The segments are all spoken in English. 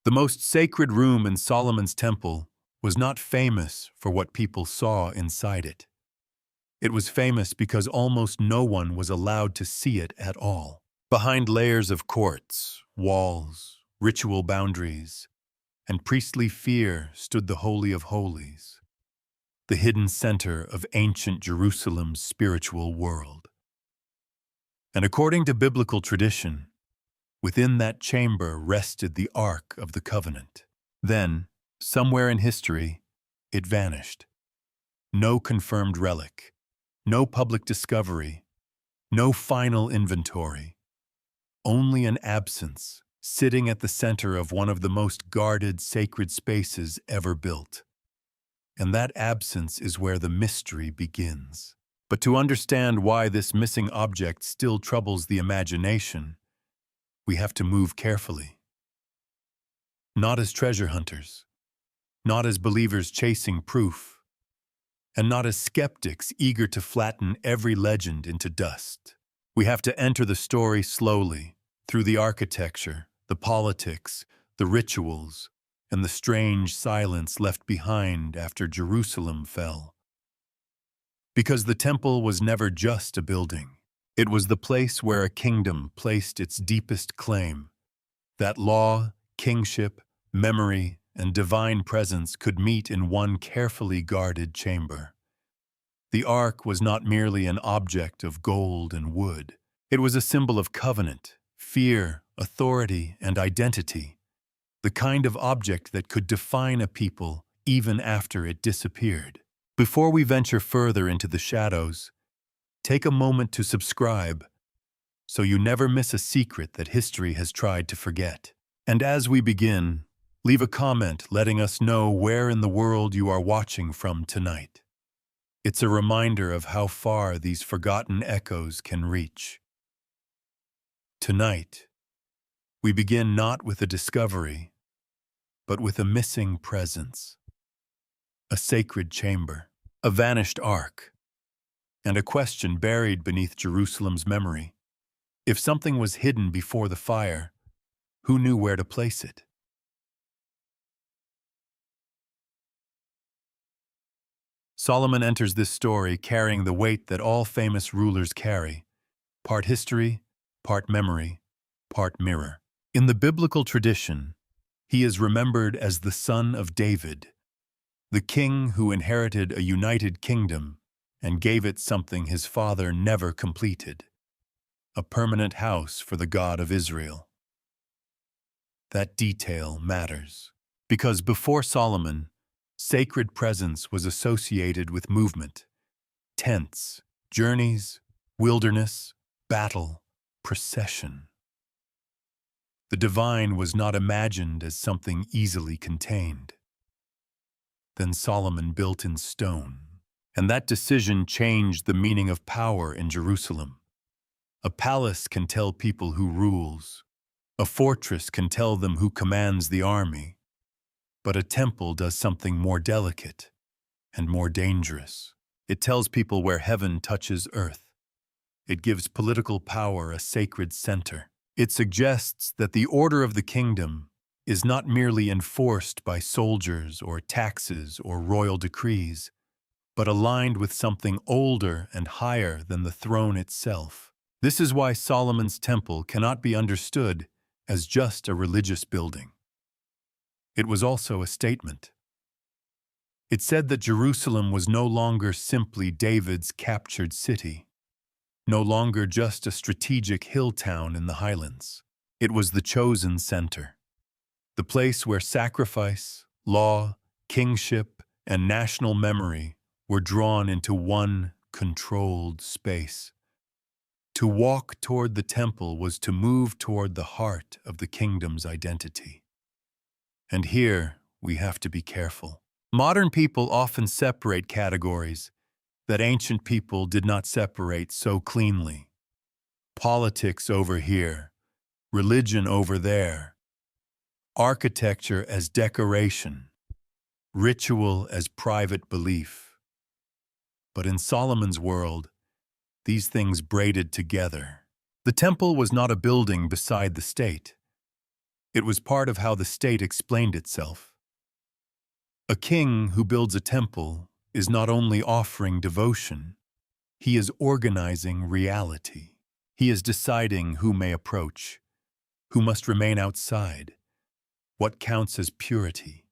The most sacred room in Solomon's temple was not famous for what people saw inside it. It was famous because almost no one was allowed to see it at all. Behind layers of courts, walls, ritual boundaries, and priestly fear stood the Holy of Holies, the hidden center of ancient Jerusalem's spiritual world. And according to biblical tradition, within that chamber rested the Ark of the Covenant. Then, somewhere in history, it vanished. No confirmed relic, no public discovery, no final inventory. Only an absence, sitting at the center of one of the most guarded sacred spaces ever built. And that absence is where the mystery begins. But to understand why this missing object still troubles the imagination, we have to move carefully. Not as treasure hunters, not as believers chasing proof, and not as skeptics eager to flatten every legend into dust. We have to enter the story slowly, through the architecture, the politics, the rituals, and the strange silence left behind after Jerusalem fell. Because the temple was never just a building. It was the place where a kingdom placed its deepest claim, that law, kingship, memory, and divine presence could meet in one carefully guarded chamber. The ark was not merely an object of gold and wood. It was a symbol of covenant, fear, authority, and identity, the kind of object that could define a people even after it disappeared. Before we venture further into the shadows, take a moment to subscribe so you never miss a secret that history has tried to forget. And as we begin, leave a comment letting us know where in the world you are watching from tonight. It's a reminder of how far these forgotten echoes can reach. Tonight, we begin not with a discovery, but with a missing presence. A sacred chamber, a vanished ark, and a question buried beneath Jerusalem's memory. If something was hidden before the fire, who knew where to place it? Solomon enters this story carrying the weight that all famous rulers carry, part history, part memory, part mirror. In the biblical tradition, he is remembered as the son of David, the king who inherited a united kingdom and gave it something his father never completed, a permanent house for the God of Israel. That detail matters, because before Solomon, sacred presence was associated with movement, tents, journeys, wilderness, battle, procession. The divine was not imagined as something easily contained. Then Solomon built in stone, and that decision changed the meaning of power in Jerusalem. A palace can tell people who rules. A fortress can tell them who commands the army. But a temple does something more delicate and more dangerous. It tells people where heaven touches earth. It gives political power a sacred center. It suggests that the order of the kingdom is not merely enforced by soldiers or taxes or royal decrees, but aligned with something older and higher than the throne itself. This is why Solomon's temple cannot be understood as just a religious building. It was also a statement. It said that Jerusalem was no longer simply David's captured city, no longer just a strategic hill town in the highlands. It was the chosen center, the place where sacrifice, law, kingship, and national memory were drawn into one controlled space. To walk toward the temple was to move toward the heart of the kingdom's identity. And here, we have to be careful. Modern people often separate categories that ancient people did not separate so cleanly. Politics over here, religion over there, architecture as decoration, ritual as private belief. But in Solomon's world, these things braided together. The temple was not a building beside the state. It was part of how the state explained itself. A king who builds a temple is not only offering devotion, he is organizing reality. He is deciding who may approach, who must remain outside, what counts as purity,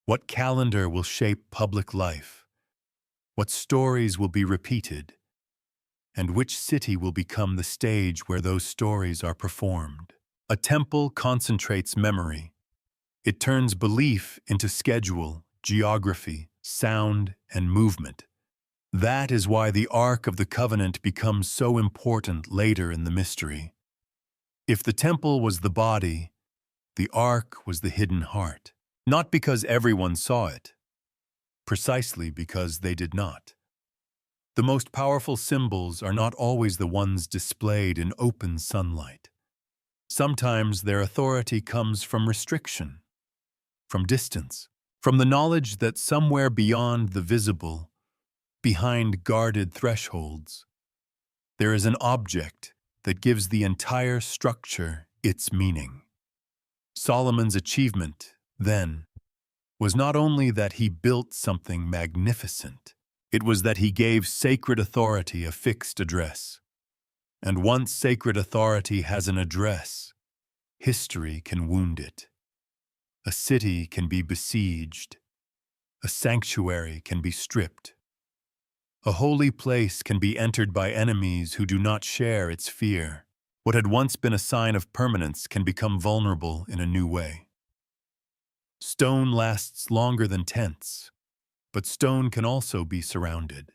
what calendar will shape public life, what stories will be repeated, and which city will become the stage where those stories are performed. A temple concentrates memory. It turns belief into schedule, geography, sound, and movement. That is why the Ark of the Covenant becomes so important later in the mystery. If the temple was the body, the Ark was the hidden heart. Not because everyone saw it, precisely because they did not. The most powerful symbols are not always the ones displayed in open sunlight. Sometimes their authority comes from restriction, from distance, from the knowledge that somewhere beyond the visible, behind guarded thresholds, there is an object that gives the entire structure its meaning. Solomon's achievement, then, was not only that he built something magnificent, it was that he gave sacred authority a fixed address. And once sacred authority has an address, history can wound it. A city can be besieged. A sanctuary can be stripped. A holy place can be entered by enemies who do not share its fear. What had once been a sign of permanence can become vulnerable in a new way. Stone lasts longer than tents, but stone can also be surrounded.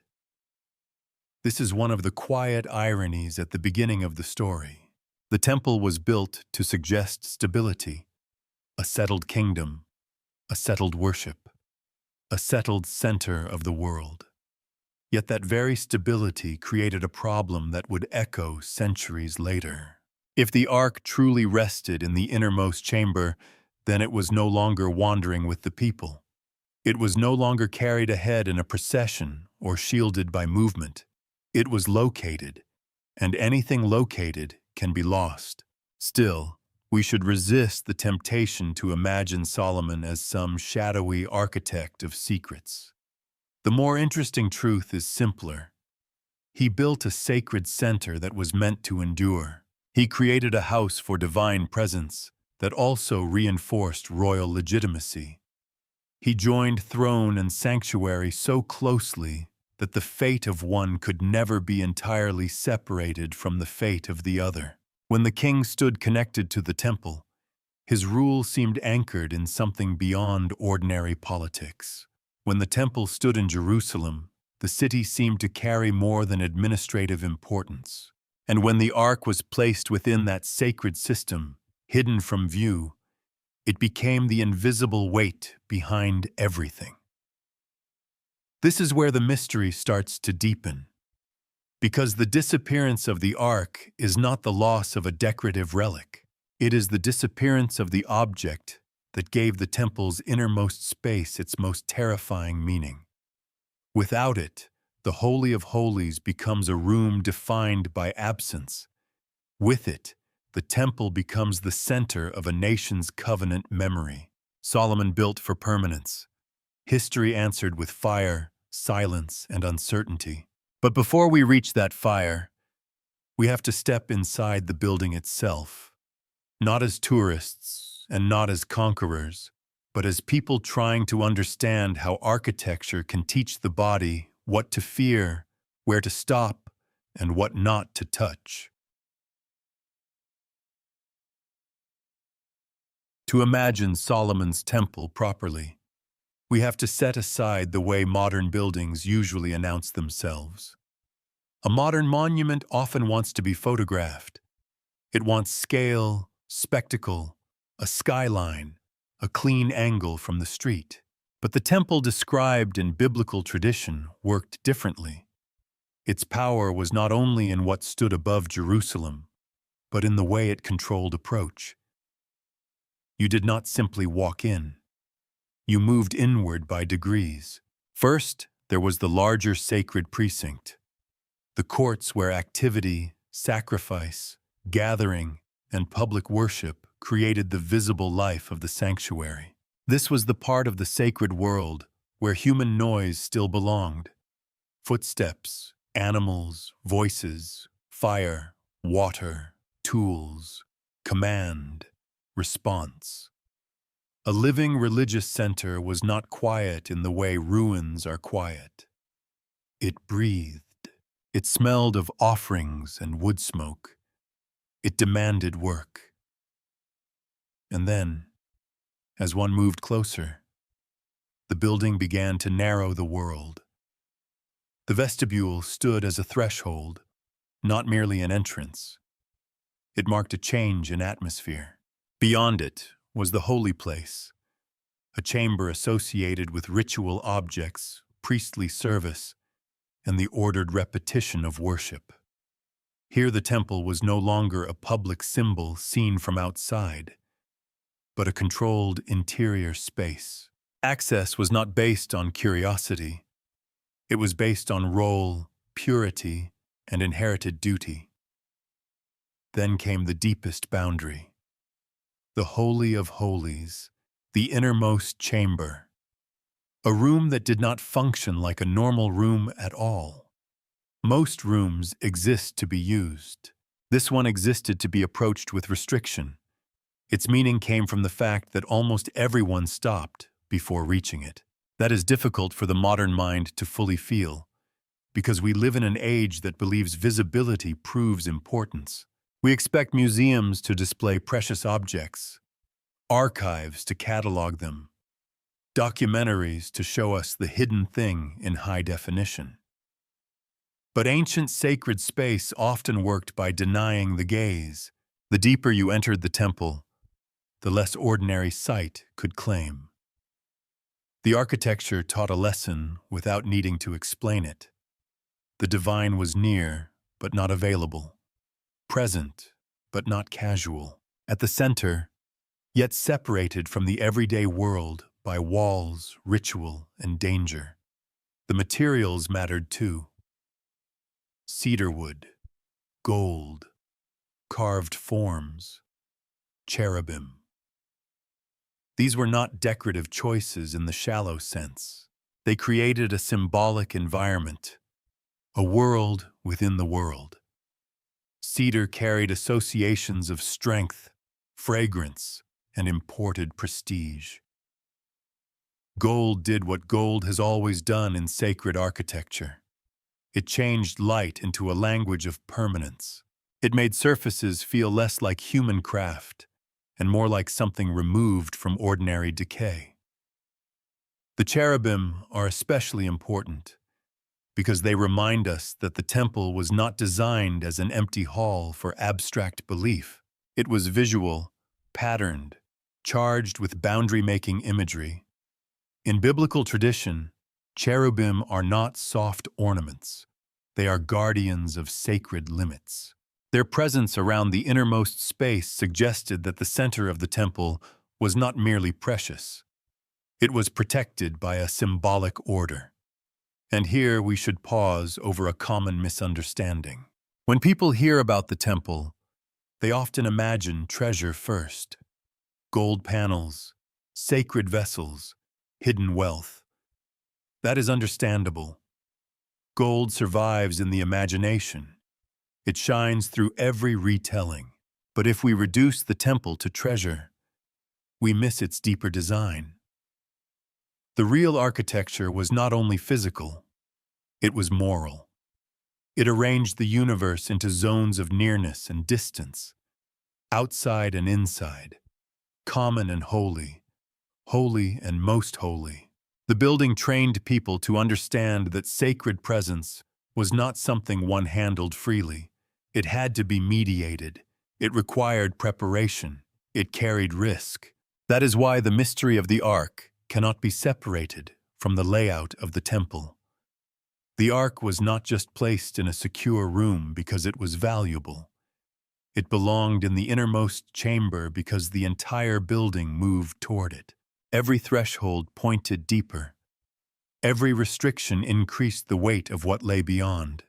This is one of the quiet ironies at the beginning of the story. The temple was built to suggest stability, a settled kingdom, a settled worship, a settled center of the world. Yet that very stability created a problem that would echo centuries later. If the ark truly rested in the innermost chamber, then it was no longer wandering with the people. It was no longer carried ahead in a procession or shielded by movement. It was located, and anything located can be lost. Still, we should resist the temptation to imagine Solomon as some shadowy architect of secrets. The more interesting truth is simpler. He built a sacred center that was meant to endure. He created a house for divine presence that also reinforced royal legitimacy. He joined throne and sanctuary so closely that the fate of one could never be entirely separated from the fate of the other. When the king stood connected to the temple, his rule seemed anchored in something beyond ordinary politics. When the temple stood in Jerusalem, the city seemed to carry more than administrative importance. And when the ark was placed within that sacred system, hidden from view, it became the invisible weight behind everything. This is where the mystery starts to deepen, because the disappearance of the ark is not the loss of a decorative relic. It is the disappearance of the object that gave the temple's innermost space its most terrifying meaning. Without it, the Holy of Holies becomes a room defined by absence. With it, the temple becomes the center of a nation's covenant memory. Solomon built for permanence. History answered with fire, silence, and uncertainty. But before we reach that fire, we have to step inside the building itself, not as tourists and not as conquerors, but as people trying to understand how architecture can teach the body what to fear, where to stop, and what not to touch. To imagine Solomon's temple properly, we have to set aside the way modern buildings usually announce themselves. A modern monument often wants to be photographed. It wants scale, spectacle, a skyline, a clean angle from the street. But the temple described in biblical tradition worked differently. Its power was not only in what stood above Jerusalem, but in the way it controlled approach. You did not simply walk in. You moved inward by degrees. First, there was the larger sacred precinct, the courts where activity, sacrifice, gathering, and public worship created the visible life of the sanctuary. This was the part of the sacred world where human noise still belonged. Footsteps, animals, voices, fire, water, tools, command, response. A living religious center was not quiet in the way ruins are quiet. It breathed. It smelled of offerings and wood smoke. It demanded work. And then, as one moved closer, the building began to narrow the world. The vestibule stood as a threshold, not merely an entrance. It marked a change in atmosphere. Beyond it was the holy place, a chamber associated with ritual objects, priestly service, and the ordered repetition of worship. Here the temple was no longer a public symbol seen from outside, but a controlled interior space. Access was not based on curiosity. It was based on role, purity, and inherited duty. Then came the deepest boundary, the Holy of Holies, the innermost chamber, a room that did not function like a normal room at all. Most rooms exist to be used. This one existed to be approached with restriction. Its meaning came from the fact that almost everyone stopped before reaching it. That is difficult for the modern mind to fully feel, because we live in an age that believes visibility proves importance. We expect museums to display precious objects, archives to catalog them, documentaries to show us the hidden thing in high definition. But ancient sacred space often worked by denying the gaze. The deeper you entered the temple, the less ordinary sight could claim. The architecture taught a lesson without needing to explain it. The divine was near, but not available, present, but not casual, at the center, yet separated from the everyday world by walls, ritual, and danger. The materials mattered too. Cedarwood, gold, carved forms, cherubim. These were not decorative choices in the shallow sense. They created a symbolic environment, a world within the world. Cedar carried associations of strength, fragrance, and imported prestige. Gold did what gold has always done in sacred architecture. It changed light into a language of permanence. It made surfaces feel less like human craft and more like something removed from ordinary decay. The cherubim are especially important because they remind us that the temple was not designed as an empty hall for abstract belief. It was visual, patterned, charged with boundary-making imagery. In biblical tradition, cherubim are not soft ornaments. They are guardians of sacred limits. Their presence around the innermost space suggested that the center of the temple was not merely precious. It was protected by a symbolic order. And here we should pause over a common misunderstanding. When people hear about the temple, they often imagine treasure first. Gold panels, sacred vessels, hidden wealth. That is understandable. Gold survives in the imagination. It shines through every retelling. But if we reduce the temple to treasure, we miss its deeper design. The real architecture was not only physical, it was moral. It arranged the universe into zones of nearness and distance, outside and inside, common and holy, holy and most holy. The building trained people to understand that sacred presence was not something one handled freely. It had to be mediated. It required preparation. It carried risk. That is why the mystery of the Ark cannot be separated from the layout of the temple. The Ark was not just placed in a secure room because it was valuable. It belonged in the innermost chamber because the entire building moved toward it. Every threshold pointed deeper. Every restriction increased the weight of what lay beyond.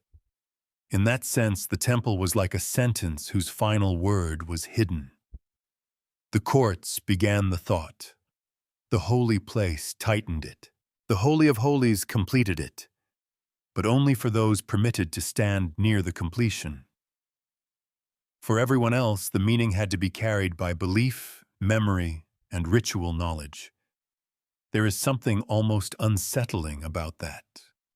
In that sense, the temple was like a sentence whose final word was hidden. The courts began the thought. The holy place tightened it. The Holy of Holies completed it, but only for those permitted to stand near the completion. For everyone else, the meaning had to be carried by belief, memory, and ritual knowledge. There is something almost unsettling about that.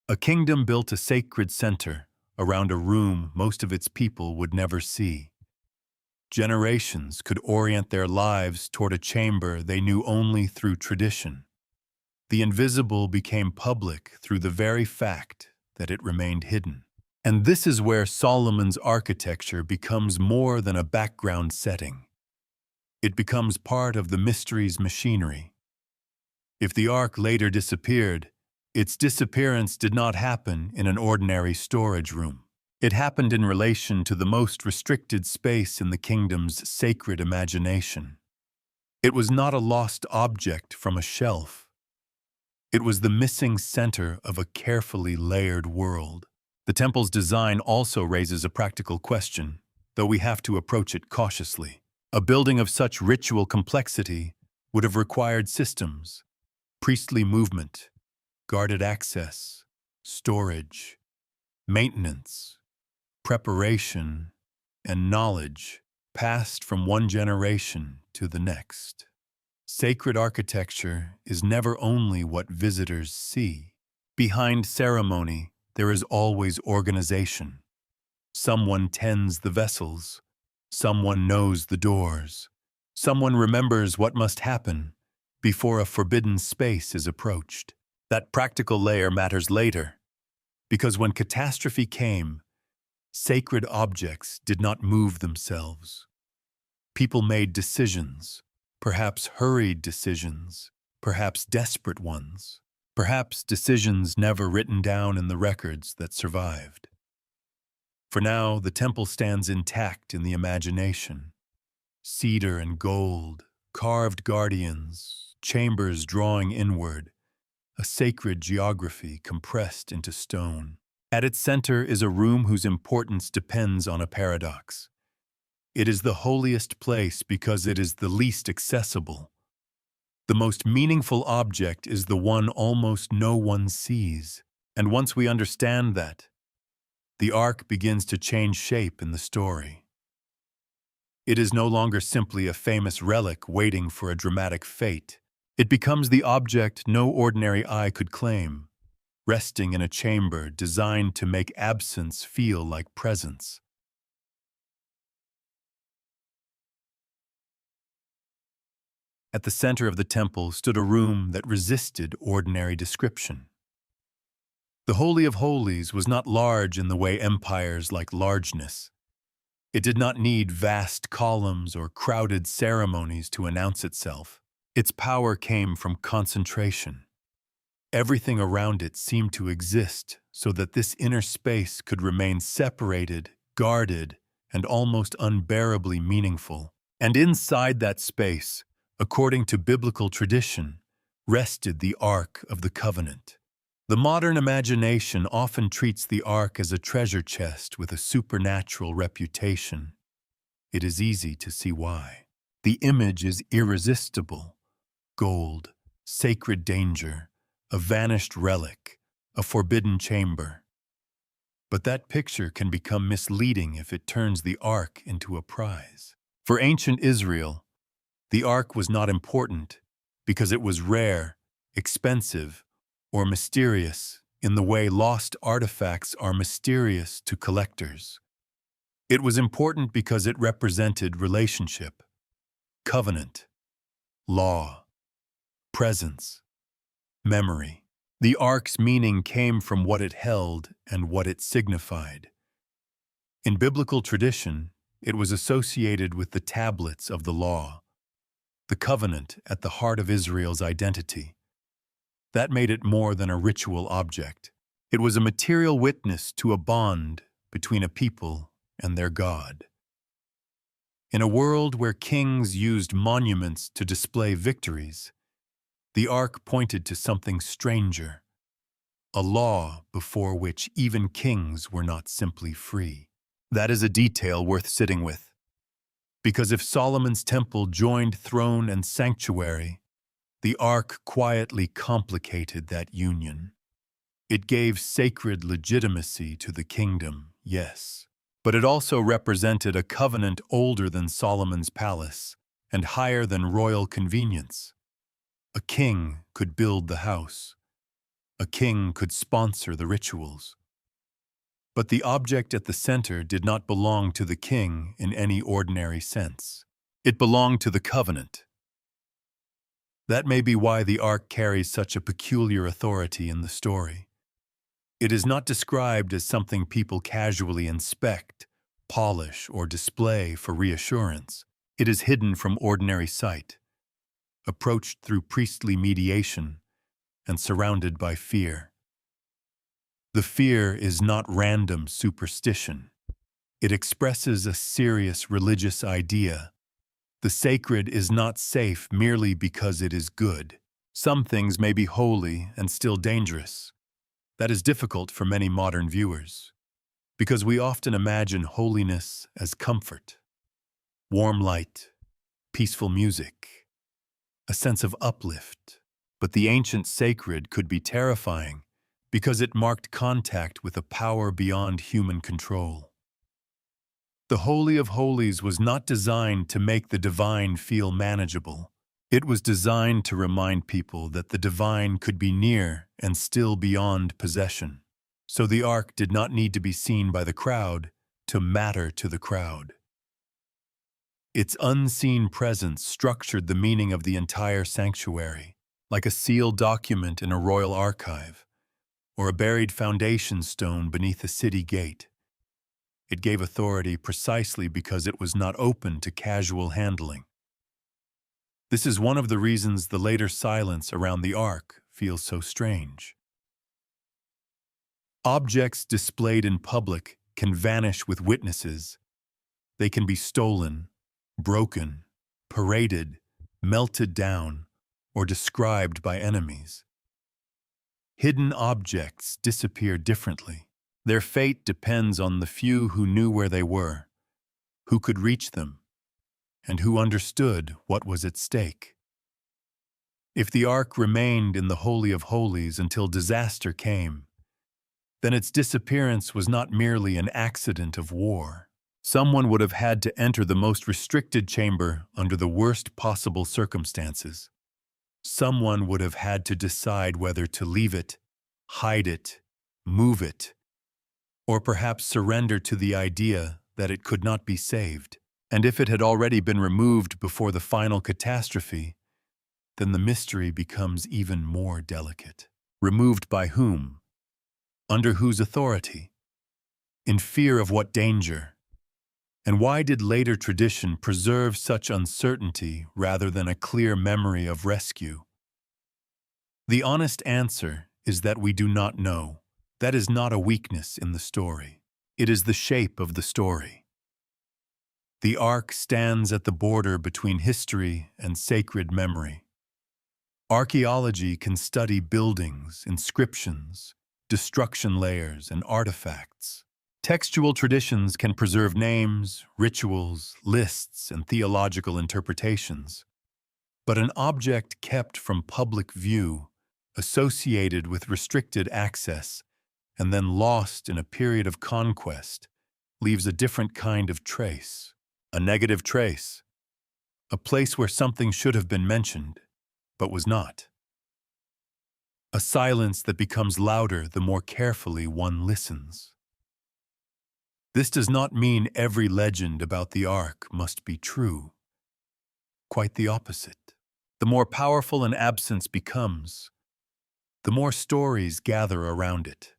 A kingdom built a sacred center around a room most of its people would never see. Generations could orient their lives toward a chamber they knew only through tradition. The invisible became public through the very fact that it remained hidden. And this is where Solomon's architecture becomes more than a background setting. It becomes part of the mystery's machinery. If the ark later disappeared, its disappearance did not happen in an ordinary storage room. It happened in relation to the most restricted space in the kingdom's sacred imagination. It was not a lost object from a shelf. It was the missing center of a carefully layered world. The temple's design also raises a practical question, though we have to approach it cautiously. A building of such ritual complexity would have required systems, priestly movement, guarded access, storage, maintenance, preparation, and knowledge passed from one generation to the next. Sacred architecture is never only what visitors see. Behind ceremony, there is always organization. Someone tends the vessels. Someone knows the doors. Someone remembers what must happen before a forbidden space is approached. That practical layer matters later, because when catastrophe came, sacred objects did not move themselves. People made decisions, perhaps hurried decisions, perhaps desperate ones, perhaps decisions never written down in the records that survived. For now, the temple stands intact in the imagination. Cedar and gold, carved guardians, chambers drawing inward, a sacred geography compressed into stone. At its center is a room whose importance depends on a paradox. It is the holiest place because it is the least accessible. The most meaningful object is the one almost no one sees. And once we understand that, the ark begins to change shape in the story. It is no longer simply a famous relic waiting for a dramatic fate. It becomes the object no ordinary eye could claim, resting in a chamber designed to make absence feel like presence. At the center of the temple stood a room that resisted ordinary description. The Holy of Holies was not large in the way empires like largeness. It did not need vast columns or crowded ceremonies to announce itself. Its power came from concentration. Everything around it seemed to exist so that this inner space could remain separated, guarded, and almost unbearably meaningful. And inside that space, according to biblical tradition, rested the Ark of the Covenant. The modern imagination often treats the Ark as a treasure chest with a supernatural reputation. It is easy to see why. The image is irresistible. Gold, sacred danger, a vanished relic, a forbidden chamber. But that picture can become misleading if it turns the ark into a prize. For ancient Israel, the ark was not important because it was rare, expensive, or mysterious in the way lost artifacts are mysterious to collectors. It was important because it represented relationship, covenant, law, presence, memory. The ark's meaning came from what it held and what it signified. In biblical tradition, it was associated with the tablets of the law, the covenant at the heart of Israel's identity. That made it more than a ritual object. It was a material witness to a bond between a people and their God. In a world where kings used monuments to display victories, the ark pointed to something stranger, a law before which even kings were not simply free. That is a detail worth sitting with. Because if Solomon's temple joined throne and sanctuary, the ark quietly complicated that union. It gave sacred legitimacy to the kingdom, yes, but it also represented a covenant older than Solomon's palace and higher than royal convenience. A king could build the house. A king could sponsor the rituals. But the object at the center did not belong to the king in any ordinary sense. It belonged to the covenant. That may be why the ark carries such a peculiar authority in the story. It is not described as something people casually inspect, polish, or display for reassurance. It is hidden from ordinary sight, approached through priestly mediation, and surrounded by fear. The fear is not random superstition. It expresses a serious religious idea. The sacred is not safe merely because it is good. Some things may be holy and still dangerous. That is difficult for many modern viewers, because we often imagine holiness as comfort, warm light, peaceful music, a sense of uplift. But the ancient sacred could be terrifying because it marked contact with a power beyond human control. The Holy of Holies was not designed to make the divine feel manageable. It was designed to remind people that the divine could be near and still beyond possession. So the ark did not need to be seen by the crowd to matter to the crowd. Its unseen presence structured the meaning of the entire sanctuary, like a sealed document in a royal archive, or a buried foundation stone beneath a city gate. It gave authority precisely because it was not open to casual handling. This is one of the reasons the later silence around the ark feels so strange. Objects displayed in public can vanish with witnesses. They can be stolen, broken, paraded, melted down, or described by enemies. Hidden objects disappear differently. Their fate depends on the few who knew where they were, who could reach them, and who understood what was at stake. If the ark remained in the Holy of Holies until disaster came, then its disappearance was not merely an accident of war. Someone would have had to enter the most restricted chamber under the worst possible circumstances. Someone would have had to decide whether to leave it, hide it, move it, or perhaps surrender to the idea that it could not be saved. And if it had already been removed before the final catastrophe, then the mystery becomes even more delicate. Removed by whom? Under whose authority? In fear of what danger? And why did later tradition preserve such uncertainty rather than a clear memory of rescue? The honest answer is that we do not know. That is not a weakness in the story. It is the shape of the story. The ark stands at the border between history and sacred memory. Archaeology can study buildings, inscriptions, destruction layers, and artifacts. Textual traditions can preserve names, rituals, lists, and theological interpretations. But an object kept from public view, associated with restricted access, and then lost in a period of conquest, leaves a different kind of trace. A negative trace. A place where something should have been mentioned, but was not. A silence that becomes louder the more carefully one listens. This does not mean every legend about the ark must be true. Quite the opposite. The more powerful an absence becomes, the more stories gather around it.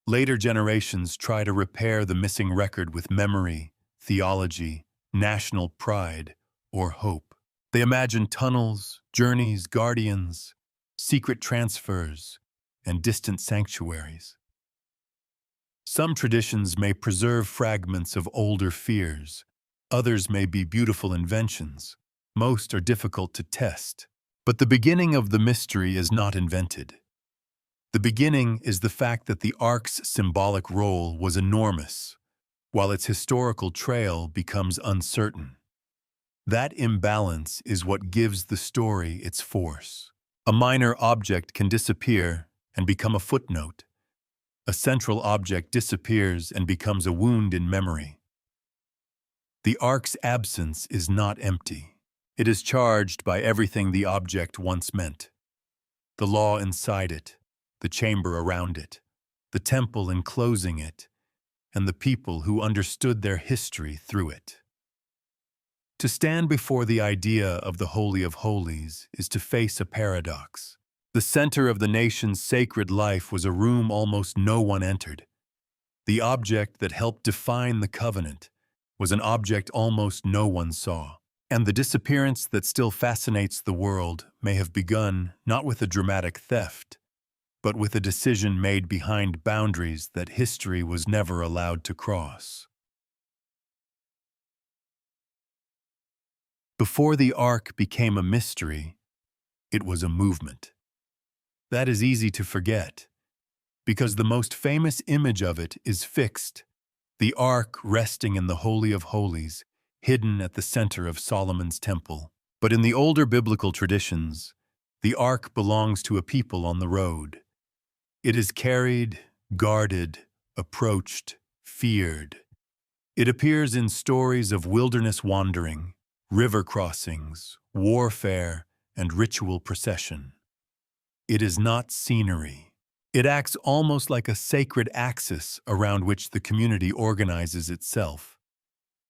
Later generations try to repair the missing record with memory, theology, national pride, or hope. They imagine tunnels, journeys, guardians, secret transfers, and distant sanctuaries. Some traditions may preserve fragments of older fears. Others may be beautiful inventions. Most are difficult to test. But the beginning of the mystery is not invented. The beginning is the fact that the ark's symbolic role was enormous, while its historical trail becomes uncertain. That imbalance is what gives the story its force. A minor object can disappear and become a footnote. A central object disappears and becomes a wound in memory. The ark's absence is not empty. It is charged by everything the object once meant. The law inside it, the chamber around it, the temple enclosing it, and the people who understood their history through it. To stand before the idea of the Holy of Holies is to face a paradox. The center of the nation's sacred life was a room almost no one entered. The object that helped define the covenant was an object almost no one saw. And the disappearance that still fascinates the world may have begun not with a dramatic theft, but with a decision made behind boundaries that history was never allowed to cross. Before the Ark became a mystery, it was a movement. That is easy to forget, because the most famous image of it is fixed, the Ark resting in the Holy of Holies, hidden at the center of Solomon's temple. But in the older biblical traditions, the Ark belongs to a people on the road. It is carried, guarded, approached, feared. It appears in stories of wilderness wandering, river crossings, warfare, and ritual procession. It is not scenery. It acts almost like a sacred axis around which the community organizes itself.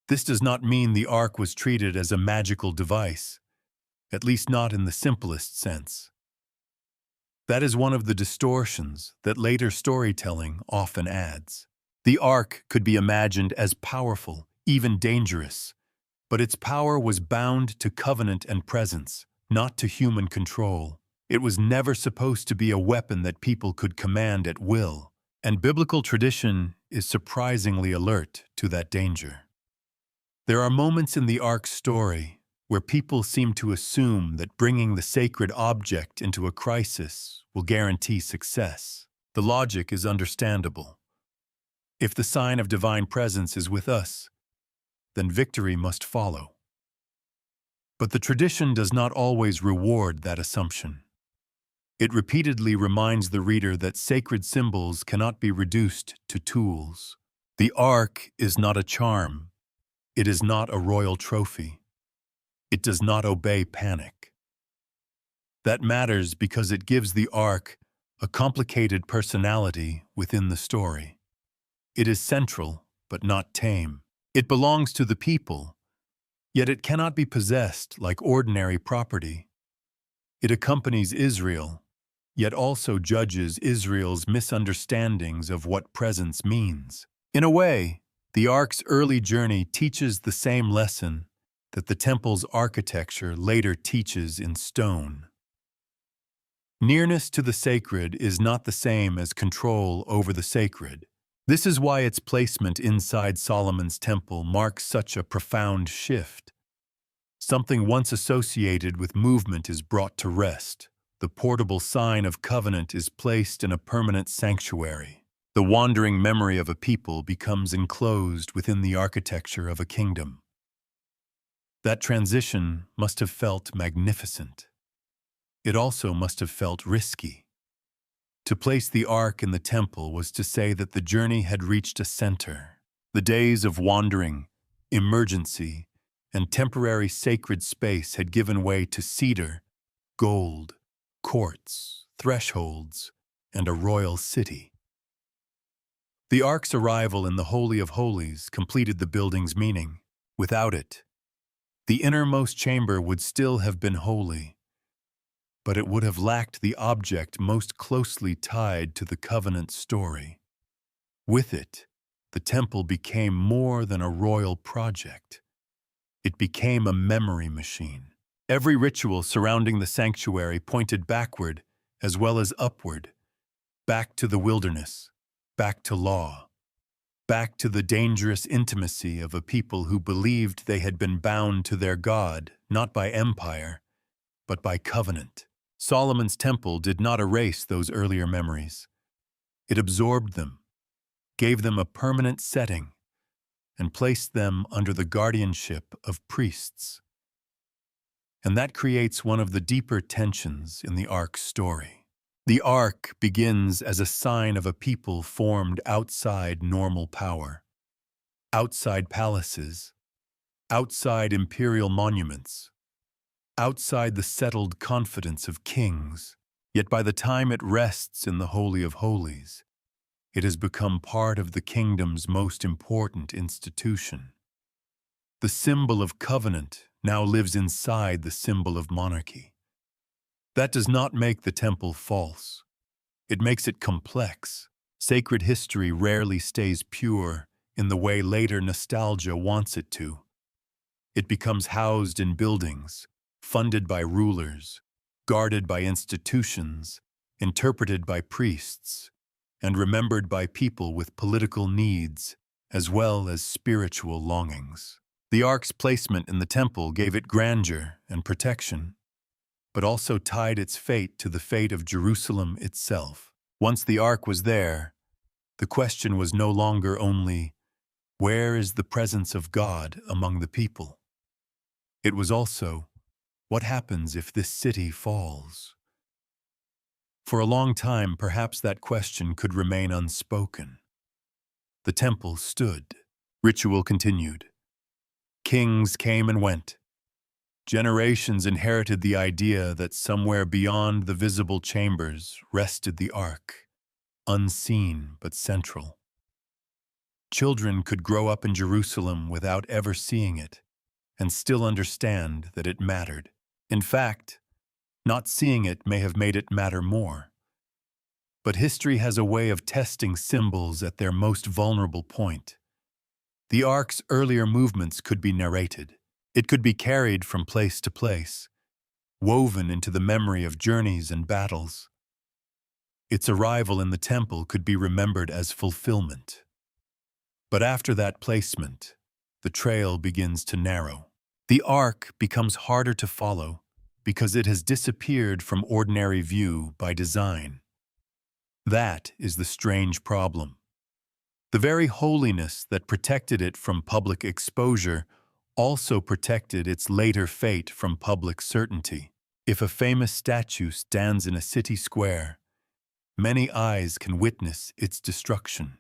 This does not mean the Ark was treated as a magical device, at least not in the simplest sense. That is one of the distortions that later storytelling often adds. The Ark could be imagined as powerful, even dangerous, but its power was bound to covenant and presence, not to human control. It was never supposed to be a weapon that people could command at will, and biblical tradition is surprisingly alert to that danger. There are moments in the Ark's story where people seem to assume that bringing the sacred object into a crisis will guarantee success. The logic is understandable. If the sign of divine presence is with us, then victory must follow. But the tradition does not always reward that assumption. It repeatedly reminds the reader that sacred symbols cannot be reduced to tools. The Ark is not a charm. It is not a royal trophy. It does not obey panic. That matters because it gives the Ark a complicated personality within the story. It is central, but not tame. It belongs to the people, yet it cannot be possessed like ordinary property. It accompanies Israel, yet also judges Israel's misunderstandings of what presence means. In a way, the Ark's early journey teaches the same lesson that the temple's architecture later teaches in stone. Nearness to the sacred is not the same as control over the sacred. This is why its placement inside Solomon's temple marks such a profound shift. Something once associated with movement is brought to rest. The portable sign of covenant is placed in a permanent sanctuary. The wandering memory of a people becomes enclosed within the architecture of a kingdom. That transition must have felt magnificent. It also must have felt risky. To place the Ark in the temple was to say that the journey had reached a center. The days of wandering, emergency, and temporary sacred space had given way to cedar, gold, courts, thresholds, and a royal city. The Ark's arrival in the Holy of Holies completed the building's meaning. Without it, the innermost chamber would still have been holy, but it would have lacked the object most closely tied to the covenant story. With it, the temple became more than a royal project. It became a memory machine. Every ritual surrounding the sanctuary pointed backward as well as upward, back to the wilderness, back to law, back to the dangerous intimacy of a people who believed they had been bound to their God, not by empire, but by covenant. Solomon's temple did not erase those earlier memories. It absorbed them, gave them a permanent setting, and placed them under the guardianship of priests. And that creates one of the deeper tensions in the Ark's story. The Ark begins as a sign of a people formed outside normal power, outside palaces, outside imperial monuments, outside the settled confidence of kings. Yet by the time it rests in the Holy of Holies, it has become part of the kingdom's most important institution. The symbol of covenant now lives inside the symbol of monarchy. That does not make the temple false. It makes it complex. Sacred history rarely stays pure in the way later nostalgia wants it to. It becomes housed in buildings, funded by rulers, guarded by institutions, interpreted by priests, and remembered by people with political needs as well as spiritual longings. The Ark's placement in the temple gave it grandeur and protection, but also tied its fate to the fate of Jerusalem itself. Once the Ark was there, the question was no longer only, where is the presence of God among the people? It was also, what happens if this city falls? For a long time, perhaps that question could remain unspoken. The temple stood. Ritual continued. Kings came and went. Generations inherited the idea that somewhere beyond the visible chambers rested the Ark, unseen but central. Children could grow up in Jerusalem without ever seeing it, and still understand that it mattered. In fact, not seeing it may have made it matter more. But history has a way of testing symbols at their most vulnerable point. The Ark's earlier movements could be narrated. It could be carried from place to place, woven into the memory of journeys and battles. Its arrival in the temple could be remembered as fulfillment. But after that placement, the trail begins to narrow. The Ark becomes harder to follow because it has disappeared from ordinary view by design. That is the strange problem. The very holiness that protected it from public exposure also protected its later fate from public certainty. If a famous statue stands in a city square, many eyes can witness its destruction.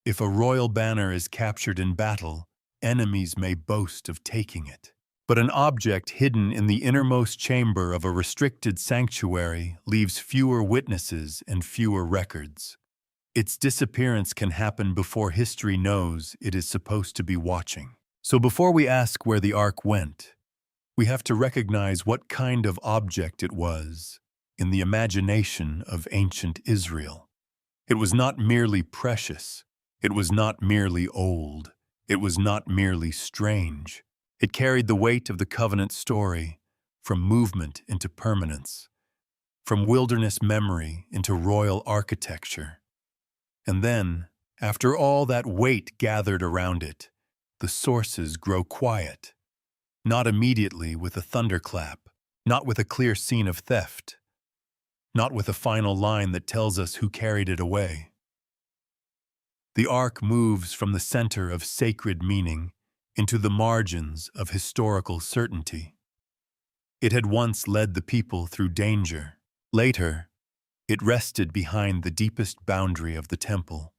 If a royal banner is captured in battle, enemies may boast of taking it. But an object hidden in the innermost chamber of a restricted sanctuary leaves fewer witnesses and fewer records. Its disappearance can happen before history knows it is supposed to be watching. So before we ask where the Ark went, we have to recognize what kind of object it was in the imagination of ancient Israel. It was not merely precious. It was not merely old. It was not merely strange. It carried the weight of the covenant story, from movement into permanence, from wilderness memory into royal architecture. And then, after all that weight gathered around it, the sources grow quiet, not immediately with a thunderclap, not with a clear scene of theft, not with a final line that tells us who carried it away. The Ark moves from the center of sacred meaning into the margins of historical certainty. It had once led the people through danger. Later, it rested behind the deepest boundary of the temple.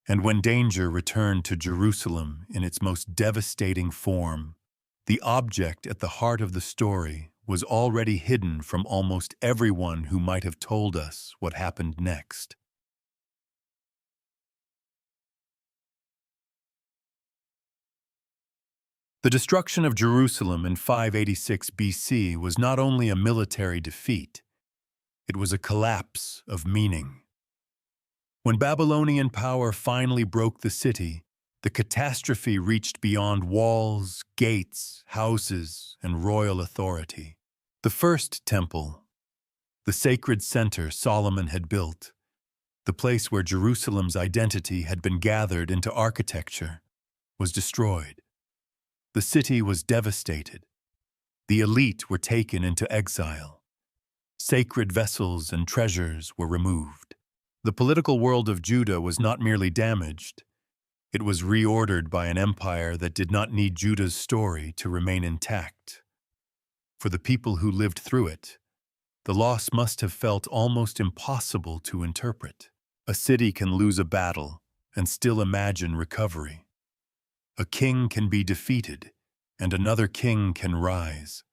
And when danger returned to Jerusalem in its most devastating form, the object at the heart of the story was already hidden from almost everyone who might have told us what happened next. The destruction of Jerusalem in 586 BC was not only a military defeat, it was a collapse of meaning. When Babylonian power finally broke the city, the catastrophe reached beyond walls, gates, houses, and royal authority. The first temple, the sacred center Solomon had built, the place where Jerusalem's identity had been gathered into architecture, was destroyed. The city was devastated. The elite were taken into exile. Sacred vessels and treasures were removed. The political world of Judah was not merely damaged, it was reordered by an empire that did not need Judah's story to remain intact. For the people who lived through it, the loss must have felt almost impossible to interpret. A city can lose a battle and still imagine recovery. A king can be defeated, and another king can rise.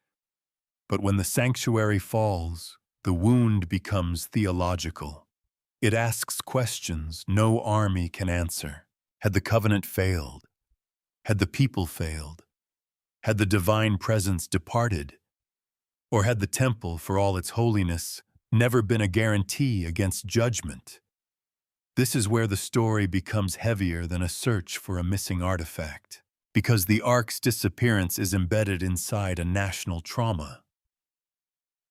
But when the sanctuary falls, the wound becomes theological. It asks questions no army can answer. Had the covenant failed? Had the people failed? Had the divine presence departed? Or had the temple, for all its holiness, never been a guarantee against judgment? This is where the story becomes heavier than a search for a missing artifact, because the ark's disappearance is embedded inside a national trauma.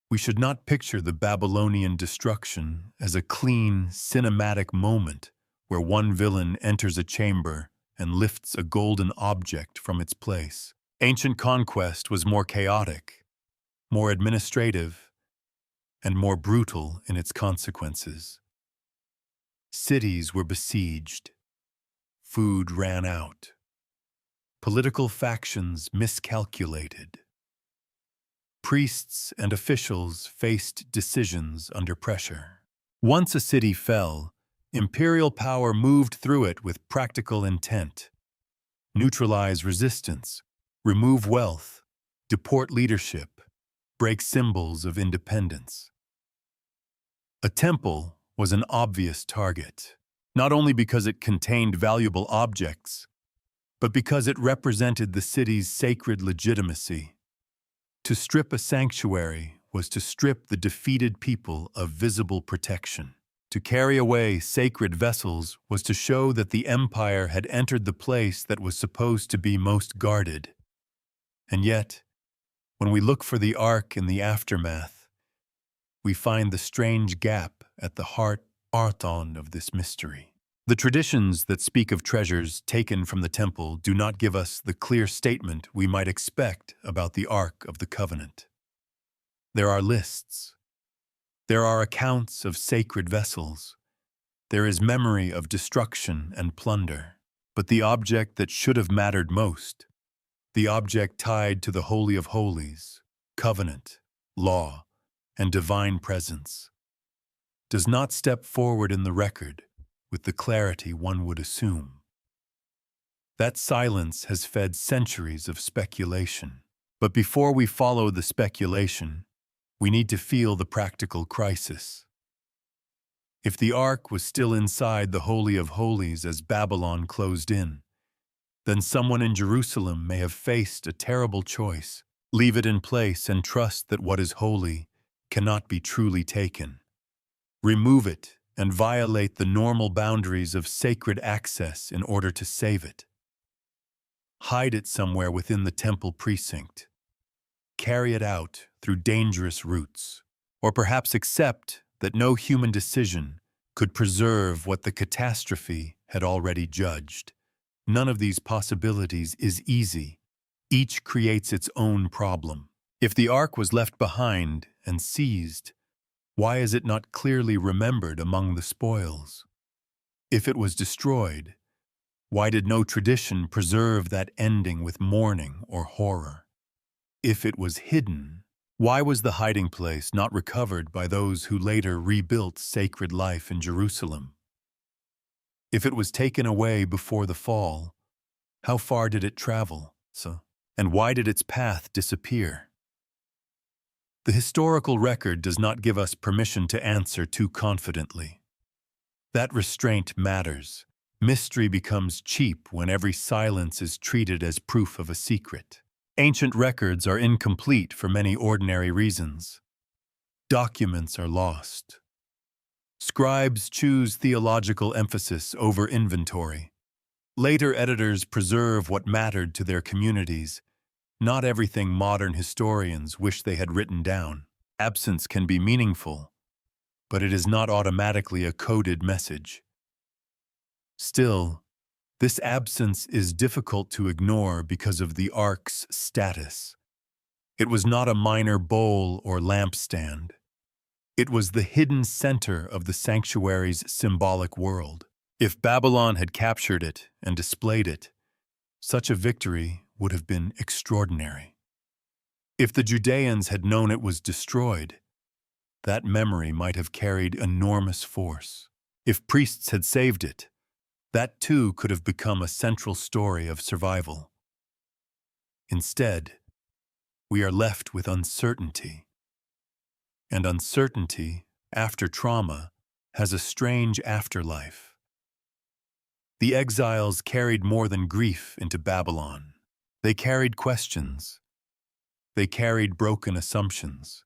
We should not picture the Babylonian destruction as a clean, cinematic moment where one villain enters a chamber and lifts a golden object from its place. Ancient conquest was more chaotic, more administrative, and more brutal in its consequences. Cities were besieged. Food ran out. Political factions miscalculated. Priests and officials faced decisions under pressure. Once a city fell, imperial power moved through it with practical intent. Neutralize resistance, remove wealth, deport leadership, break symbols of independence. A temple was an obvious target, not only because it contained valuable objects, but because it represented the city's sacred legitimacy. To strip a sanctuary was to strip the defeated people of visible protection. To carry away sacred vessels was to show that the empire had entered the place that was supposed to be most guarded. And yet, when we look for the ark in the aftermath, we find the strange gap at the heart of this mystery. The traditions that speak of treasures taken from the temple do not give us the clear statement we might expect about the Ark of the Covenant. There are lists. There are accounts of sacred vessels. There is memory of destruction and plunder. But the object that should have mattered most, the object tied to the Holy of Holies, covenant, law, and divine presence, does not step forward in the record with the clarity one would assume. That silence has fed centuries of speculation. But before we follow the speculation, we need to feel the practical crisis. If the ark was still inside the Holy of Holies as Babylon closed in, then someone in Jerusalem may have faced a terrible choice: leave it in place and trust that what is holy cannot be truly taken. Remove it and violate the normal boundaries of sacred access in order to save it. Hide it somewhere within the temple precinct. Carry it out through dangerous routes. Or perhaps accept that no human decision could preserve what the catastrophe had already judged. None of these possibilities is easy. Each creates its own problem. If the ark was left behind and seized, why is it not clearly remembered among the spoils? If it was destroyed, why did no tradition preserve that ending with mourning or horror? If it was hidden, why was the hiding place not recovered by those who later rebuilt sacred life in Jerusalem? If it was taken away before the fall, how far did it travel? And why did its path disappear? The historical record does not give us permission to answer too confidently. That restraint matters. Mystery becomes cheap when every silence is treated as proof of a secret. Ancient records are incomplete for many ordinary reasons. Documents are lost. Scribes choose theological emphasis over inventory. Later editors preserve what mattered to their communities. Not everything modern historians wish they had written down. Absence can be meaningful, but it is not automatically a coded message. Still, this absence is difficult to ignore because of the ark's status. It was not a minor bowl or lampstand. It was the hidden center of the sanctuary's symbolic world. If Babylon had captured it and displayed it, such a victory would have been extraordinary. If the Judeans had known it was destroyed, that memory might have carried enormous force. If priests had saved it, that too could have become a central story of survival. Instead, we are left with uncertainty. And uncertainty, after trauma, has a strange afterlife. The exiles carried more than grief into Babylon. They carried questions. They carried broken assumptions.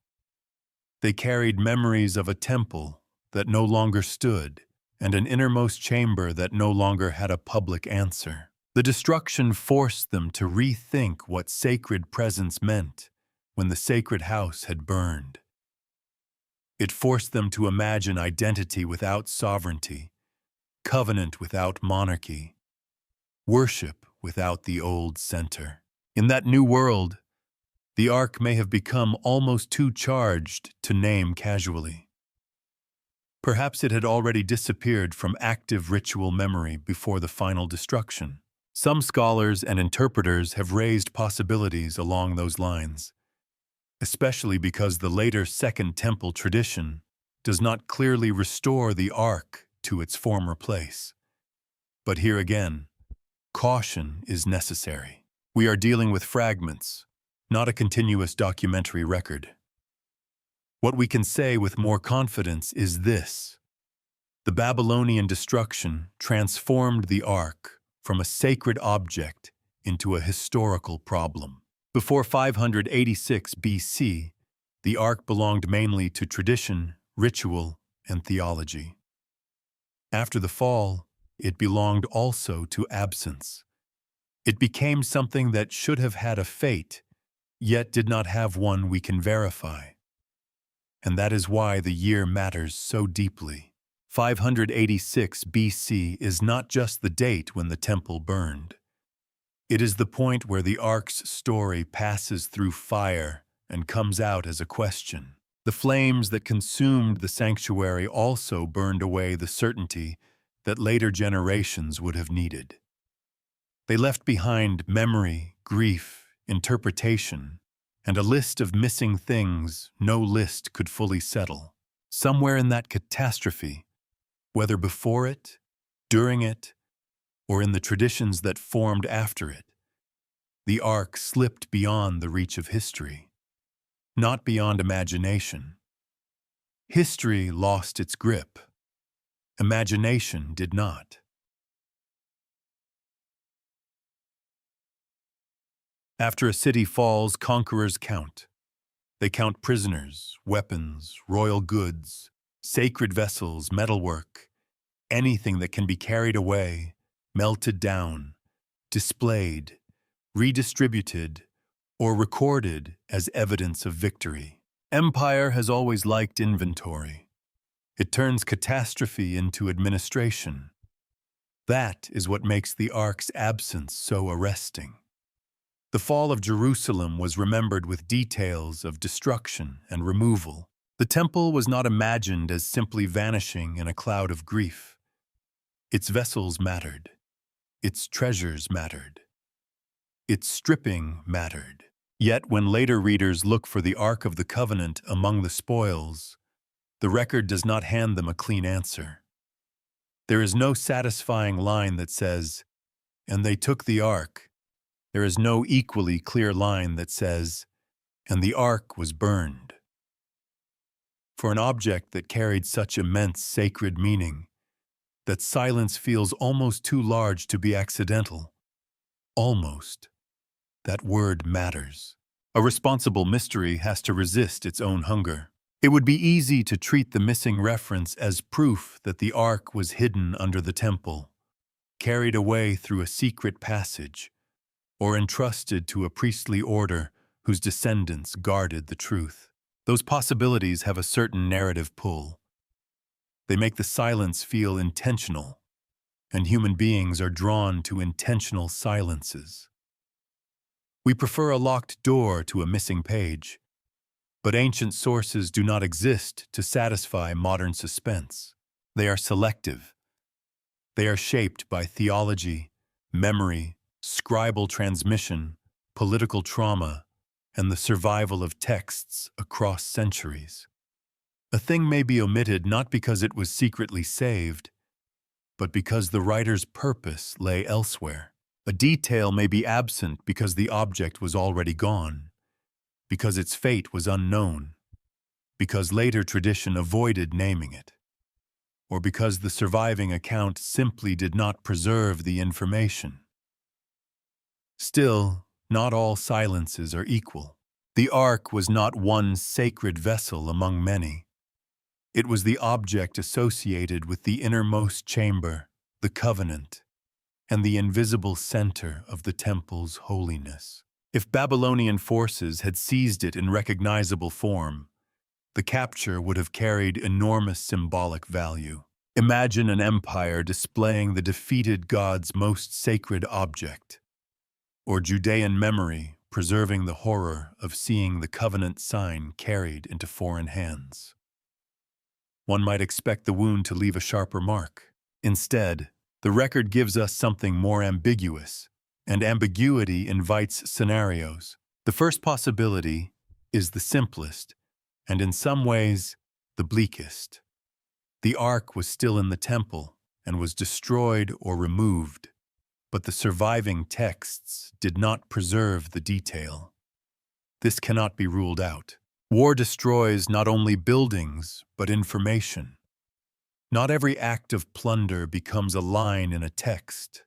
They carried memories of a temple that no longer stood and an innermost chamber that no longer had a public answer. The destruction forced them to rethink what sacred presence meant when the sacred house had burned. It forced them to imagine identity without sovereignty, covenant without monarchy, worship without the old center. In that new world, the Ark may have become almost too charged to name casually. Perhaps it had already disappeared from active ritual memory before the final destruction. Some scholars and interpreters have raised possibilities along those lines, especially because the later Second Temple tradition does not clearly restore the Ark to its former place. But here again, caution is necessary. We are dealing with fragments, not a continuous documentary record. What we can say with more confidence is this: the Babylonian destruction transformed the Ark from a sacred object into a historical problem. Before 586 BC, the Ark belonged mainly to tradition, ritual, and theology. After the fall, it belonged also to absence. It became something that should have had a fate, yet did not have one we can verify. And that is why the year matters so deeply. 586 BC is not just the date when the temple burned. It is the point where the Ark's story passes through fire and comes out as a question. The flames that consumed the sanctuary also burned away the certainty that later generations would have needed. They left behind memory, grief, interpretation, and a list of missing things no list could fully settle. Somewhere in that catastrophe, whether before it, during it, or in the traditions that formed after it, the Ark slipped beyond the reach of history, not beyond imagination. History lost its grip. Imagination did not. After a city falls, conquerors count. They count prisoners, weapons, royal goods, sacred vessels, metalwork, anything that can be carried away, melted down, displayed, redistributed, or recorded as evidence of victory. Empire has always liked inventory. It turns catastrophe into administration. That is what makes the Ark's absence so arresting. The fall of Jerusalem was remembered with details of destruction and removal. The temple was not imagined as simply vanishing in a cloud of grief. Its vessels mattered. Its treasures mattered. Its stripping mattered. Yet when later readers look for the Ark of the Covenant among the spoils, the record does not hand them a clean answer. There is no satisfying line that says, "And they took the Ark." There is no equally clear line that says, "And the Ark was burned." For an object that carried such immense sacred meaning, that silence feels almost too large to be accidental. Almost. That word matters. A responsible mystery has to resist its own hunger. It would be easy to treat the missing reference as proof that the Ark was hidden under the temple, carried away through a secret passage, or entrusted to a priestly order whose descendants guarded the truth. Those possibilities have a certain narrative pull. They make the silence feel intentional, and human beings are drawn to intentional silences. We prefer a locked door to a missing page, but ancient sources do not exist to satisfy modern suspense. They are selective. They are shaped by theology, memory, scribal transmission, political trauma, and the survival of texts across centuries. A thing may be omitted not because it was secretly saved, but because the writer's purpose lay elsewhere. A detail may be absent because the object was already gone, because its fate was unknown, because later tradition avoided naming it, or because the surviving account simply did not preserve the information. Still, not all silences are equal. The ark was not one sacred vessel among many. It was the object associated with the innermost chamber, the covenant, and the invisible center of the temple's holiness. If Babylonian forces had seized it in recognizable form, the capture would have carried enormous symbolic value. Imagine an empire displaying the defeated god's most sacred object, or Judean memory preserving the horror of seeing the covenant sign carried into foreign hands. One might expect the wound to leave a sharper mark. Instead, the record gives us something more ambiguous, and ambiguity invites scenarios. The first possibility is the simplest, and in some ways, the bleakest. The ark was still in the temple and was destroyed or removed, but the surviving texts did not preserve the detail. This cannot be ruled out. War destroys not only buildings, but information. Not every act of plunder becomes a line in a text.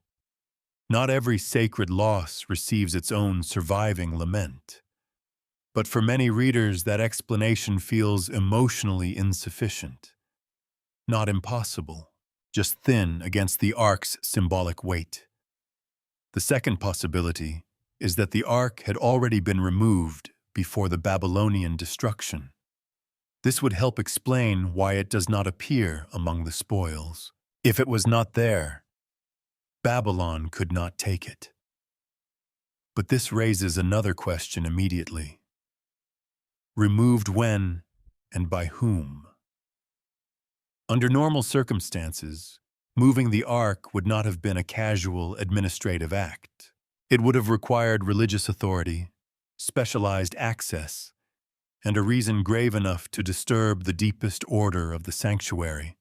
Not every sacred loss receives its own surviving lament. But for many readers, that explanation feels emotionally insufficient. Not impossible, just thin against the ark's symbolic weight. The second possibility is that the ark had already been removed before the Babylonian destruction. This would help explain why it does not appear among the spoils. If it was not there, Babylon could not take it. But this raises another question immediately. Removed when and by whom? Under normal circumstances, moving the ark would not have been a casual administrative act. It would have required religious authority, specialized access, and a reason grave enough to disturb the deepest order of the sanctuary.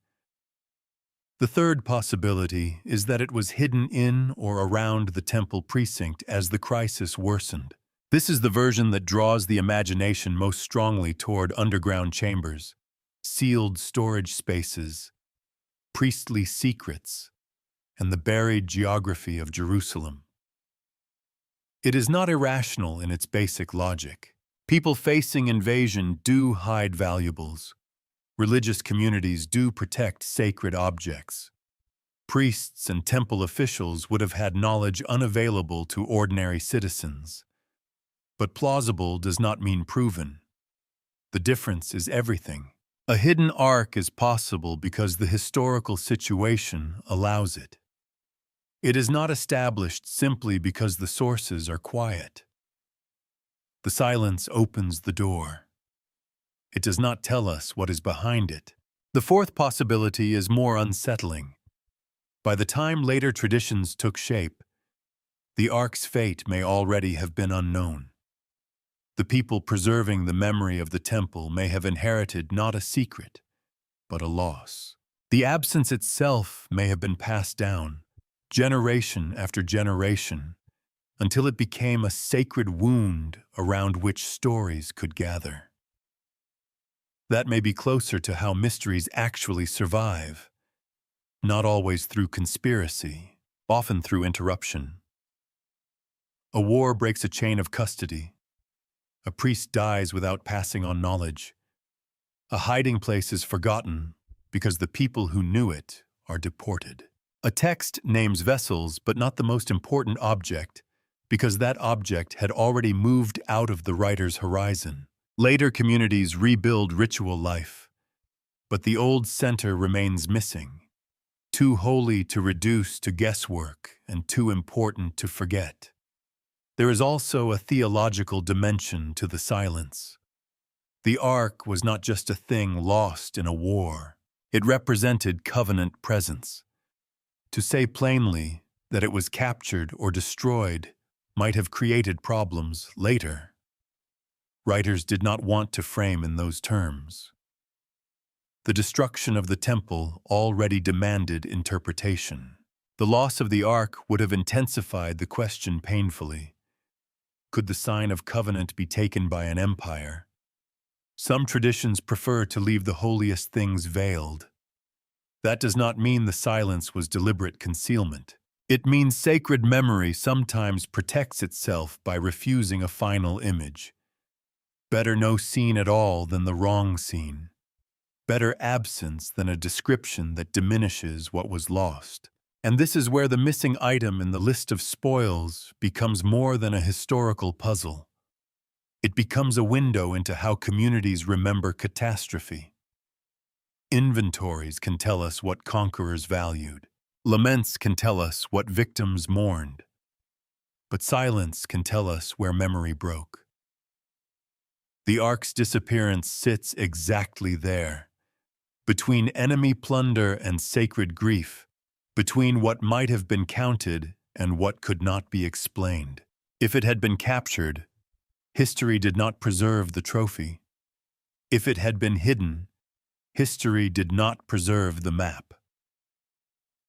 The third possibility is that it was hidden in or around the temple precinct as the crisis worsened. This is the version that draws the imagination most strongly toward underground chambers, sealed storage spaces, priestly secrets, and the buried geography of Jerusalem. It is not irrational in its basic logic. People facing invasion do hide valuables. Religious communities do protect sacred objects. Priests and temple officials would have had knowledge unavailable to ordinary citizens. But plausible does not mean proven. The difference is everything. A hidden ark is possible because the historical situation allows it. It is not established simply because the sources are quiet. The silence opens the door. It does not tell us what is behind it. The fourth possibility is more unsettling. By the time later traditions took shape, the ark's fate may already have been unknown. The people preserving the memory of the temple may have inherited not a secret, but a loss. The absence itself may have been passed down, generation after generation, until it became a sacred wound around which stories could gather. That may be closer to how mysteries actually survive, not always through conspiracy, often through interruption. A war breaks a chain of custody. A priest dies without passing on knowledge. A hiding place is forgotten because the people who knew it are deported. A text names vessels, but not the most important object, because that object had already moved out of the writer's horizon. Later communities rebuild ritual life, but the old center remains missing, too holy to reduce to guesswork and too important to forget. There is also a theological dimension to the silence. The ark was not just a thing lost in a war. It represented covenant presence. To say plainly that it was captured or destroyed might have created problems later. Writers did not want to frame in those terms. The destruction of the temple already demanded interpretation. The loss of the ark would have intensified the question painfully. Could the sign of covenant be taken by an empire? Some traditions prefer to leave the holiest things veiled. That does not mean the silence was deliberate concealment. It means sacred memory sometimes protects itself by refusing a final image. Better no scene at all than the wrong scene. Better absence than a description that diminishes what was lost. And this is where the missing item in the list of spoils becomes more than a historical puzzle. It becomes a window into how communities remember catastrophe. Inventories can tell us what conquerors valued. Laments can tell us what victims mourned. But silence can tell us where memory broke. The ark's disappearance sits exactly there, between enemy plunder and sacred grief, between what might have been counted and what could not be explained. If it had been captured, history did not preserve the trophy. If it had been hidden, history did not preserve the map.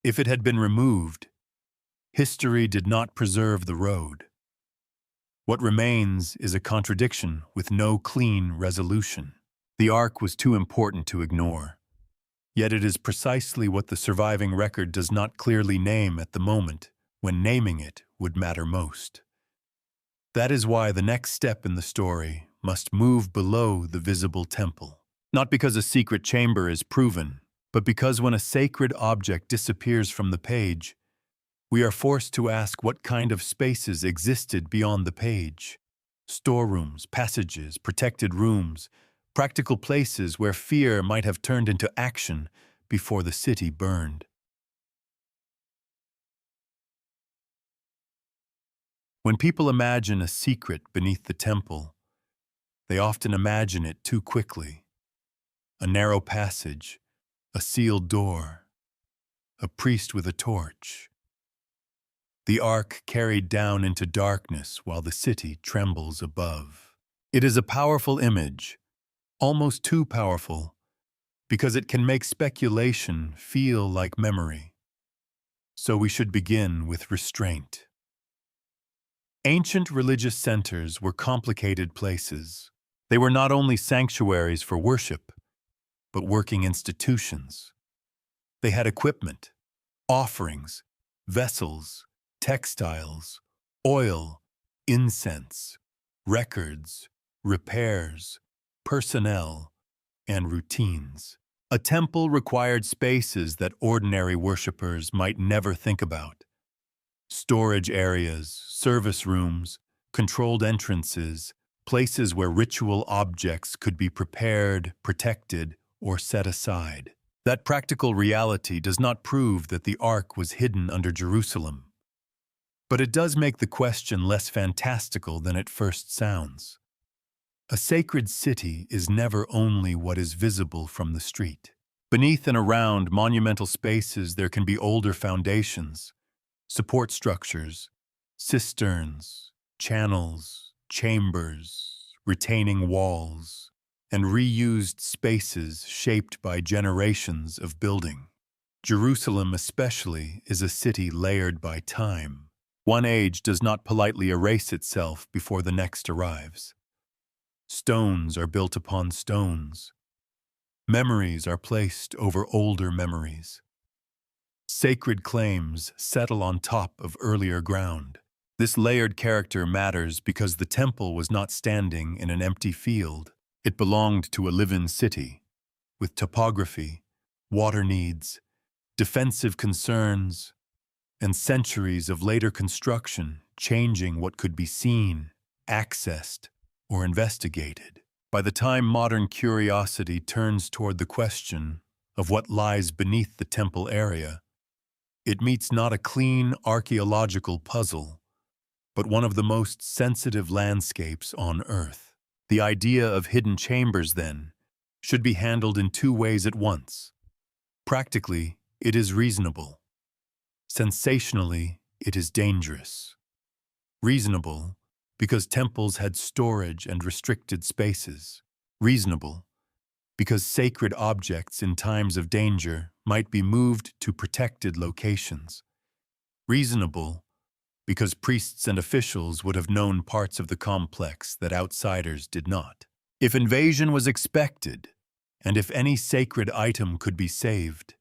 If it had been removed, history did not preserve the road. What remains is a contradiction with no clean resolution. The ark was too important to ignore. Yet it is precisely what the surviving record does not clearly name at the moment, when naming it would matter most. That is why the next step in the story must move below the visible temple. Not because a secret chamber is proven, but because when a sacred object disappears from the page, we are forced to ask what kind of spaces existed beyond the page. Storerooms, passages, protected rooms, practical places where fear might have turned into action before the city burned. When people imagine a secret beneath the temple, they often imagine it too quickly. A narrow passage, a sealed door, a priest with a torch. The ark carried down into darkness while the city trembles above. It is a powerful image, almost too powerful, because it can make speculation feel like memory. So we should begin with restraint. Ancient religious centers were complicated places. They were not only sanctuaries for worship, but working institutions. They had equipment, offerings, vessels, textiles, oil, incense, records, repairs, personnel, and routines. A temple required spaces that ordinary worshippers might never think about. Storage areas, service rooms, controlled entrances, places where ritual objects could be prepared, protected, or set aside. That practical reality does not prove that the ark was hidden under Jerusalem. But it does make the question less fantastical than it first sounds. A sacred city is never only what is visible from the street. Beneath and around monumental spaces there can be older foundations, support structures, cisterns, channels, chambers, retaining walls, and reused spaces shaped by generations of building. Jerusalem especially is a city layered by time. One age does not politely erase itself before the next arrives. Stones are built upon stones. Memories are placed over older memories. Sacred claims settle on top of earlier ground. This layered character matters because the temple was not standing in an empty field. It belonged to a live-in city, with topography, water needs, defensive concerns, and centuries of later construction changing what could be seen, accessed, or investigated. By the time modern curiosity turns toward the question of what lies beneath the temple area, it meets not a clean archaeological puzzle, but one of the most sensitive landscapes on Earth. The idea of hidden chambers, then, should be handled in two ways at once. Practically, it is reasonable. Sensationally, it is dangerous. Reasonable because temples had storage and restricted spaces. Reasonable, because sacred objects in times of danger might be moved to protected locations. Reasonable, because priests and officials would have known parts of the complex that outsiders did not. If invasion was expected, and if any sacred item could be saved,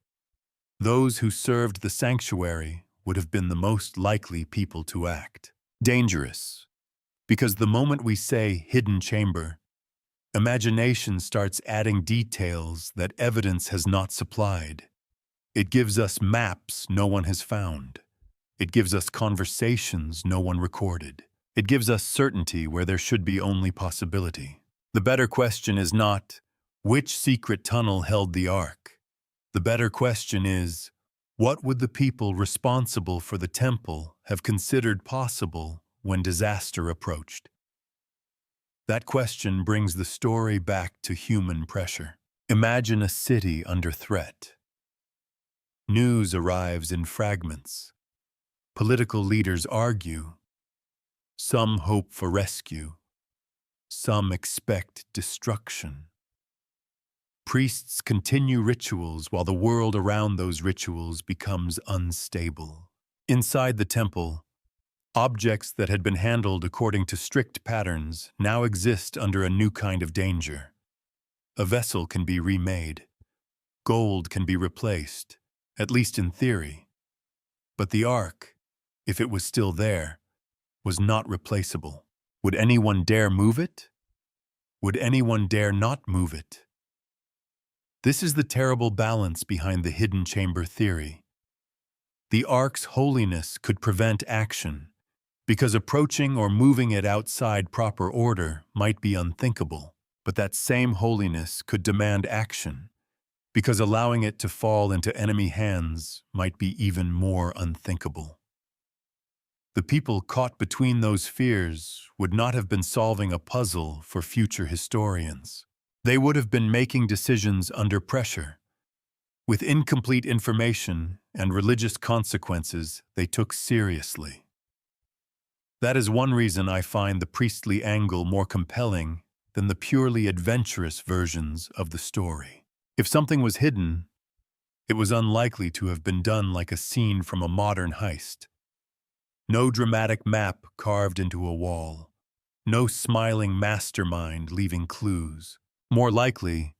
those who served the sanctuary would have been the most likely people to act. Dangerous, because the moment we say hidden chamber, imagination starts adding details that evidence has not supplied. It gives us maps no one has found. It gives us conversations no one recorded. It gives us certainty where there should be only possibility. The better question is not, which secret tunnel held the ark? The better question is, what would the people responsible for the temple have considered possible when disaster approached? That question brings the story back to human pressure. Imagine a city under threat. News arrives in fragments. Political leaders argue. Some hope for rescue. Some expect destruction. Priests continue rituals while the world around those rituals becomes unstable. Inside the temple, objects that had been handled according to strict patterns now exist under a new kind of danger. A vessel can be remade. Gold can be replaced, at least in theory. But the ark, if it was still there, was not replaceable. Would anyone dare move it? Would anyone dare not move it? This is the terrible balance behind the hidden chamber theory. The ark's holiness could prevent action, because approaching or moving it outside proper order might be unthinkable. But that same holiness could demand action, because allowing it to fall into enemy hands might be even more unthinkable. The people caught between those fears would not have been solving a puzzle for future historians. They would have been making decisions under pressure. With incomplete information and religious consequences they took seriously. That is one reason I find the priestly angle more compelling than the purely adventurous versions of the story. If something was hidden, it was unlikely to have been done like a scene from a modern heist. No dramatic map carved into a wall. No smiling mastermind leaving clues. More likely,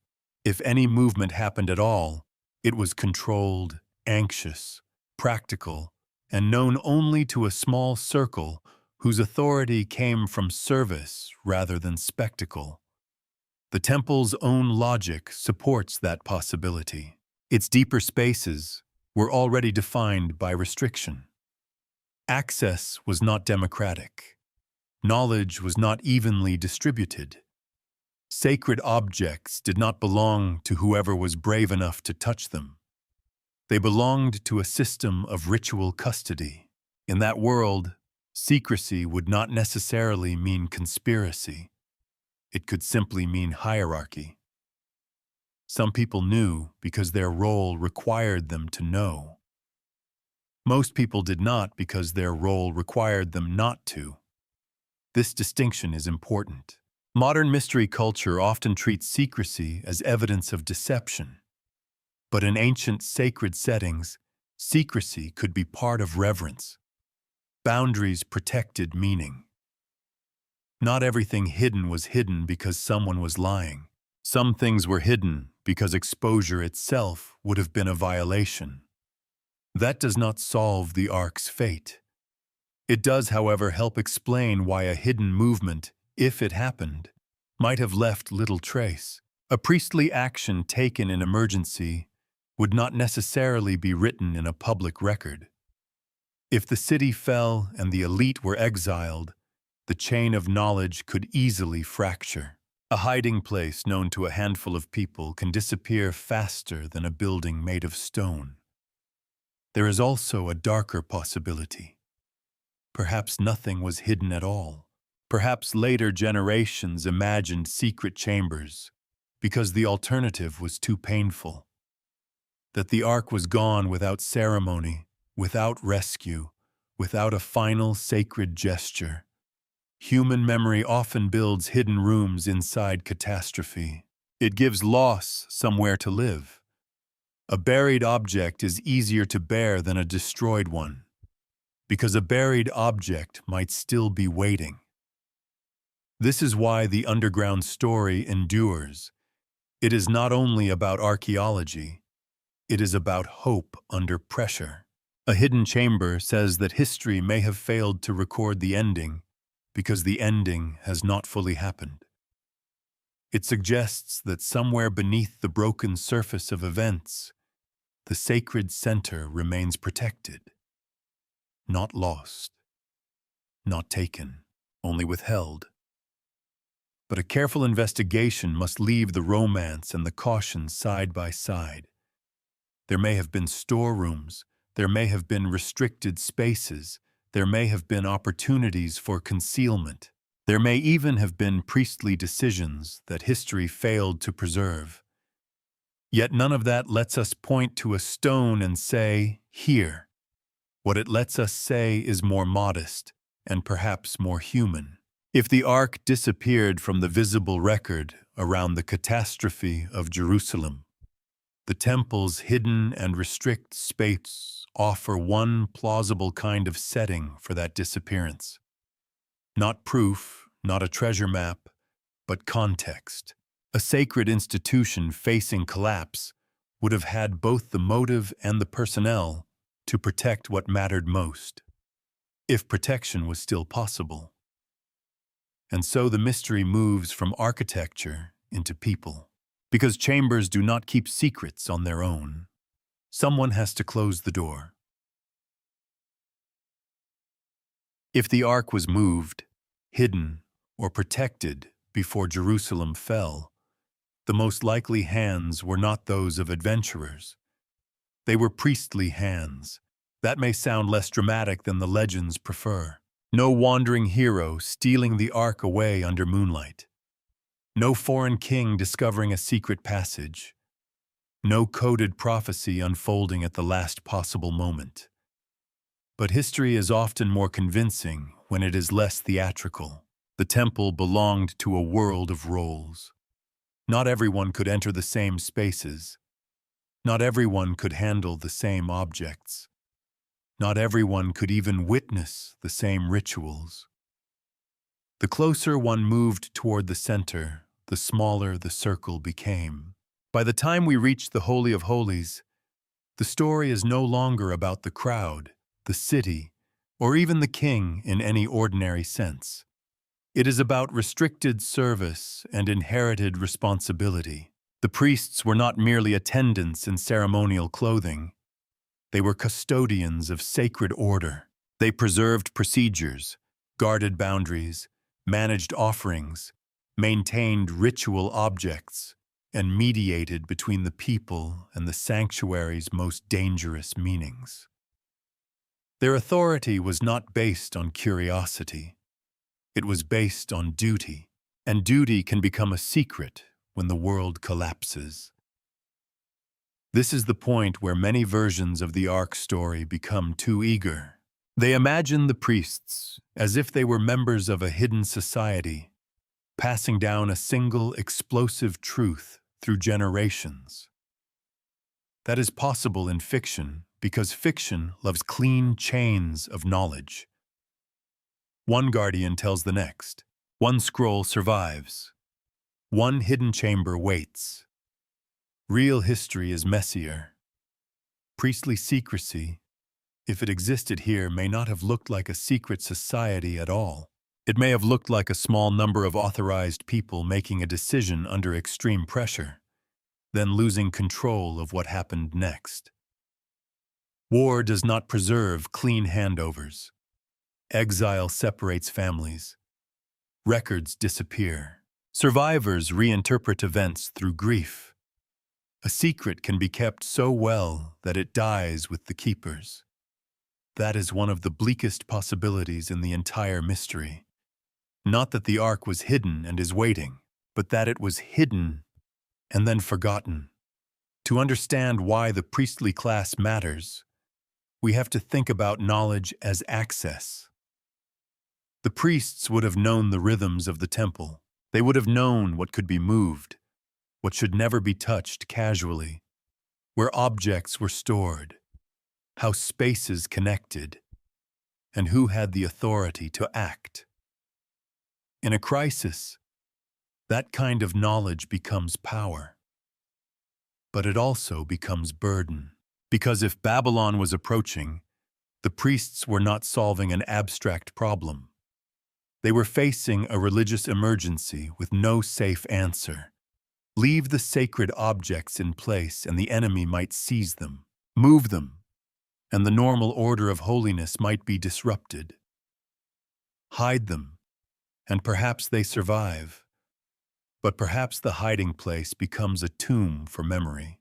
if any movement happened at all, it was controlled, anxious, practical, and known only to a small circle whose authority came from service rather than spectacle. The temple's own logic supports that possibility. Its deeper spaces were already defined by restriction. Access was not democratic. Knowledge was not evenly distributed. Sacred objects did not belong to whoever was brave enough to touch them. They belonged to a system of ritual custody. In that world, secrecy would not necessarily mean conspiracy. It could simply mean hierarchy. Some people knew because their role required them to know. Most people did not because their role required them not to. This distinction is important. Modern mystery culture often treats secrecy as evidence of deception. But in ancient sacred settings, secrecy could be part of reverence. Boundaries protected meaning. Not everything hidden was hidden because someone was lying. Some things were hidden because exposure itself would have been a violation. That does not solve the ark's fate. It does, however, help explain why a hidden movement, if it happened, might have left little trace. A priestly action taken in emergency would not necessarily be written in a public record. If the city fell and the elite were exiled, the chain of knowledge could easily fracture. A hiding place known to a handful of people can disappear faster than a building made of stone. There is also a darker possibility. Perhaps nothing was hidden at all. Perhaps later generations imagined secret chambers because the alternative was too painful. That the ark was gone without ceremony, without rescue, without a final sacred gesture. Human memory often builds hidden rooms inside catastrophe. It gives loss somewhere to live. A buried object is easier to bear than a destroyed one, because a buried object might still be waiting. This is why the underground story endures. It is not only about archaeology, it is about hope under pressure. A hidden chamber says that history may have failed to record the ending because the ending has not fully happened. It suggests that somewhere beneath the broken surface of events, the sacred center remains protected, not lost, not taken, only withheld. But a careful investigation must leave the romance and the caution side by side. There may have been storerooms, there may have been restricted spaces, there may have been opportunities for concealment. There may even have been priestly decisions that history failed to preserve. Yet none of that lets us point to a stone and say, "Here." What it lets us say is more modest and perhaps more human. If the ark disappeared from the visible record around the catastrophe of Jerusalem, the temple's hidden and restricted space offer one plausible kind of setting for that disappearance. Not proof, not a treasure map, but context. A sacred institution facing collapse would have had both the motive and the personnel to protect what mattered most, if protection was still possible. And so the mystery moves from architecture into people. Because chambers do not keep secrets on their own, someone has to close the door. If the ark was moved, hidden, or protected before Jerusalem fell, the most likely hands were not those of adventurers. They were priestly hands. That may sound less dramatic than the legends prefer. No wandering hero stealing the ark away under moonlight. No foreign king discovering a secret passage. No coded prophecy unfolding at the last possible moment. But history is often more convincing when it is less theatrical. The temple belonged to a world of roles. Not everyone could enter the same spaces. Not everyone could handle the same objects. Not everyone could even witness the same rituals. The closer one moved toward the center, the smaller the circle became. By the time we reach the Holy of Holies, the story is no longer about the crowd, the city, or even the king in any ordinary sense. It is about restricted service and inherited responsibility. The priests were not merely attendants in ceremonial clothing. They were custodians of sacred order. They preserved procedures, guarded boundaries, managed offerings, maintained ritual objects, and mediated between the people and the sanctuary's most dangerous meanings. Their authority was not based on curiosity. It was based on duty, and duty can become a secret when the world collapses. This is the point where many versions of the Ark story become too eager. They imagine the priests as if they were members of a hidden society, passing down a single explosive truth through generations. That is possible in fiction because fiction loves clean chains of knowledge. One guardian tells the next. One scroll survives. One hidden chamber waits. Real history is messier. Priestly secrecy, if it existed here, may not have looked like a secret society at all. It may have looked like a small number of authorized people making a decision under extreme pressure, then losing control of what happened next. War does not preserve clean handovers. Exile separates families. Records disappear. Survivors reinterpret events through grief. A secret can be kept so well that it dies with the keepers. That is one of the bleakest possibilities in the entire mystery. Not that the Ark was hidden and is waiting, but that it was hidden and then forgotten. To understand why the priestly class matters, we have to think about knowledge as access. The priests would have known the rhythms of the temple. They would have known what could be moved, what should never be touched casually, where objects were stored, how spaces connected, and who had the authority to act. In a crisis, that kind of knowledge becomes power. But it also becomes burden. Because if Babylon was approaching, the priests were not solving an abstract problem. They were facing a religious emergency with no safe answer. Leave the sacred objects in place and the enemy might seize them, move them, and the normal order of holiness might be disrupted. Hide them, and perhaps they survive. But perhaps the hiding place becomes a tomb for memory.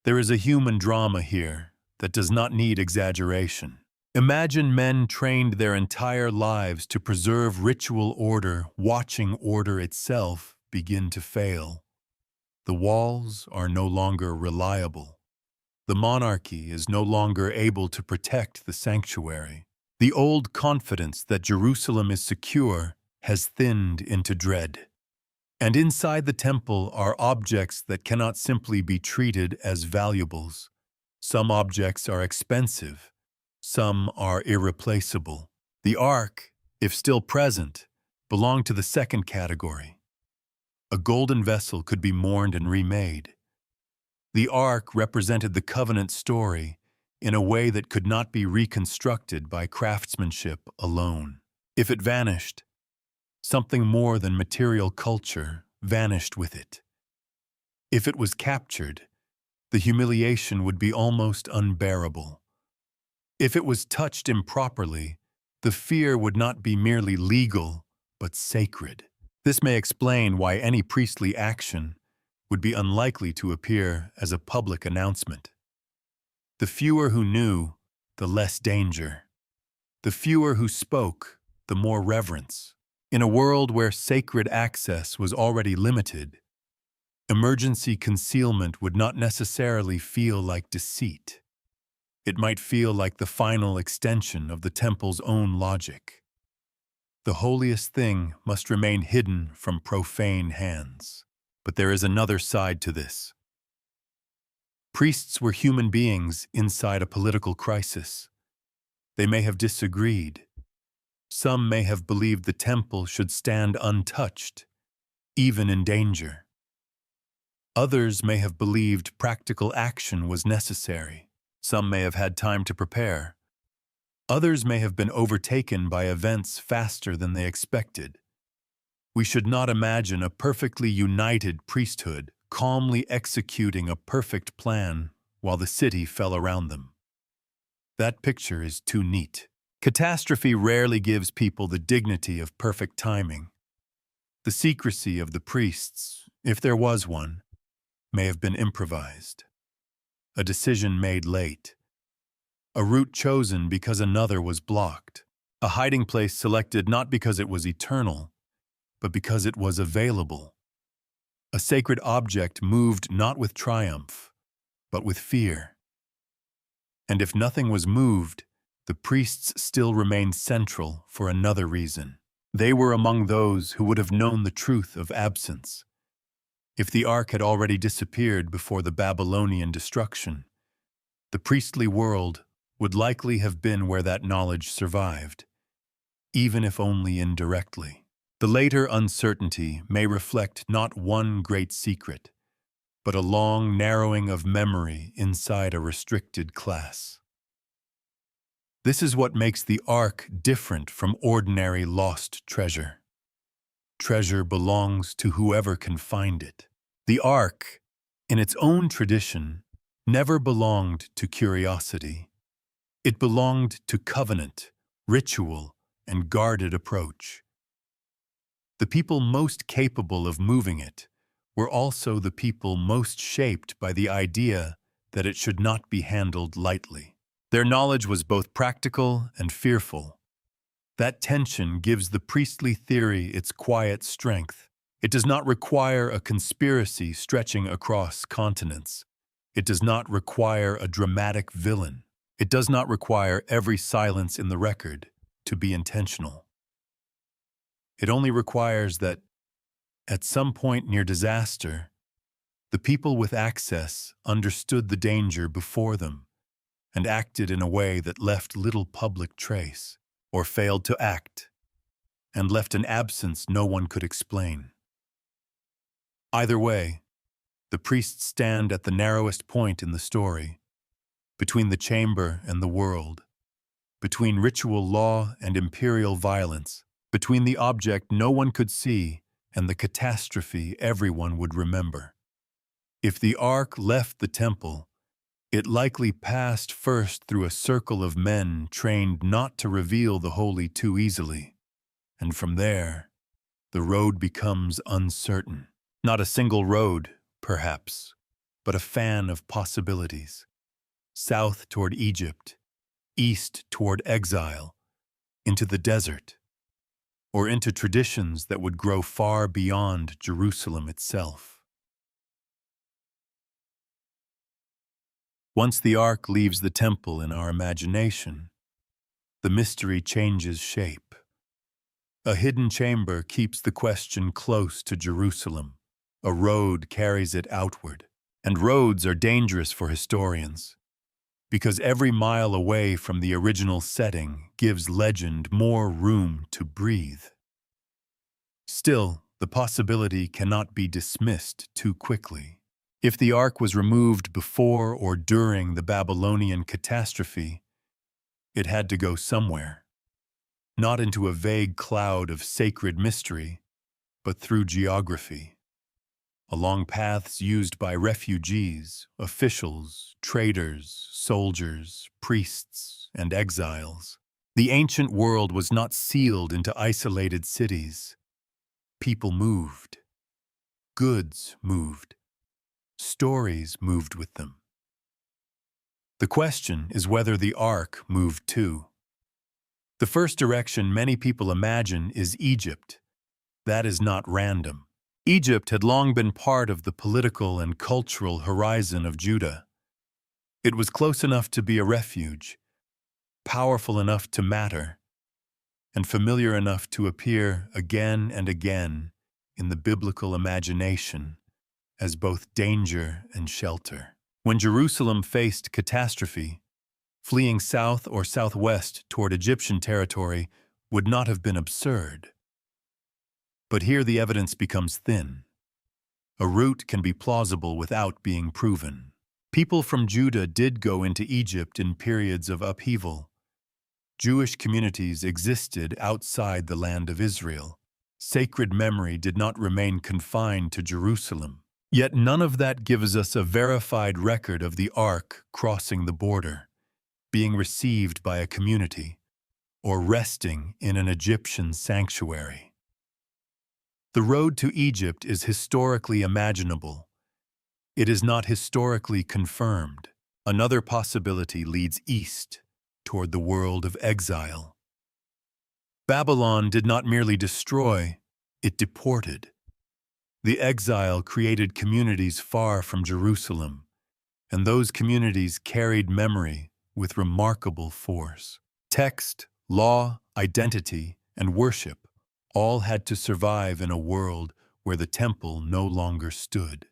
There is a human drama here that does not need exaggeration. Imagine men trained their entire lives to preserve ritual order, watching order itself begin to fail. The walls are no longer reliable. The monarchy is no longer able to protect the sanctuary. The old confidence that Jerusalem is secure has thinned into dread. And inside the temple are objects that cannot simply be treated as valuables. Some objects are expensive, some are irreplaceable. The ark, if still present, belonged to the second category. A golden vessel could be mourned and remade. The ark represented the covenant story in a way that could not be reconstructed by craftsmanship alone. If it vanished, something more than material culture vanished with it. If it was captured, the humiliation would be almost unbearable. If it was touched improperly, the fear would not be merely legal, but sacred. This may explain why any priestly action would be unlikely to appear as a public announcement. The fewer who knew, the less danger. The fewer who spoke, the more reverence. In a world where sacred access was already limited, emergency concealment would not necessarily feel like deceit. It might feel like the final extension of the temple's own logic. The holiest thing must remain hidden from profane hands. But there is another side to this. Priests were human beings inside a political crisis. They may have disagreed. Some may have believed the temple should stand untouched, even in danger. Others may have believed practical action was necessary. Some may have had time to prepare. Others may have been overtaken by events faster than they expected. We should not imagine a perfectly united priesthood calmly executing a perfect plan while the city fell around them. That picture is too neat. Catastrophe rarely gives people the dignity of perfect timing. The secrecy of the priests, if there was one, may have been improvised. A decision made late. A route chosen because another was blocked. A hiding place selected not because it was eternal, but because it was available. A sacred object moved not with triumph, but with fear. And if nothing was moved, the priests still remained central for another reason. They were among those who would have known the truth of absence. If the ark had already disappeared before the Babylonian destruction, the priestly world would likely have been where that knowledge survived, even if only indirectly. The later uncertainty may reflect not one great secret, but a long narrowing of memory inside a restricted class. This is what makes the ark different from ordinary lost treasure. Treasure belongs to whoever can find it. The ark, in its own tradition, never belonged to curiosity. It belonged to covenant, ritual, and guarded approach. The people most capable of moving it were also the people most shaped by the idea that it should not be handled lightly. Their knowledge was both practical and fearful. That tension gives the priestly theory its quiet strength. It does not require a conspiracy stretching across continents. It does not require a dramatic villain. It does not require every silence in the record to be intentional. It only requires that, at some point near disaster, the people with access understood the danger before them and acted in a way that left little public trace, or failed to act and left an absence no one could explain. Either way, the priests stand at the narrowest point in the story, between the chamber and the world, between ritual law and imperial violence, between the object no one could see and the catastrophe everyone would remember. If the ark left the temple, it likely passed first through a circle of men trained not to reveal the holy too easily, and from there, the road becomes uncertain. Not a single road, perhaps, but a fan of possibilities. South toward Egypt, east toward exile, into the desert, or into traditions that would grow far beyond Jerusalem itself. Once the ark leaves the temple in our imagination, the mystery changes shape. A hidden chamber keeps the question close to Jerusalem. A road carries it outward. And roads are dangerous for historians, because every mile away from the original setting gives legend more room to breathe. Still, the possibility cannot be dismissed too quickly. If the ark was removed before or during the Babylonian catastrophe, it had to go somewhere, not into a vague cloud of sacred mystery, but through geography, along paths used by refugees, officials, traders, soldiers, priests, and exiles. The ancient world was not sealed into isolated cities. People moved. Goods moved. Stories moved with them. The question is whether the ark moved too. The first direction many people imagine is Egypt. That is not random. Egypt had long been part of the political and cultural horizon of Judah. It was close enough to be a refuge, powerful enough to matter, and familiar enough to appear again and again in the biblical imagination as both danger and shelter. When Jerusalem faced catastrophe, fleeing south or southwest toward Egyptian territory would not have been absurd. But here the evidence becomes thin. A route can be plausible without being proven. People from Judah did go into Egypt in periods of upheaval. Jewish communities existed outside the land of Israel. Sacred memory did not remain confined to Jerusalem. Yet none of that gives us a verified record of the ark crossing the border, being received by a community, or resting in an Egyptian sanctuary. The road to Egypt is historically imaginable. It is not historically confirmed. Another possibility leads east, toward the world of exile. Babylon did not merely destroy, it deported. The exile created communities far from Jerusalem, and those communities carried memory with remarkable force. Text, law, identity, and worship all had to survive in a world where the temple no longer stood.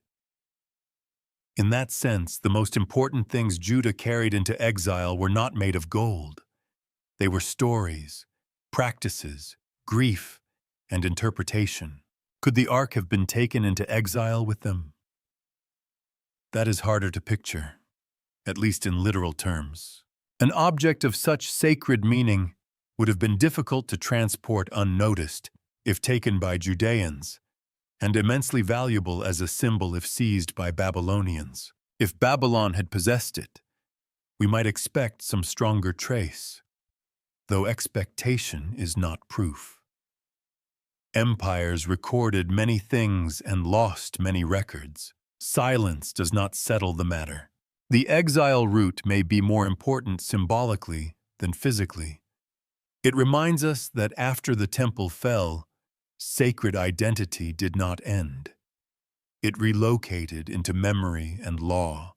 In that sense, the most important things Judah carried into exile were not made of gold. They were stories, practices, grief, and interpretation. Could the ark have been taken into exile with them? That is harder to picture, at least in literal terms. An object of such sacred meaning would have been difficult to transport unnoticed if taken by Judeans, and immensely valuable as a symbol if seized by Babylonians. If Babylon had possessed it, we might expect some stronger trace, though expectation is not proof. Empires recorded many things and lost many records. Silence does not settle the matter. The exile route may be more important symbolically than physically. It reminds us that after the temple fell, sacred identity did not end. It relocated into memory and law.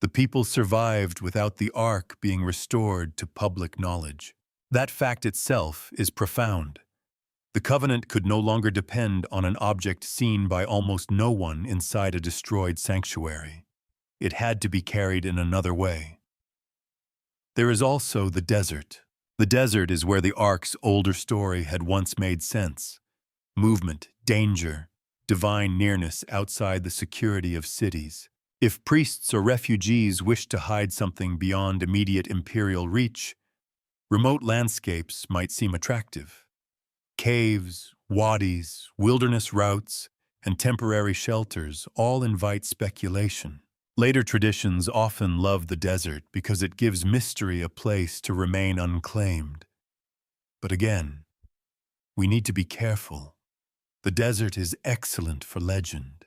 The people survived without the ark being restored to public knowledge. That fact itself is profound. The covenant could no longer depend on an object seen by almost no one inside a destroyed sanctuary. It had to be carried in another way. There is also the desert. The desert is where the Ark's older story had once made sense. Movement, danger, divine nearness outside the security of cities. If priests or refugees wished to hide something beyond immediate imperial reach, remote landscapes might seem attractive. Caves, wadis, wilderness routes, and temporary shelters all invite speculation. Later traditions often love the desert because it gives mystery a place to remain unclaimed. But again, we need to be careful. The desert is excellent for legend.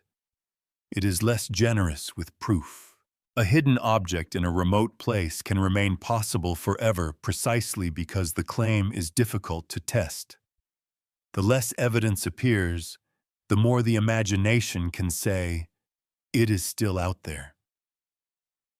It is less generous with proof. A hidden object in a remote place can remain possible forever precisely because the claim is difficult to test. The less evidence appears, the more the imagination can say, it is still out there.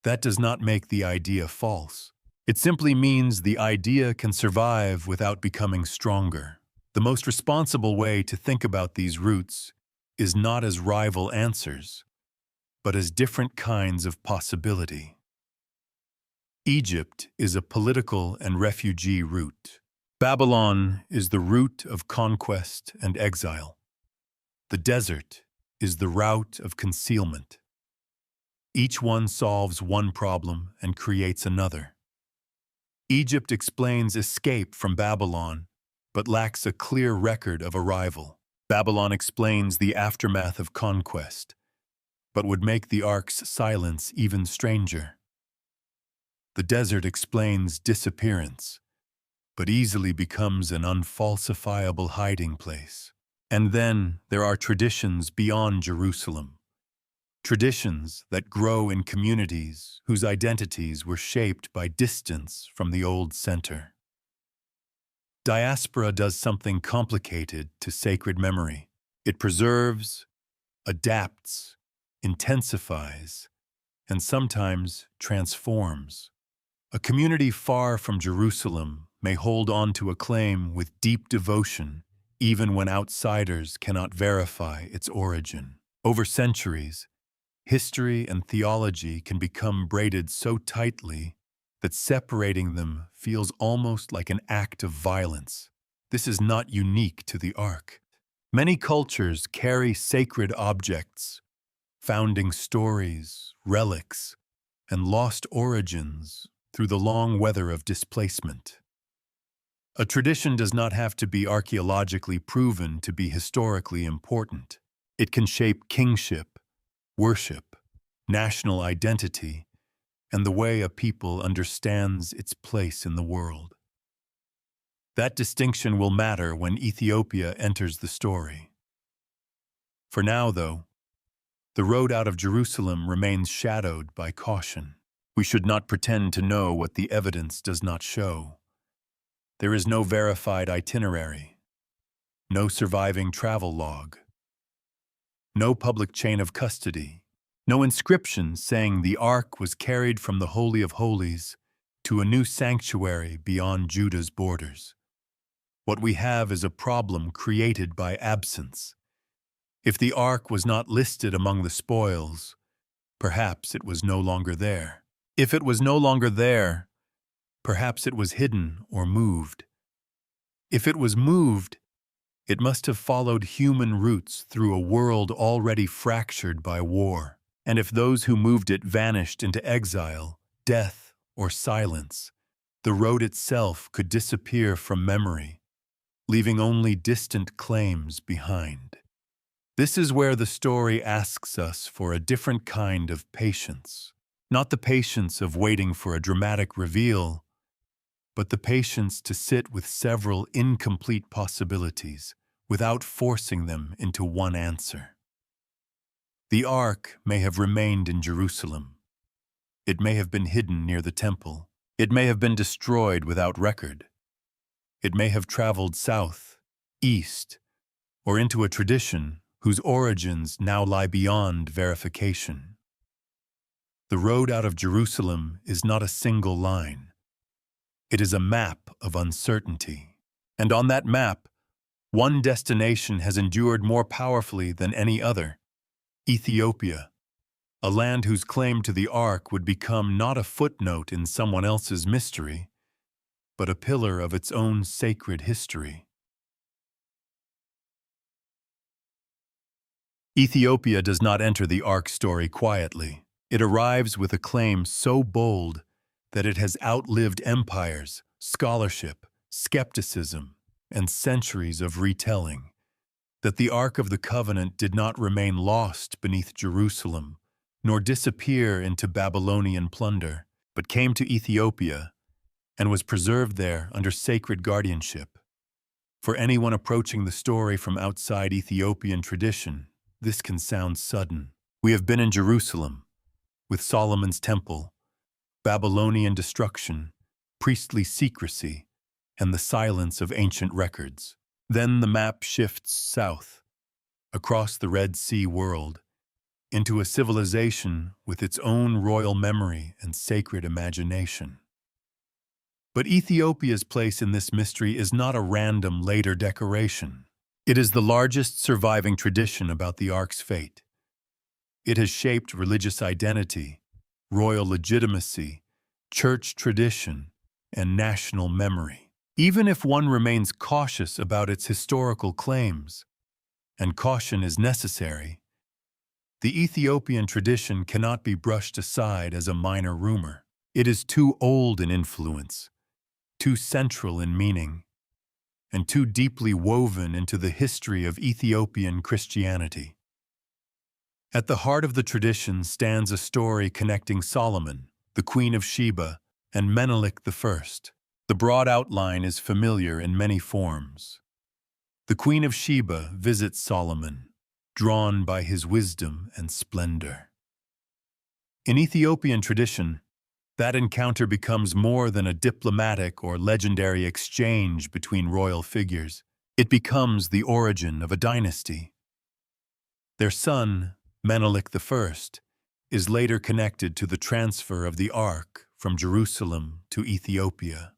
That does not make the idea false. It simply means the idea can survive without becoming stronger. The most responsible way to think about these roots is not as rival answers, but as different kinds of possibility. Egypt is a political and refugee route. Babylon is the route of conquest and exile. The desert is the route of concealment. Each one solves one problem and creates another. Egypt explains escape from Babylon, but lacks a clear record of arrival. Babylon explains the aftermath of conquest, but would make the Ark's silence even stranger. The desert explains disappearance, but easily becomes an unfalsifiable hiding place. And then there are traditions beyond Jerusalem. Traditions that grow in communities whose identities were shaped by distance from the old center. Diaspora does something complicated to sacred memory. It preserves, adapts, intensifies, and sometimes transforms. A community far from Jerusalem may hold on to a claim with deep devotion, even when outsiders cannot verify its origin. Over centuries, history and theology can become braided so tightly that separating them feels almost like an act of violence. This is not unique to the Ark. Many cultures carry sacred objects, founding stories, relics, and lost origins through the long weather of displacement. A tradition does not have to be archaeologically proven to be historically important. It can shape kingship, worship, national identity, and the way a people understands its place in the world. That distinction will matter when Ethiopia enters the story. For now, though, the road out of Jerusalem remains shadowed by caution. We should not pretend to know what the evidence does not show. There is no verified itinerary, no surviving travel log, no public chain of custody, no inscription saying the Ark was carried from the Holy of Holies to a new sanctuary beyond Judah's borders. What we have is a problem created by absence. If the Ark was not listed among the spoils, perhaps it was no longer there. If it was no longer there, perhaps it was hidden or moved. If it was moved, it must have followed human routes through a world already fractured by war. And if those who moved it vanished into exile, death, or silence, the road itself could disappear from memory, leaving only distant claims behind. This is where the story asks us for a different kind of patience. Not the patience of waiting for a dramatic reveal, but the patience to sit with several incomplete possibilities without forcing them into one answer. The Ark may have remained in Jerusalem. It may have been hidden near the temple. It may have been destroyed without record. It may have traveled south, east, or into a tradition whose origins now lie beyond verification. The road out of Jerusalem is not a single line. It is a map of uncertainty. And on that map, one destination has endured more powerfully than any other: Ethiopia, a land whose claim to the Ark would become not a footnote in someone else's mystery, but a pillar of its own sacred history. Ethiopia does not enter the Ark story quietly. It arrives with a claim so bold that it has outlived empires, scholarship, skepticism, and centuries of retelling. That the Ark of the Covenant did not remain lost beneath Jerusalem, nor disappear into Babylonian plunder, but came to Ethiopia and was preserved there under sacred guardianship. For anyone approaching the story from outside Ethiopian tradition, this can sound sudden. We have been in Jerusalem, with Solomon's temple, Babylonian destruction, priestly secrecy, and the silence of ancient records. Then the map shifts south, across the Red Sea world, into a civilization with its own royal memory and sacred imagination. But Ethiopia's place in this mystery is not a random later decoration. It is the largest surviving tradition about the Ark's fate. It has shaped religious identity, royal legitimacy, church tradition, and national memory. Even if one remains cautious about its historical claims, and caution is necessary, the Ethiopian tradition cannot be brushed aside as a minor rumor. It is too old in influence, too central in meaning, and too deeply woven into the history of Ethiopian Christianity. At the heart of the tradition stands a story connecting Solomon, the Queen of Sheba, and Menelik I. The broad outline is familiar in many forms. The Queen of Sheba visits Solomon, drawn by his wisdom and splendor. In Ethiopian tradition, that encounter becomes more than a diplomatic or legendary exchange between royal figures. It becomes the origin of a dynasty. Their son, Menelik I, is later connected to the transfer of the Ark from Jerusalem to Ethiopia.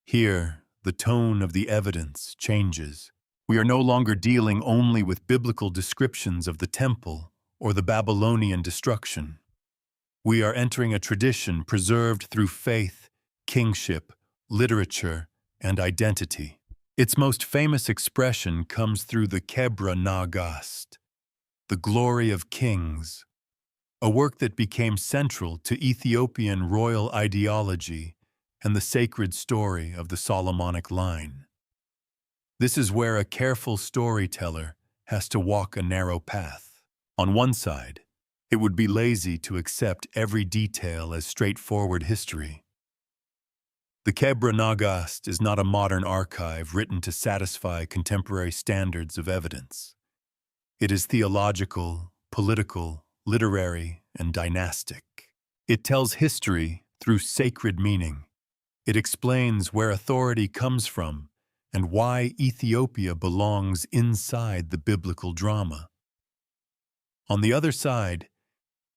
Here, the tone of the evidence changes. We are no longer dealing only with biblical descriptions of the temple or the Babylonian destruction. We are entering a tradition preserved through faith, kingship, literature, and identity. Its most famous expression comes through the Kebra Nagast, the Glory of Kings, a work that became central to Ethiopian royal ideology and the sacred story of the Solomonic line. This is where a careful storyteller has to walk a narrow path. On one side, it would be lazy to accept every detail as straightforward history. The Kebra Nagast is not a modern archive written to satisfy contemporary standards of evidence. It is theological, political, literary, and dynastic. It tells history through sacred meaning. It explains where authority comes from and why Ethiopia belongs inside the biblical drama. On the other side,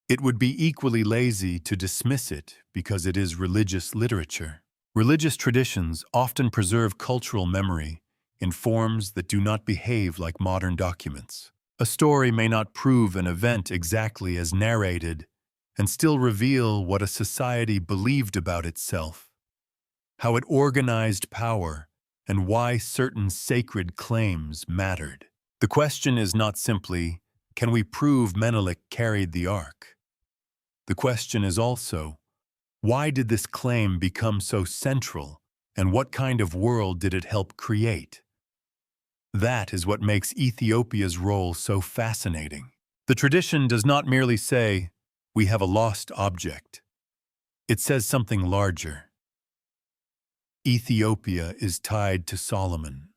it would be equally lazy to dismiss it because it is religious literature. Religious traditions often preserve cultural memory in forms that do not behave like modern documents. A story may not prove an event exactly as narrated and still reveal what a society believed about itself, how it organized power, and why certain sacred claims mattered. The question is not simply, can we prove Menelik carried the Ark? The question is also, why did this claim become so central, and what kind of world did it help create? That is what makes Ethiopia's role so fascinating. The tradition does not merely say, we have a lost object. It says something larger. Ethiopia is tied to Solomon.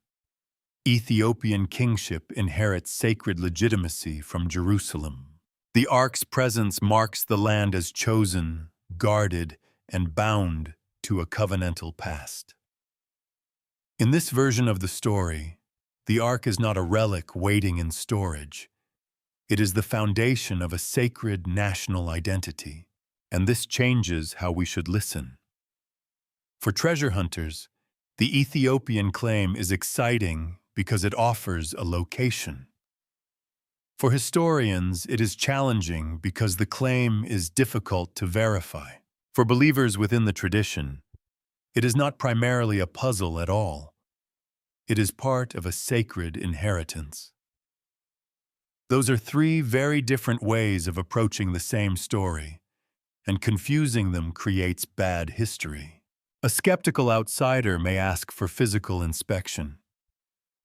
Ethiopian kingship inherits sacred legitimacy from Jerusalem. The Ark's presence marks the land as chosen, guarded, and bound to a covenantal past. In this version of the story, the Ark is not a relic waiting in storage. It is the foundation of a sacred national identity, and this changes how we should listen. For treasure hunters, the Ethiopian claim is exciting because it offers a location. For historians, it is challenging because the claim is difficult to verify. For believers within the tradition, it is not primarily a puzzle at all. It is part of a sacred inheritance. Those are three very different ways of approaching the same story, and confusing them creates bad history. A skeptical outsider may ask for physical inspection.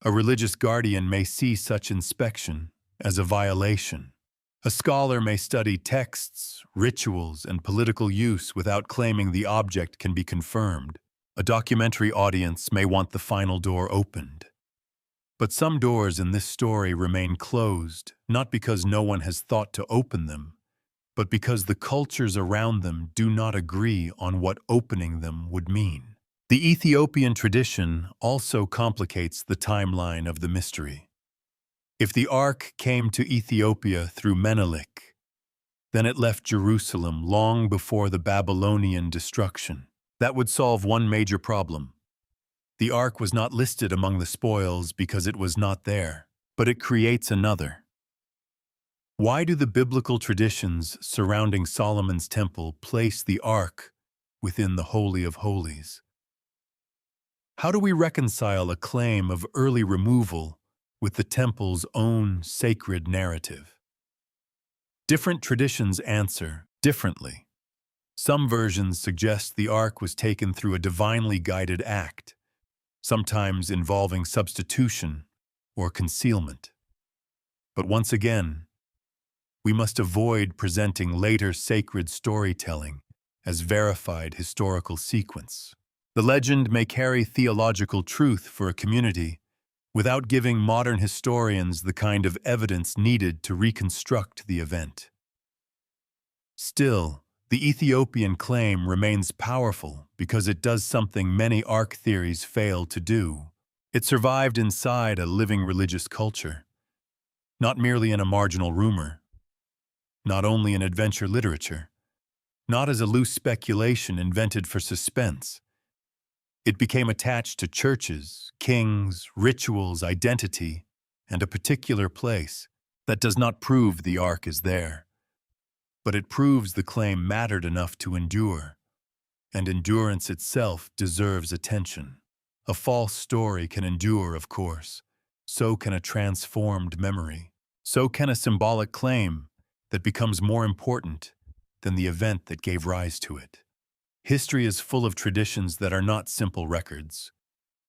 A religious guardian may see such inspection as a violation. A scholar may study texts, rituals, and political use without claiming the object can be confirmed. A documentary audience may want the final door opened. But some doors in this story remain closed, not because no one has thought to open them, but because the cultures around them do not agree on what opening them would mean. The Ethiopian tradition also complicates the timeline of the mystery. If the Ark came to Ethiopia through Menelik, then it left Jerusalem long before the Babylonian destruction. That would solve one major problem. The Ark was not listed among the spoils because it was not there, but it creates another. Why do the biblical traditions surrounding Solomon's temple place the Ark within the Holy of Holies? How do we reconcile a claim of early removal with the temple's own sacred narrative? Different traditions answer differently. Some versions suggest the Ark was taken through a divinely guided act, sometimes involving substitution or concealment. But once again, we must avoid presenting later sacred storytelling as verified historical sequence. The legend may carry theological truth for a community without giving modern historians the kind of evidence needed to reconstruct the event. Still, the Ethiopian claim remains powerful because it does something many Ark theories fail to do. It survived inside a living religious culture, not merely in a marginal rumor, not only in adventure literature, not as a loose speculation invented for suspense. It became attached to churches, kings, rituals, identity, and a particular place. That does not prove the Ark is there, but it proves the claim mattered enough to endure, and endurance itself deserves attention. A false story can endure, of course. So can a transformed memory. So can a symbolic claim that becomes more important than the event that gave rise to it. History is full of traditions that are not simple records,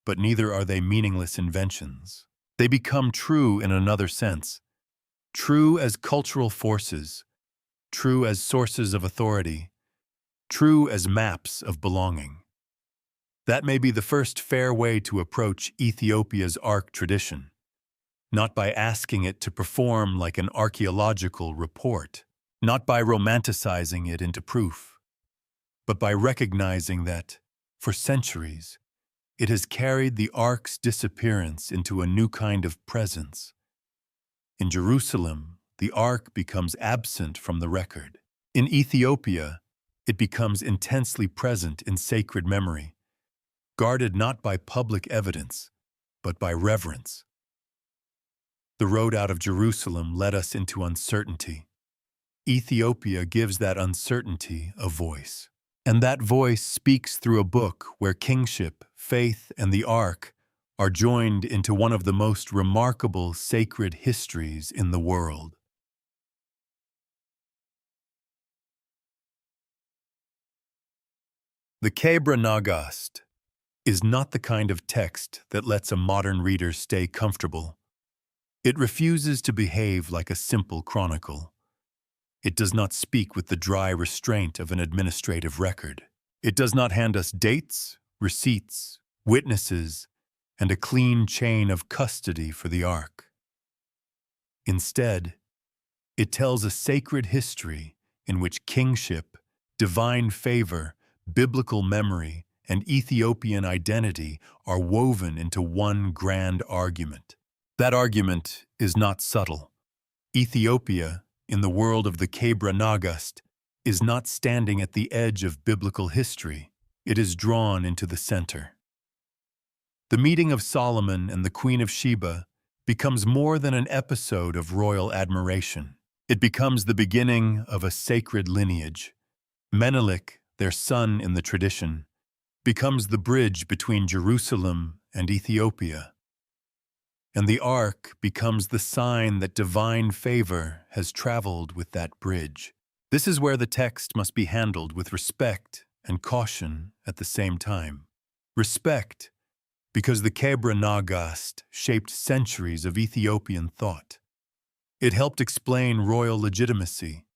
but neither are they meaningless inventions. They become true in another sense, true as cultural forces, true as sources of authority, true as maps of belonging. That may be the first fair way to approach Ethiopia's Ark tradition, not by asking it to perform like an archaeological report, not by romanticizing it into proof, but by recognizing that, for centuries, it has carried the Ark's disappearance into a new kind of presence. In Jerusalem, the Ark becomes absent from the record. In Ethiopia, it becomes intensely present in sacred memory, guarded not by public evidence, but by reverence. The road out of Jerusalem led us into uncertainty. Ethiopia gives that uncertainty a voice. And that voice speaks through a book where kingship, faith, and the Ark are joined into one of the most remarkable sacred histories in the world. The Kebra Nagast is not the kind of text that lets a modern reader stay comfortable. It refuses to behave like a simple chronicle. It does not speak with the dry restraint of an administrative record. It does not hand us dates, receipts, witnesses, and a clean chain of custody for the Ark. Instead, it tells a sacred history in which kingship, divine favor, biblical memory, and Ethiopian identity are woven into one grand argument. That argument is not subtle. Ethiopia, in the world of the Kebra Nagast, is not standing at the edge of biblical history. it is drawn into the center. The meeting of Solomon and the Queen of Sheba becomes more than an episode of royal admiration. It becomes the beginning of a sacred lineage. Menelik, their son in the tradition, becomes the bridge between Jerusalem and Ethiopia. And the ark becomes the sign that divine favor has traveled with that bridge. This is where the text must be handled with respect and caution at the same time. Respect, because the Kebra Nagast shaped centuries of Ethiopian thought. It helped explain royal legitimacy.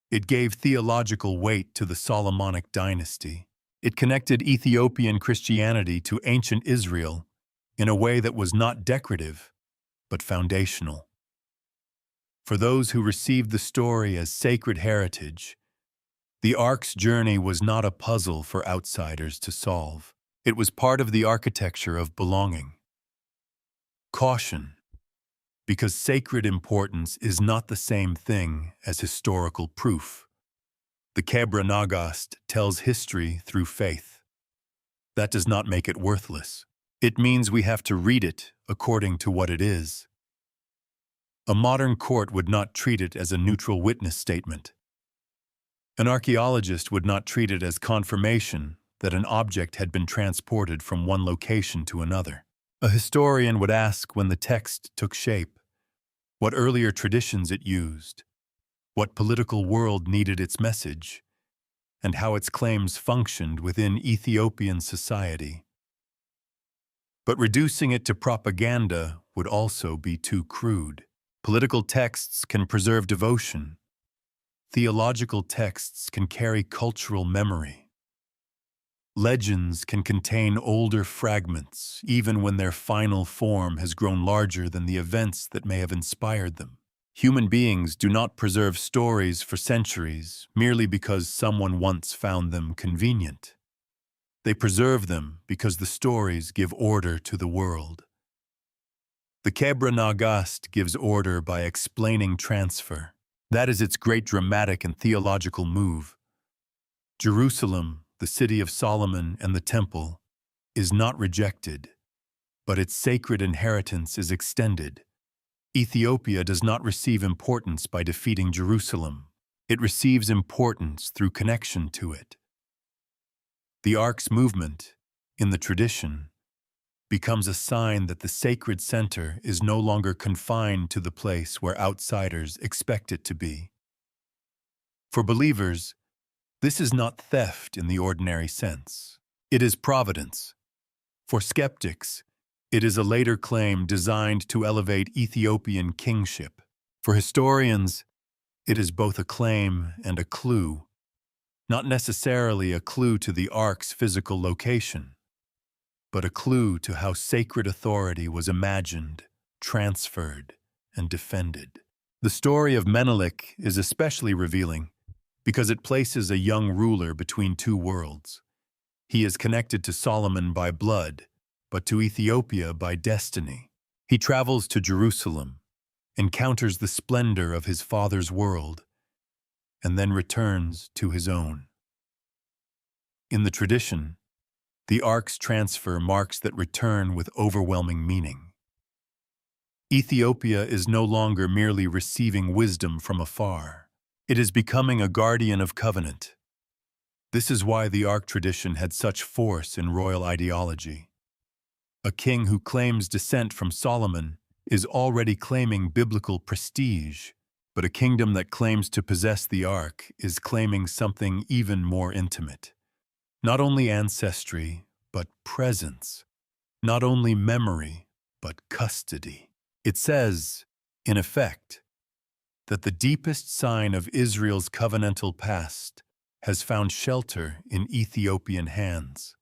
It gave theological weight to the Solomonic dynasty. It connected Ethiopian Christianity to ancient Israel in a way that was not decorative, but foundational. For those who received the story as sacred heritage, the ark's journey was not a puzzle for outsiders to solve. It was part of the architecture of belonging. Caution, because sacred importance is not the same thing as historical proof. The Kebra Nagast tells history through faith. That does not make it worthless. It means we have to read it according to what it is. A modern court would not treat it as a neutral witness statement. An archaeologist would not treat it as confirmation that an object had been transported from one location to another. A historian would ask when the text took shape, what earlier traditions it used, what political world needed its message, and how its claims functioned within Ethiopian society. But reducing it to propaganda would also be too crude. Political texts can preserve devotion. Theological texts can carry cultural memory. Legends can contain older fragments, even when their final form has grown larger than the events that may have inspired them. Human beings do not preserve stories for centuries merely because someone once found them convenient. They preserve them because the stories give order to the world. The Kebra Nagast gives order by explaining transfer. That is its great dramatic and theological move. Jerusalem, the city of Solomon and the temple, is not rejected, but its sacred inheritance is extended. Ethiopia does not receive importance by defeating Jerusalem. It receives importance through connection to it. The ark's movement, in the tradition, becomes a sign that the sacred center is no longer confined to the place where outsiders expect it to be. For believers, this is not theft in the ordinary sense. It is providence. For skeptics, it is a later claim designed to elevate Ethiopian kingship. For historians, it is both a claim and a clue, not necessarily a clue to the ark's physical location, but a clue to how sacred authority was imagined, transferred, and defended. The story of Menelik is especially revealing because it places a young ruler between two worlds. He is connected to Solomon by blood, but to Ethiopia by destiny. He travels to Jerusalem, encounters the splendor of his father's world, and then returns to his own. In the tradition, the ark's transfer marks that return with overwhelming meaning. Ethiopia is no longer merely receiving wisdom from afar. It is becoming a guardian of covenant. This is why the ark tradition had such force in royal ideology. A king who claims descent from Solomon is already claiming biblical prestige, but a kingdom that claims to possess the ark is claiming something even more intimate. Not only ancestry, but presence. Not only memory, but custody. It says, in effect, that the deepest sign of Israel's covenantal past has found shelter in Ethiopian hands.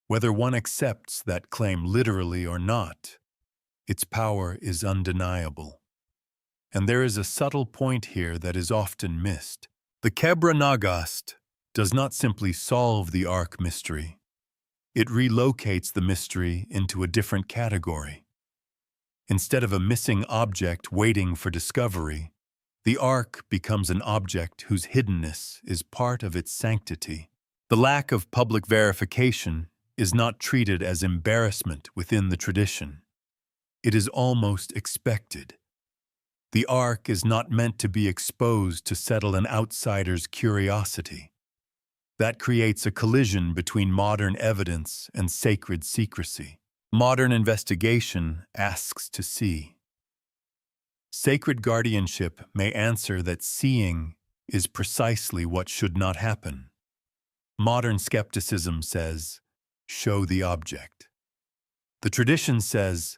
Whether one accepts that claim literally or not, its power is undeniable. And there is a subtle point here that is often missed. The Kebra Nagast does not simply solve the ark mystery. It relocates the mystery into a different category. Instead of a missing object waiting for discovery, the ark becomes an object whose hiddenness is part of its sanctity. The lack of public verification is not treated as embarrassment within the tradition. It is almost expected. The Ark is not meant to be exposed to settle an outsider's curiosity. That creates a collision between modern evidence and sacred secrecy. Modern investigation asks to see. Sacred guardianship may answer that seeing is precisely what should not happen. Modern skepticism says, show the object. The tradition says,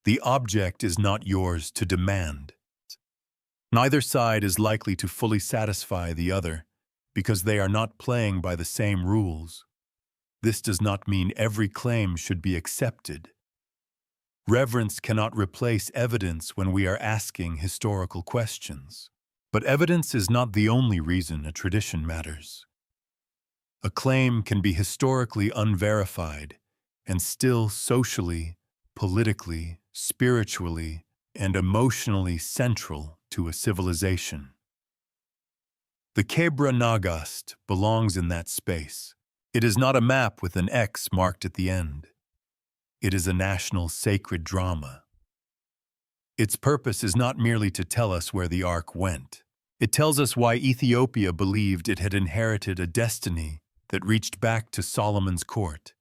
the object is not yours to demand. Neither side is likely to fully satisfy the other because they are not playing by the same rules. This does not mean every claim should be accepted. Reverence cannot replace evidence when we are asking historical questions. But evidence is not the only reason a tradition matters. A claim can be historically unverified and still socially, politically, spiritually, and emotionally central to a civilization. The Kebra Nagast belongs in that space. It is not a map with an X marked at the end. It is a national sacred drama. Its purpose is not merely to tell us where the Ark went. It tells us why Ethiopia believed it had inherited a destiny that reached back to Solomon's court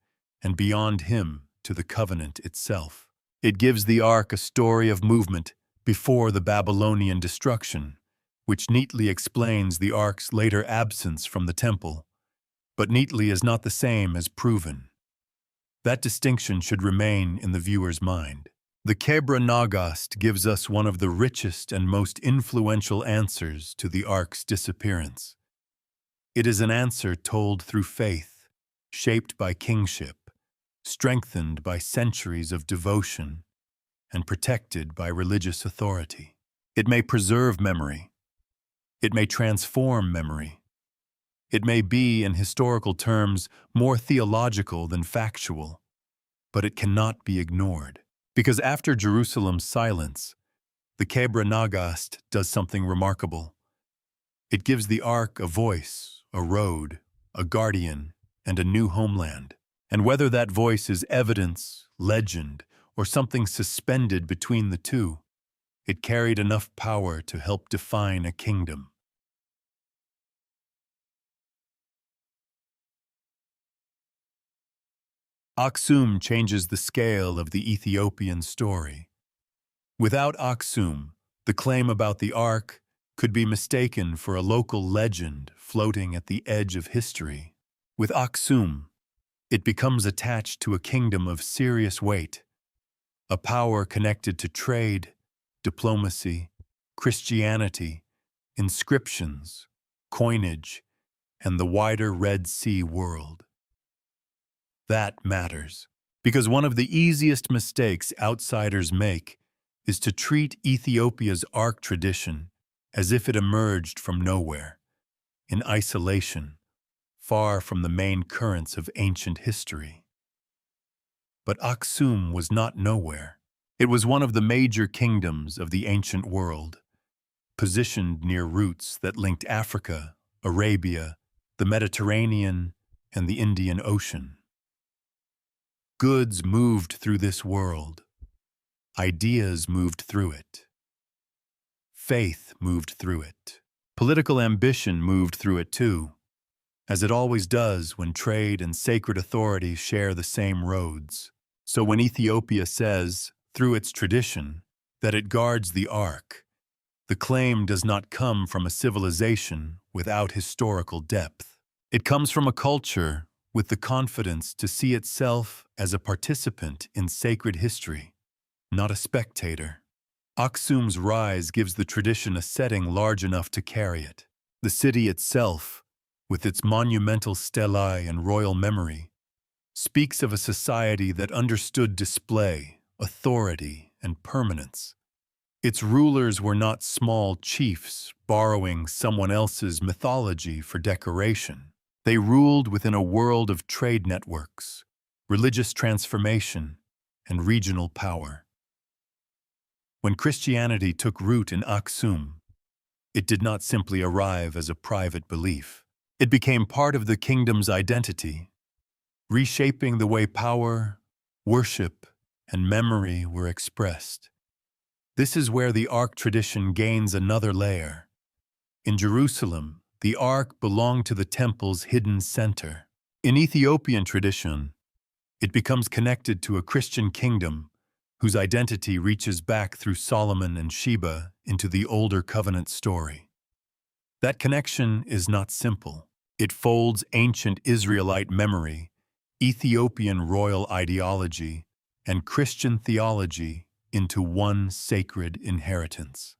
and beyond him to the covenant itself. It gives the Ark a story of movement before the Babylonian destruction, which neatly explains the Ark's later absence from the temple, but neatly is not the same as proven. That distinction should remain in the viewer's mind. The Kebra Nagast gives us one of the richest and most influential answers to the Ark's disappearance. It is an answer told through faith, shaped by kingship, strengthened by centuries of devotion, and protected by religious authority. It may preserve memory. It may transform memory. It may be, in historical terms, more theological than factual, but it cannot be ignored. Because after Jerusalem's silence, the Kebra Nagast does something remarkable. It gives the Ark a voice, a road, a guardian, and a new homeland. And whether that voice is evidence, legend, or something suspended between the two, it carried enough power to help define a kingdom. Aksum changes the scale of the Ethiopian story. Without Aksum, the claim about the Ark could be mistaken for a local legend floating at the edge of history. With Aksum, it becomes attached to a kingdom of serious weight, a power connected to trade, diplomacy, Christianity, inscriptions, coinage, and the wider Red Sea world. That matters, because one of the easiest mistakes outsiders make is to treat Ethiopia's Ark tradition as if it emerged from nowhere, in isolation, far from the main currents of ancient history. But Aksum was not nowhere. It was one of the major kingdoms of the ancient world, positioned near routes that linked Africa, Arabia, the Mediterranean, and the Indian Ocean. Goods moved through this world. Ideas moved through it. Faith moved through it. Political ambition moved through it too, as it always does when trade and sacred authority share the same roads. So when Ethiopia says, through its tradition, that it guards the Ark, the claim does not come from a civilization without historical depth. It comes from a culture with the confidence to see itself as a participant in sacred history, not a spectator. Aksum's rise gives the tradition a setting large enough to carry it. The city itself, with its monumental stelae and royal memory, speaks of a society that understood display, authority, and permanence. Its rulers were not small chiefs borrowing someone else's mythology for decoration. They ruled within a world of trade networks, religious transformation, and regional power. When Christianity took root in Aksum, it did not simply arrive as a private belief. It became part of the kingdom's identity, reshaping the way power, worship, and memory were expressed. This is where the Ark tradition gains another layer. In Jerusalem, the Ark belonged to the temple's hidden center. In Ethiopian tradition, it becomes connected to a Christian kingdom whose identity reaches back through Solomon and Sheba into the older covenant story. That connection is not simple. It folds ancient Israelite memory, Ethiopian royal ideology, and Christian theology into one sacred inheritance.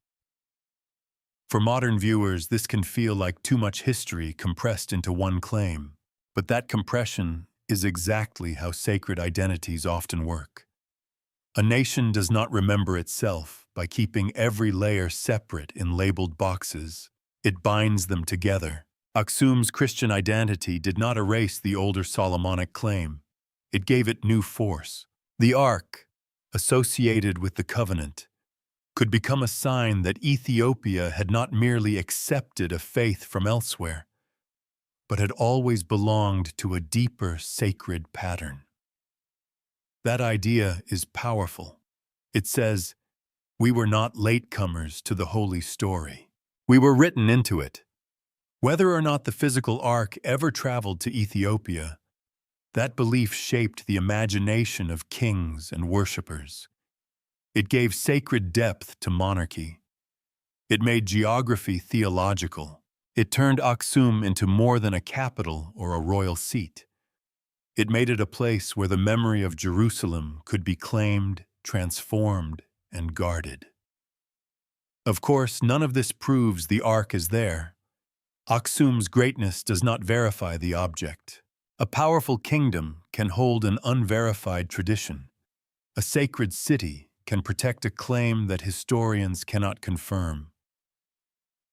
For modern viewers, this can feel like too much history compressed into one claim, but that compression is exactly how sacred identities often work. A nation does not remember itself by keeping every layer separate in labeled boxes. It binds them together. Aksum's Christian identity did not erase the older Solomonic claim. It gave it new force. The Ark, associated with the covenant, could become a sign that Ethiopia had not merely accepted a faith from elsewhere, but had always belonged to a deeper sacred pattern. That idea is powerful. It says, we were not latecomers to the holy story. We were written into it. Whether or not the physical Ark ever traveled to Ethiopia, that belief shaped the imagination of kings and worshippers. It gave sacred depth to monarchy. It made geography theological. It turned Aksum into more than a capital or a royal seat. It made it a place where the memory of Jerusalem could be claimed, transformed, and guarded. Of course, none of this proves the Ark is there. Aksum's greatness does not verify the object. A powerful kingdom can hold an unverified tradition. A sacred city can protect a claim that historians cannot confirm.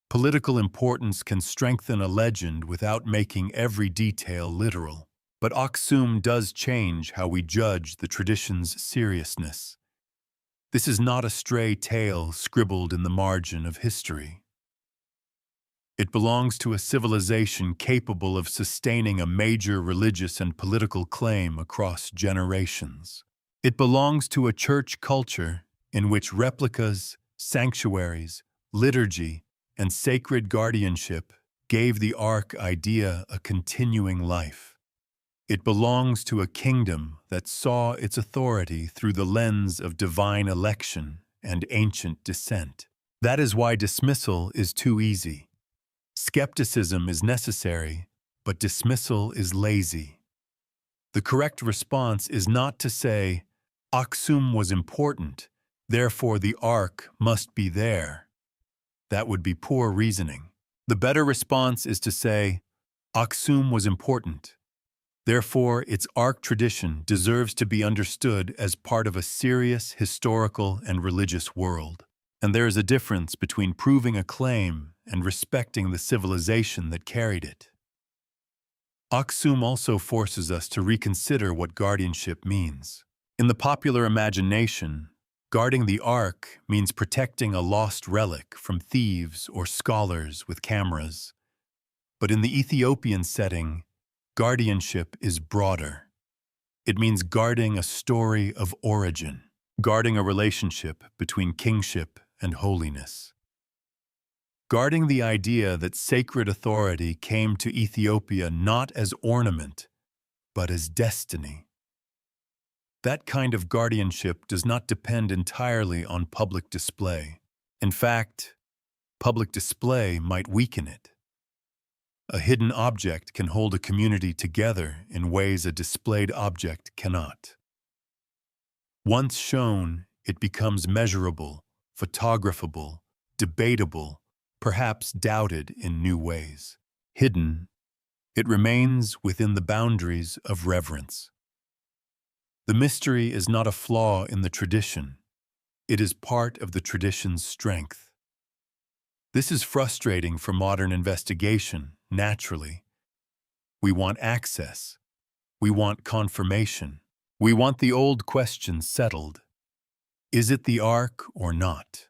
Political importance can strengthen a legend without making every detail literal. But Aksum does change how we judge the tradition's seriousness. This is not a stray tale scribbled in the margin of history. It belongs to a civilization capable of sustaining a major religious and political claim across generations. It belongs to a church culture in which replicas, sanctuaries, liturgy, and sacred guardianship gave the Ark idea a continuing life. It belongs to a kingdom that saw its authority through the lens of divine election and ancient descent. That is why dismissal is too easy. Skepticism is necessary, but dismissal is lazy. The correct response is not to say, Aksum was important, therefore the Ark must be there. That would be poor reasoning. The better response is to say, Aksum was important. Therefore, its Ark tradition deserves to be understood as part of a serious historical and religious world. And there is a difference between proving a claim and respecting the civilization that carried it. Aksum also forces us to reconsider what guardianship means. In the popular imagination, guarding the Ark means protecting a lost relic from thieves or scholars with cameras. But in the Ethiopian setting, guardianship is broader. It means guarding a story of origin, guarding a relationship between kingship and holiness. Guarding the idea that sacred authority came to Ethiopia not as ornament, but as destiny. That kind of guardianship does not depend entirely on public display. In fact, public display might weaken it. A hidden object can hold a community together in ways a displayed object cannot. Once shown, it becomes measurable, photographable, debatable, perhaps doubted in new ways. Hidden, it remains within the boundaries of reverence. The mystery is not a flaw in the tradition. It is part of the tradition's strength. This is frustrating for modern investigation, naturally. We want access. We want confirmation. We want the old question settled. Is it the Ark or not?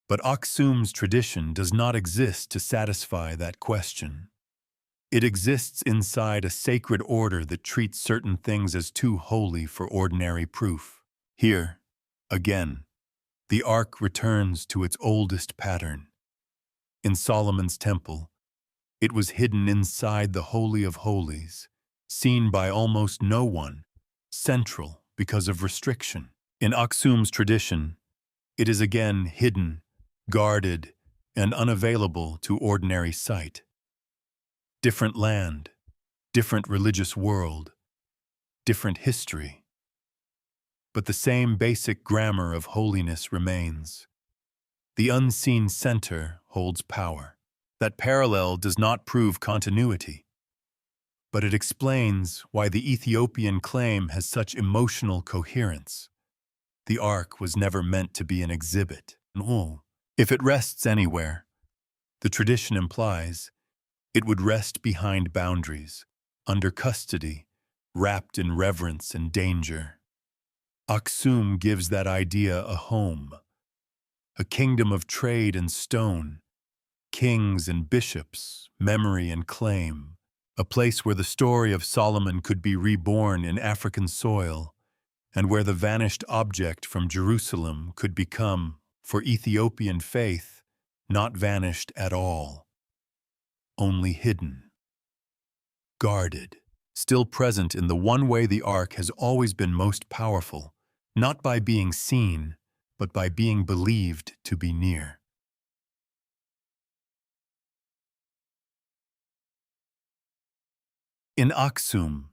But Aksum's tradition does not exist to satisfy that question. It exists inside a sacred order that treats certain things as too holy for ordinary proof. Here, again, the Ark returns to its oldest pattern. In Solomon's temple, it was hidden inside the Holy of Holies, seen by almost no one, central because of restriction. In Aksum's tradition, it is again hidden, guarded, and unavailable to ordinary sight. Different land, different religious world, different history. But the same basic grammar of holiness remains. The unseen center holds power. That parallel does not prove continuity, but it explains why the Ethiopian claim has such emotional coherence. The Ark was never meant to be an exhibit. No. If it rests anywhere, the tradition implies it would rest behind boundaries, under custody, wrapped in reverence and danger. Aksum gives that idea a home, a kingdom of trade and stone, kings and bishops, memory and claim, a place where the story of Solomon could be reborn in African soil, and where the vanished object from Jerusalem could become, for Ethiopian faith, not vanished at all, only hidden, guarded, still present in the one way the Ark has always been most powerful, not by being seen, but by being believed to be near. In Aksum,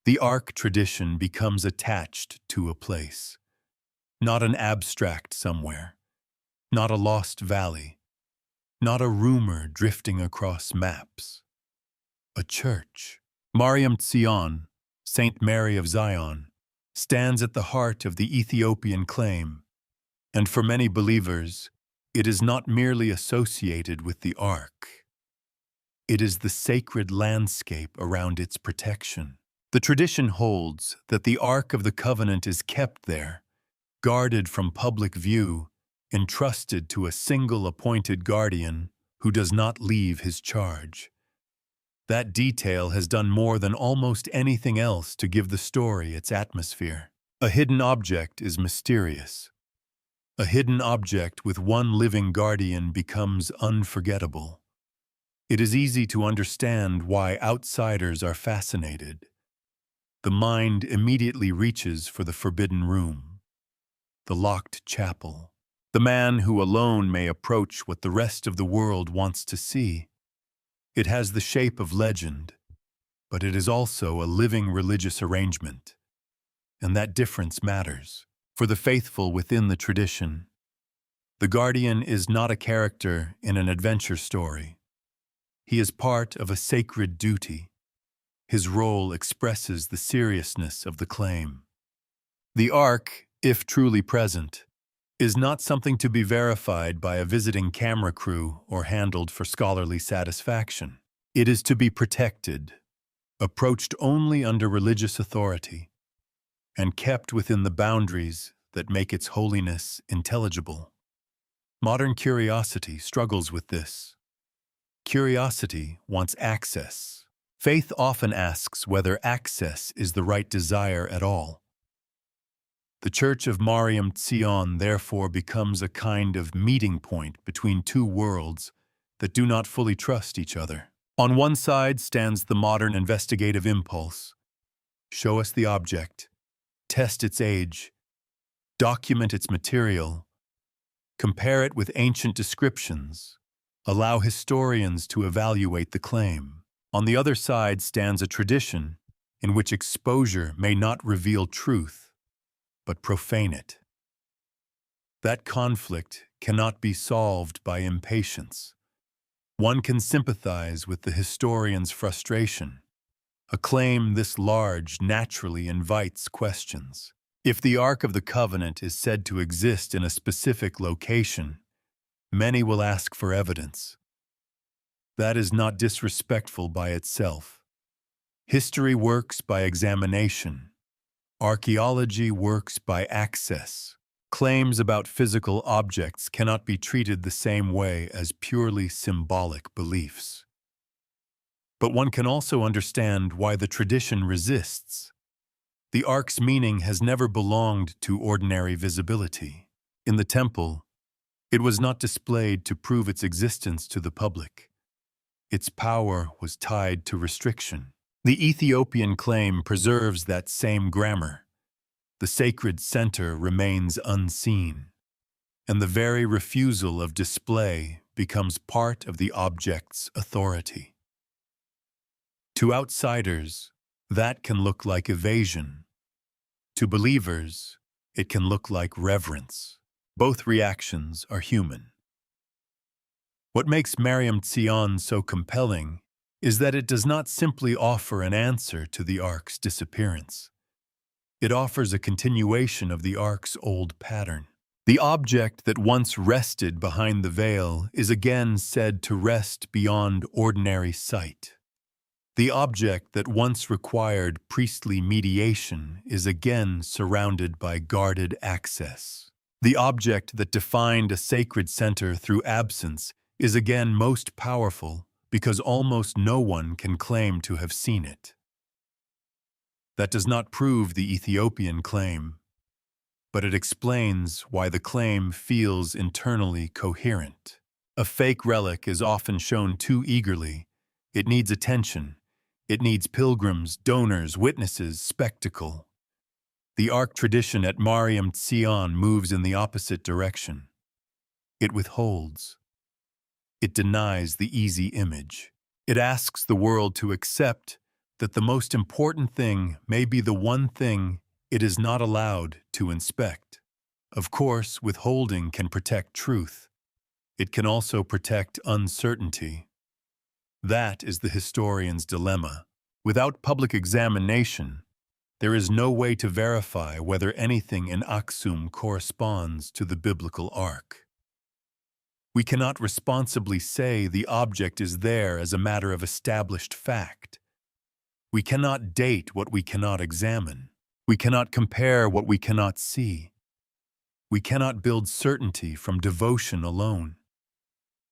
the Ark tradition becomes attached to a place, not an abstract somewhere, not a lost valley, not a rumor drifting across maps. A church. Maryam Tsion, Saint Mary of Zion, stands at the heart of the Ethiopian claim, and for many believers, it is not merely associated with the Ark. It is the sacred landscape around its protection. The tradition holds that the Ark of the Covenant is kept there, guarded from public view, entrusted to a single appointed guardian who does not leave his charge. That detail has done more than almost anything else to give the story its atmosphere. A hidden object is mysterious. A hidden object with one living guardian becomes unforgettable. It is easy to understand why outsiders are fascinated. The mind immediately reaches for the forbidden room, the locked chapel, the man who alone may approach what the rest of the world wants to see. It has the shape of legend, but it is also a living religious arrangement, and that difference matters. For the faithful within the tradition, the guardian is not a character in an adventure story. He is part of a sacred duty. His role expresses the seriousness of the claim. The Ark, if truly present, is not something to be verified by a visiting camera crew or handled for scholarly satisfaction. It is to be protected, approached only under religious authority, and kept within the boundaries that make its holiness intelligible. Modern curiosity struggles with this. Curiosity wants access. Faith often asks whether access is the right desire at all. The Church of Maryam Tsion therefore becomes a kind of meeting point between two worlds that do not fully trust each other. On one side stands the modern investigative impulse. Show us the object, test its age, document its material, compare it with ancient descriptions, allow historians to evaluate the claim. On the other side stands a tradition in which exposure may not reveal truth, but profane it. That conflict cannot be solved by impatience. One can sympathize with the historian's frustration. A claim this large naturally invites questions. If the Ark of the Covenant is said to exist in a specific location, many will ask for evidence. That is not disrespectful by itself. History works by examination. Archaeology works by access. Claims about physical objects cannot be treated the same way as purely symbolic beliefs. But one can also understand why the tradition resists. The ark's meaning has never belonged to ordinary visibility. In the temple, it was not displayed to prove its existence to the public. Its power was tied to restriction. The Ethiopian claim preserves that same grammar. The sacred center remains unseen, and the very refusal of display becomes part of the object's authority. To outsiders, that can look like evasion. To believers, it can look like reverence. Both reactions are human. What makes Maryam Tsion so compelling is that it does not simply offer an answer to the ark's disappearance. It offers a continuation of the ark's old pattern. The object that once rested behind the veil is again said to rest beyond ordinary sight. The object that once required priestly mediation is again surrounded by guarded access. The object that defined a sacred center through absence is again most powerful because almost no one can claim to have seen it. That does not prove the Ethiopian claim, but it explains why the claim feels internally coherent. A fake relic is often shown too eagerly. It needs attention. It needs pilgrims, donors, witnesses, spectacle. The Ark tradition at Maryam Tsion moves in the opposite direction. It withholds. It denies the easy image. It asks the world to accept that the most important thing may be the one thing it is not allowed to inspect. Of course, withholding can protect truth. It can also protect uncertainty. That is the historian's dilemma. Without public examination, there is no way to verify whether anything in Aksum corresponds to the biblical ark. We cannot responsibly say the object is there as a matter of established fact. We cannot date what we cannot examine. We cannot compare what we cannot see. We cannot build certainty from devotion alone.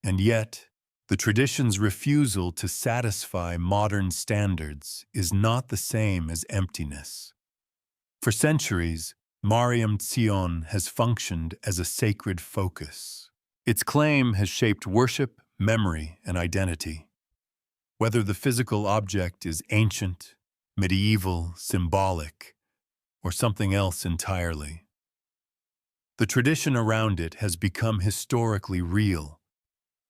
And yet, the tradition's refusal to satisfy modern standards is not the same as emptiness. For centuries, Maryam Tsion has functioned as a sacred focus. Its claim has shaped worship, memory, and identity. Whether the physical object is ancient, medieval, symbolic, or something else entirely, the tradition around it has become historically real.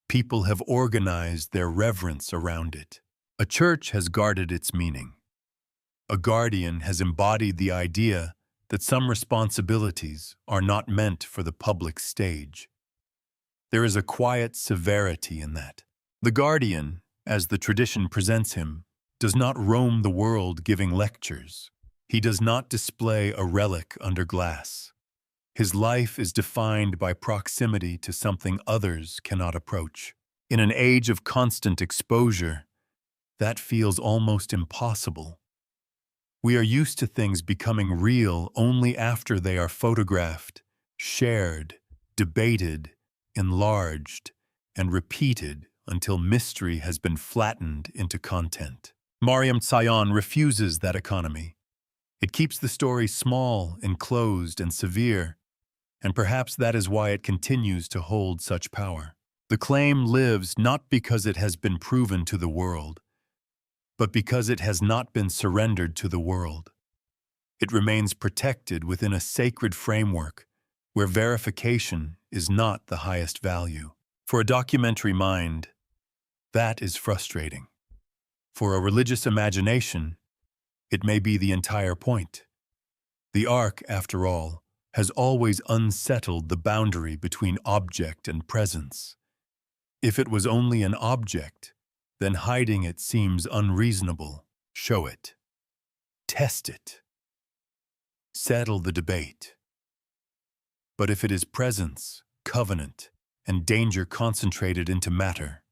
People have organized their reverence around it. A church has guarded its meaning. A guardian has embodied the idea that some responsibilities are not meant for the public stage. There is a quiet severity in that. The guardian, as the tradition presents him, does not roam the world giving lectures. He does not display a relic under glass. His life is defined by proximity to something others cannot approach. In an age of constant exposure, that feels almost impossible. We are used to things becoming real only after they are photographed, shared, debated, enlarged, and repeated until mystery has been flattened into content. Maryam Tsion refuses that economy. It keeps the story small, enclosed, and severe, and perhaps that is why it continues to hold such power. The claim lives not because it has been proven to the world, but because it has not been surrendered to the world. It remains protected within a sacred framework where verification is not the highest value. For a documentary mind, that is frustrating. For a religious imagination, it may be the entire point. The Ark, after all, has always unsettled the boundary between object and presence. If it was only an object, then hiding it seems unreasonable. Show it. Test it. Settle the debate. But if it is presence, covenant, and danger concentrated into matter,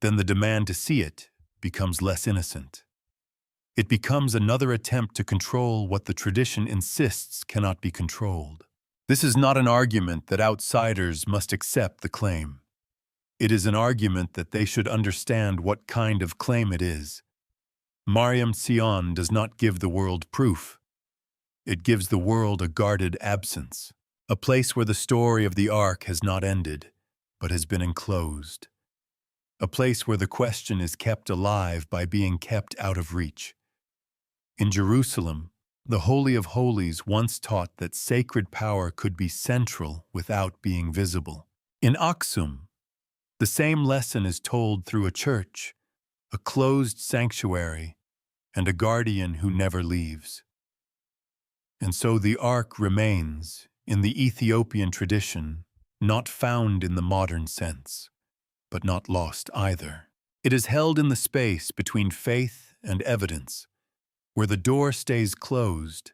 then the demand to see it becomes less innocent. It becomes another attempt to control what the tradition insists cannot be controlled. This is not an argument that outsiders must accept the claim. It is an argument that they should understand what kind of claim it is. Maryam Tsion does not give the world proof. It gives the world a guarded absence, a place where the story of the Ark has not ended, but has been enclosed. A place where the question is kept alive by being kept out of reach. In Jerusalem, the Holy of Holies once taught that sacred power could be central without being visible. In Aksum, the same lesson is told through a church, a closed sanctuary, and a guardian who never leaves. And so the Ark remains, in the Ethiopian tradition, not found in the modern sense, but not lost either. It is held in the space between faith and evidence, where the door stays closed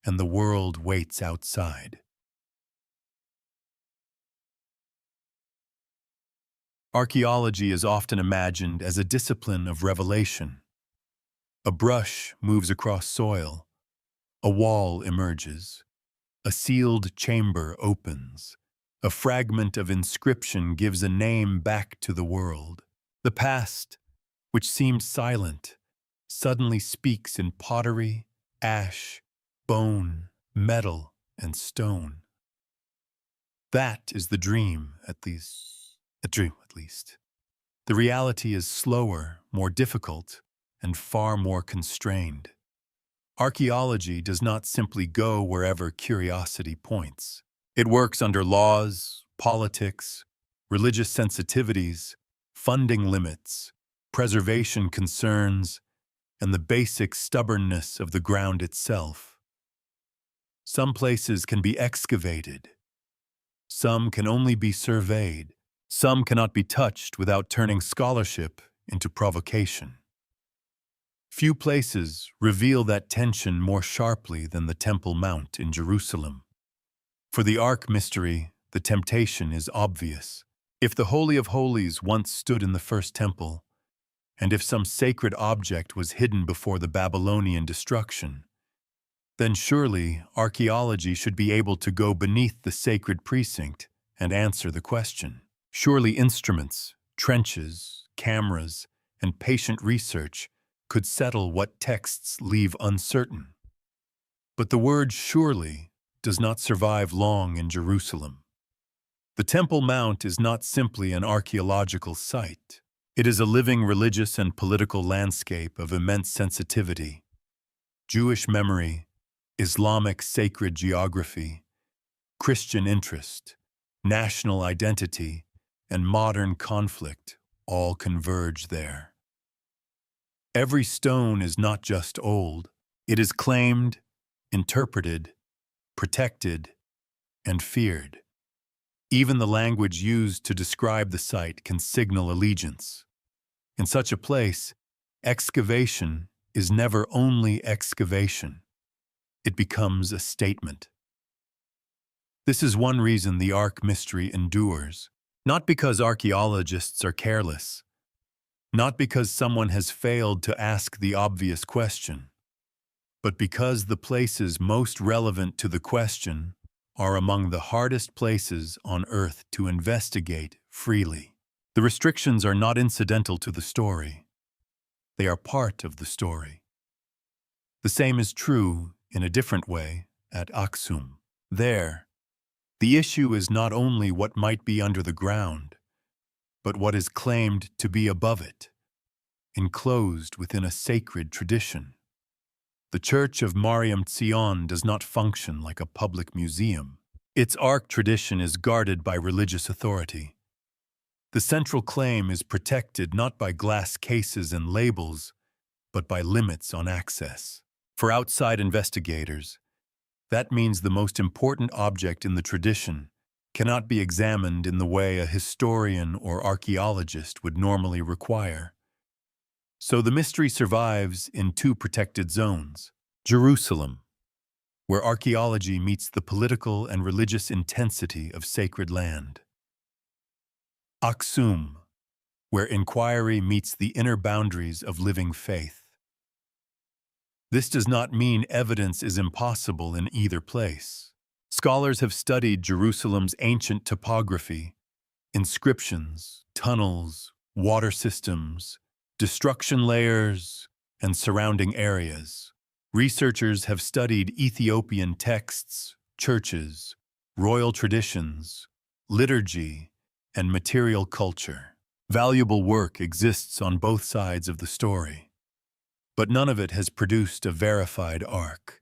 and the world waits outside. Archaeology is often imagined as a discipline of revelation. A brush moves across soil, a wall emerges, a sealed chamber opens, a fragment of inscription gives a name back to the world. The past, which seemed silent, suddenly speaks in pottery, ash, bone, metal, and stone. That is the dream, at least. The reality is slower, more difficult, and far more constrained. Archaeology does not simply go wherever curiosity points. It works under laws, politics, religious sensitivities, funding limits, preservation concerns, and the basic stubbornness of the ground itself. Some places can be excavated. Some can only be surveyed. Some cannot be touched without turning scholarship into provocation. Few places reveal that tension more sharply than the Temple Mount in Jerusalem. For the Ark mystery, the temptation is obvious. If the Holy of Holies once stood in the first temple, and if some sacred object was hidden before the Babylonian destruction, then surely archaeology should be able to go beneath the sacred precinct and answer the question. Surely instruments, trenches, cameras, and patient research could settle what texts leave uncertain. But the word surely does not survive long in Jerusalem. The Temple Mount is not simply an archaeological site. It is a living religious and political landscape of immense sensitivity. Jewish memory, Islamic sacred geography, Christian interest, national identity, and modern conflict all converge there. Every stone is not just old, it is claimed, interpreted, protected, and feared. Even the language used to describe the site can signal allegiance. In such a place, excavation is never only excavation. It becomes a statement. This is one reason the Ark mystery endures. Not because archaeologists are careless, not because someone has failed to ask the obvious question, but because the places most relevant to the question are among the hardest places on Earth to investigate freely. The restrictions are not incidental to the story. They are part of the story. The same is true, in a different way, at Aksum. There, the issue is not only what might be under the ground, but what is claimed to be above it, enclosed within a sacred tradition. The Church of Maryam Tsion does not function like a public museum. Its Ark tradition is guarded by religious authority. The central claim is protected not by glass cases and labels, but by limits on access. For outside investigators, that means the most important object in the tradition cannot be examined in the way a historian or archaeologist would normally require. So the mystery survives in two protected zones: Jerusalem, where archaeology meets the political and religious intensity of sacred land; Aksum, where inquiry meets the inner boundaries of living faith. This does not mean evidence is impossible in either place. Scholars have studied Jerusalem's ancient topography, inscriptions, tunnels, water systems, destruction layers, and surrounding areas. Researchers have studied Ethiopian texts, churches, royal traditions, liturgy, and material culture. Valuable work exists on both sides of the story, but none of it has produced a verified ark.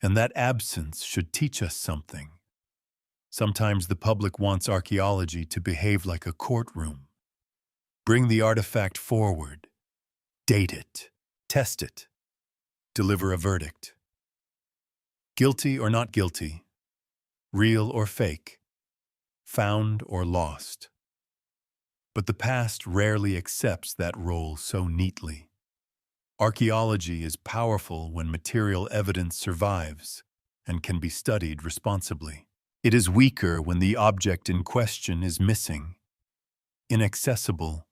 And that absence should teach us something. Sometimes the public wants archaeology to behave like a courtroom. Bring the artifact forward, date it, test it, deliver a verdict. Guilty or not guilty, real or fake, found or lost. But the past rarely accepts that role so neatly. Archaeology is powerful when material evidence survives and can be studied responsibly. It is weaker when the object in question is missing, inaccessible,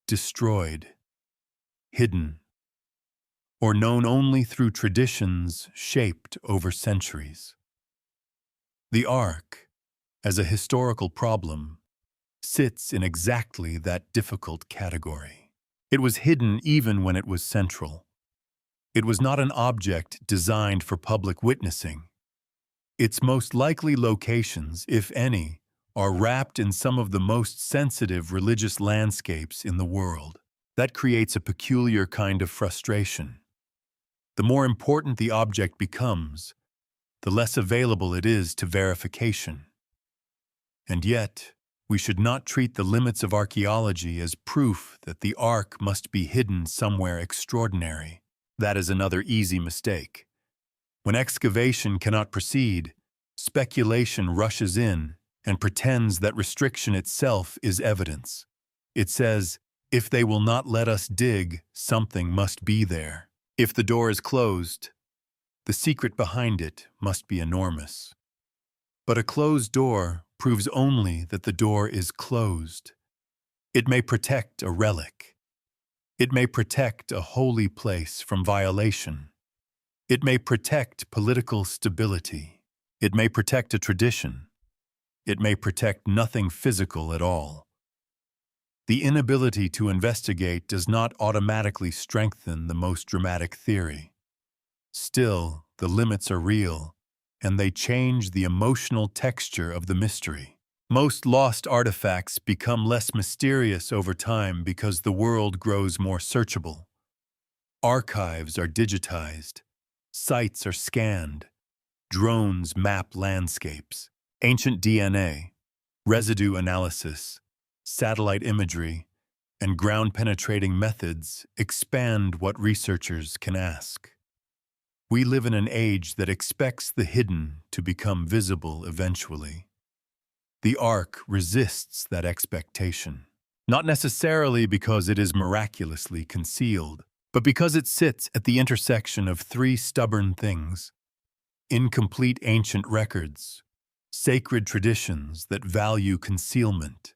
destroyed, hidden, or known only through traditions shaped over centuries. The Ark, as a historical problem, sits in exactly that difficult category. It was hidden even when it was central. It was not an object designed for public witnessing. Its most likely locations, if any, are wrapped in some of the most sensitive religious landscapes in the world. That creates a peculiar kind of frustration. The more important the object becomes, the less available it is to verification. And yet, we should not treat the limits of archaeology as proof that the Ark must be hidden somewhere extraordinary. That is another easy mistake. When excavation cannot proceed, speculation rushes in and pretends that restriction itself is evidence. It says, if they will not let us dig, something must be there. If the door is closed, the secret behind it must be enormous. But a closed door proves only that the door is closed. It may protect a relic. It may protect a holy place from violation. It may protect political stability. It may protect a tradition. It may protect nothing physical at all. The inability to investigate does not automatically strengthen the most dramatic theory. Still, the limits are real, and they change the emotional texture of the mystery. Most lost artifacts become less mysterious over time because the world grows more searchable. Archives are digitized. Sites are scanned. Drones map landscapes. Ancient DNA, residue analysis, satellite imagery, and ground-penetrating methods expand what researchers can ask. We live in an age that expects the hidden to become visible eventually. The Ark resists that expectation, not necessarily because it is miraculously concealed, but because it sits at the intersection of three stubborn things: incomplete ancient records, sacred traditions that value concealment,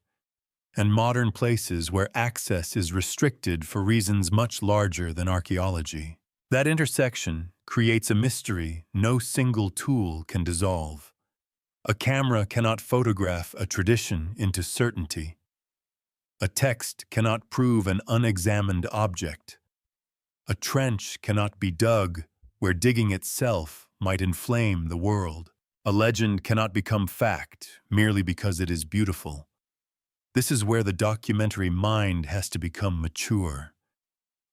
and modern places where access is restricted for reasons much larger than archaeology. That intersection creates a mystery no single tool can dissolve. A camera cannot photograph a tradition into certainty. A text cannot prove an unexamined object. A trench cannot be dug where digging itself might inflame the world. A legend cannot become fact merely because it is beautiful. This is where the documentary mind has to become mature.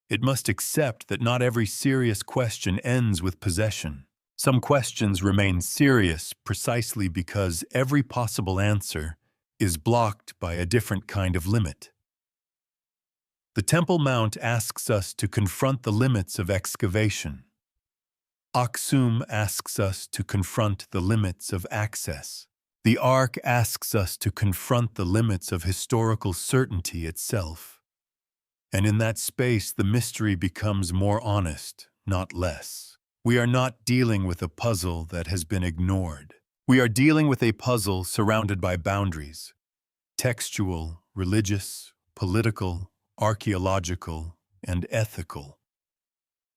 It must accept that not every serious question ends with possession. Some questions remain serious precisely because every possible answer is blocked by a different kind of limit. The Temple Mount asks us to confront the limits of excavation. Aksum asks us to confront the limits of access. The Ark asks us to confront the limits of historical certainty itself. And in that space, the mystery becomes more honest, not less. We are not dealing with a puzzle that has been ignored. We are dealing with a puzzle surrounded by boundaries: textual, religious, political, archaeological, and ethical.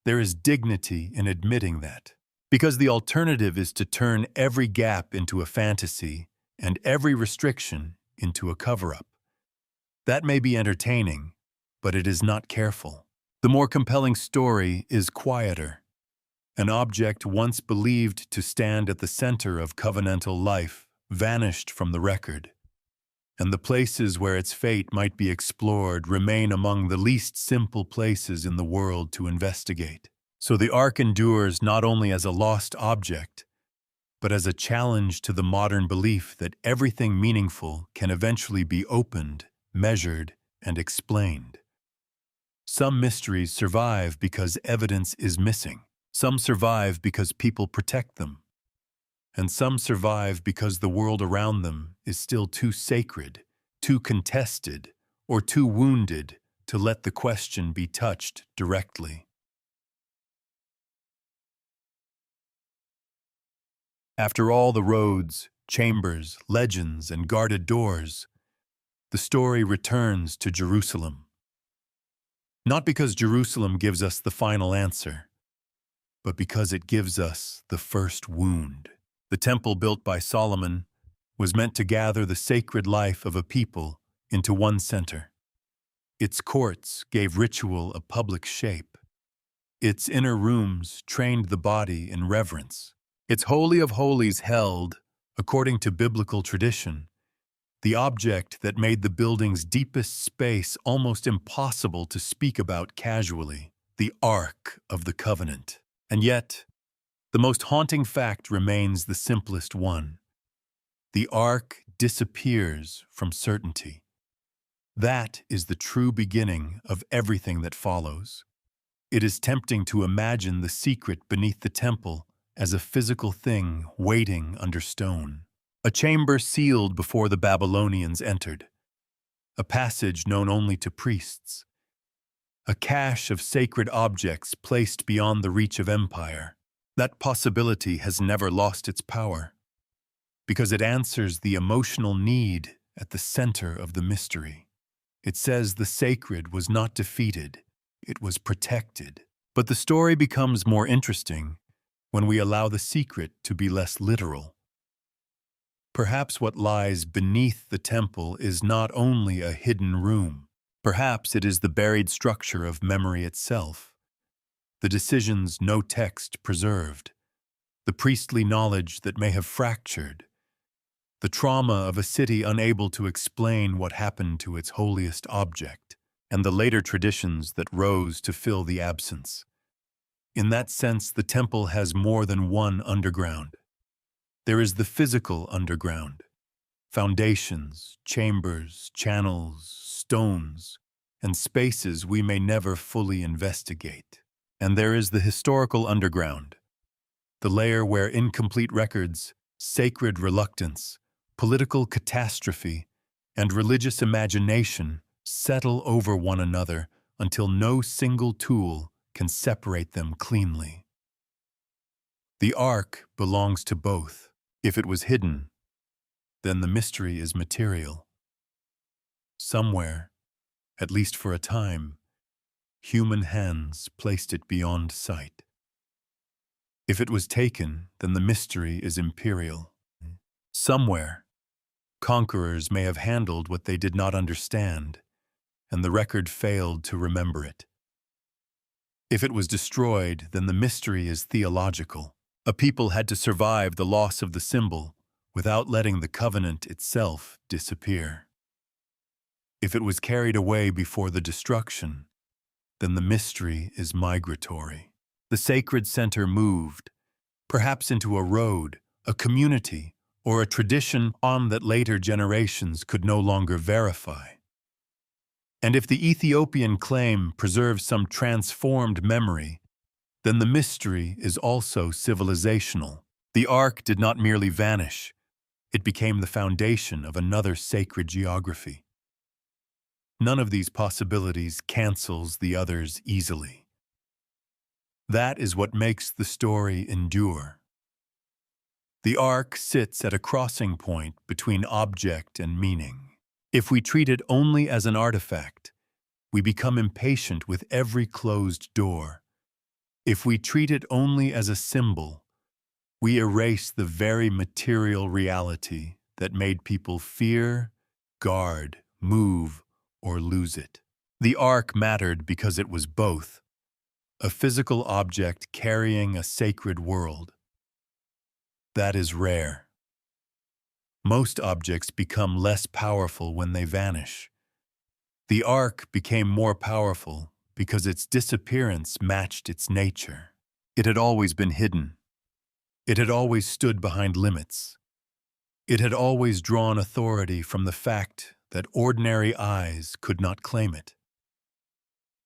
There is dignity in admitting that, because the alternative is to turn every gap into a fantasy and every restriction into a cover-up. That may be entertaining, but it is not careful. The more compelling story is quieter. An object once believed to stand at the center of covenantal life vanished from the record, and the places where its fate might be explored remain among the least simple places in the world to investigate. So the Ark endures not only as a lost object, but as a challenge to the modern belief that everything meaningful can eventually be opened, measured, and explained. Some mysteries survive because evidence is missing. Some survive because people protect them. And some survive because the world around them is still too sacred, too contested, or too wounded to let the question be touched directly. After all the roads, chambers, legends, and guarded doors, the story returns to Jerusalem. Not because Jerusalem gives us the final answer, but because it gives us the first wound. The temple built by Solomon was meant to gather the sacred life of a people into one center. Its courts gave ritual a public shape. Its inner rooms trained the body in reverence. Its Holy of Holies held, according to biblical tradition, the object that made the building's deepest space almost impossible to speak about casually, the Ark of the Covenant. And yet, the most haunting fact remains the simplest one. The Ark disappears from certainty. That is the true beginning of everything that follows. It is tempting to imagine the secret beneath the temple as a physical thing waiting under stone. A chamber sealed before the Babylonians entered. A passage known only to priests. A cache of sacred objects placed beyond the reach of empire. That possibility has never lost its power, because it answers the emotional need at the center of the mystery. It says the sacred was not defeated, it was protected. But the story becomes more interesting when we allow the secret to be less literal. Perhaps what lies beneath the temple is not only a hidden room. Perhaps it is the buried structure of memory itself. The decisions no text preserved. The priestly knowledge that may have fractured. The trauma of a city unable to explain what happened to its holiest object, and the later traditions that rose to fill the absence. In that sense, the temple has more than one underground. There is the physical underground, foundations, chambers, channels, stones, and spaces we may never fully investigate. And there is the historical underground, the layer where incomplete records, sacred reluctance, political catastrophe, and religious imagination settle over one another until no single tool can separate them cleanly. The Ark belongs to both. If it was hidden, then the mystery is material. Somewhere, at least for a time, human hands placed it beyond sight. If it was taken, then the mystery is imperial. Somewhere, conquerors may have handled what they did not understand, and the record failed to remember it. If it was destroyed, then the mystery is theological. A people had to survive the loss of the symbol without letting the covenant itself disappear. If it was carried away before the destruction, then the mystery is migratory. The sacred center moved, perhaps into a road, a community, or a tradition on that later generations could no longer verify. And if the Ethiopian claim preserves some transformed memory, then the mystery is also civilizational. The Ark did not merely vanish, it became the foundation of another sacred geography. None of these possibilities cancels the others easily. That is what makes the story endure. The Ark sits at a crossing point between object and meaning. If we treat it only as an artifact, we become impatient with every closed door. If we treat it only as a symbol, we erase the very material reality that made people fear, guard, move, or lose it. The ark mattered because it was both, a physical object carrying a sacred world. That is rare. Most objects become less powerful when they vanish. The ark became more powerful because its disappearance matched its nature. It had always been hidden. It had always stood behind limits. It had always drawn authority from the fact that ordinary eyes could not claim it.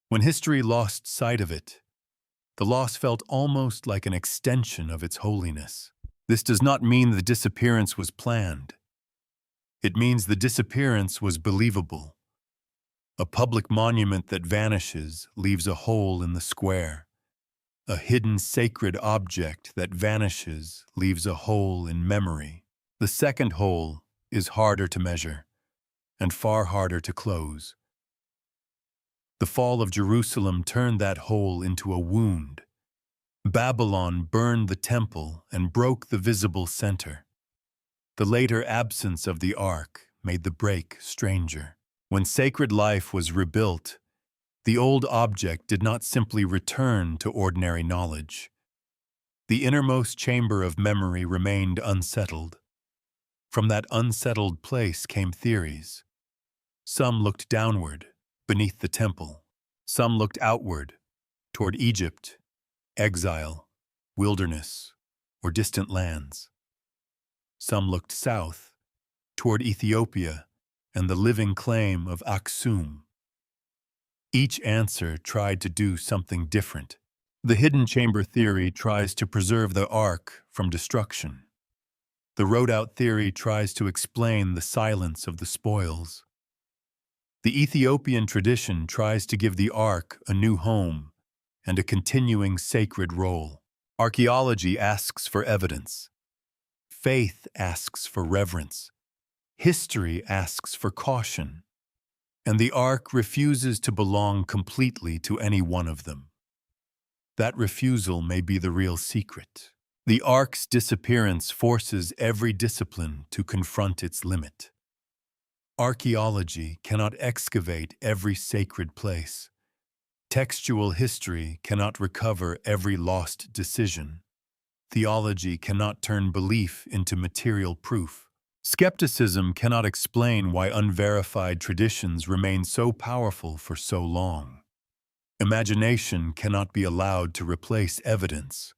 When history lost sight of it, the loss felt almost like an extension of its holiness. This does not mean the disappearance was planned. It means the disappearance was believable. A public monument that vanishes leaves a hole in the square. A hidden sacred object that vanishes leaves a hole in memory. The second hole is harder to measure and far harder to close. The fall of Jerusalem turned that hole into a wound. Babylon burned the temple and broke the visible center. The later absence of the ark made the break stranger. When sacred life was rebuilt, the old object did not simply return to ordinary knowledge. The innermost chamber of memory remained unsettled. From that unsettled place came theories. Some looked downward, beneath the temple. Some looked outward, toward Egypt, exile, wilderness, or distant lands. Some looked south, toward Ethiopia and the living claim of Aksum. Each answer tried to do something different. The hidden chamber theory tries to preserve the ark from destruction. The rode-out theory tries to explain the silence of the spoils. The Ethiopian tradition tries to give the ark a new home and a continuing sacred role. Archaeology asks for evidence. Faith asks for reverence. History asks for caution. And the ark refuses to belong completely to any one of them. That refusal may be the real secret. The ark's disappearance forces every discipline to confront its limit. Archaeology cannot excavate every sacred place. Textual history cannot recover every lost decision. Theology cannot turn belief into material proof. Skepticism cannot explain why unverified traditions remain so powerful for so long. Imagination cannot be allowed to replace evidence,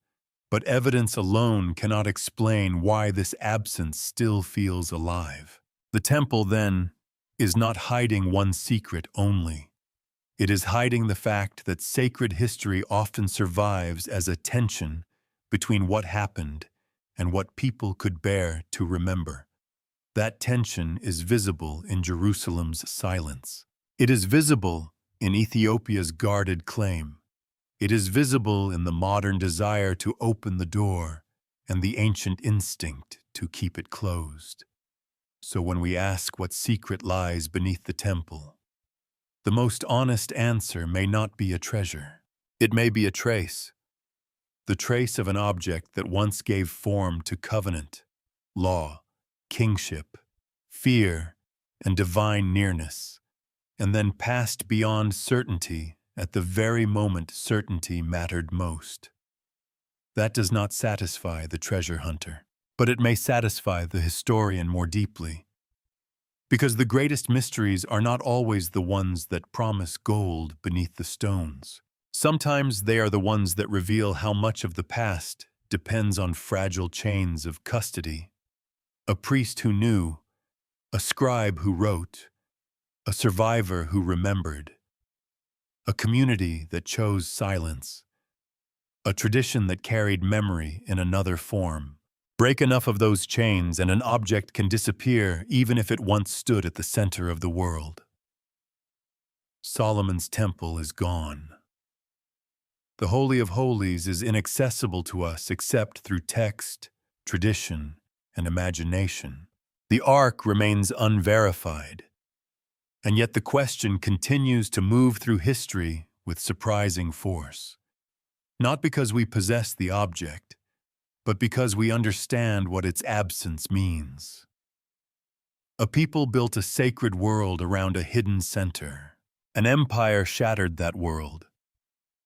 but evidence alone cannot explain why this absence still feels alive. The temple, then, is not hiding one secret only. It is hiding the fact that sacred history often survives as a tension between what happened and what people could bear to remember. That tension is visible in Jerusalem's silence. It is visible in Ethiopia's guarded claim. It is visible in the modern desire to open the door and the ancient instinct to keep it closed. So when we ask what secret lies beneath the temple, the most honest answer may not be a treasure. It may be a trace. The trace of an object that once gave form to covenant, law, kingship, fear, and divine nearness, and then passed beyond certainty at the very moment certainty mattered most. That does not satisfy the treasure hunter, but it may satisfy the historian more deeply. Because the greatest mysteries are not always the ones that promise gold beneath the stones. Sometimes they are the ones that reveal how much of the past depends on fragile chains of custody. A priest who knew, a scribe who wrote, a survivor who remembered, a community that chose silence, a tradition that carried memory in another form. Break enough of those chains and an object can disappear even if it once stood at the center of the world. Solomon's temple is gone. The Holy of Holies is inaccessible to us except through text, tradition, and imagination. The Ark remains unverified, and yet the question continues to move through history with surprising force. Not because we possess the object, but because we understand what its absence means. A people built a sacred world around a hidden center. An empire shattered that world.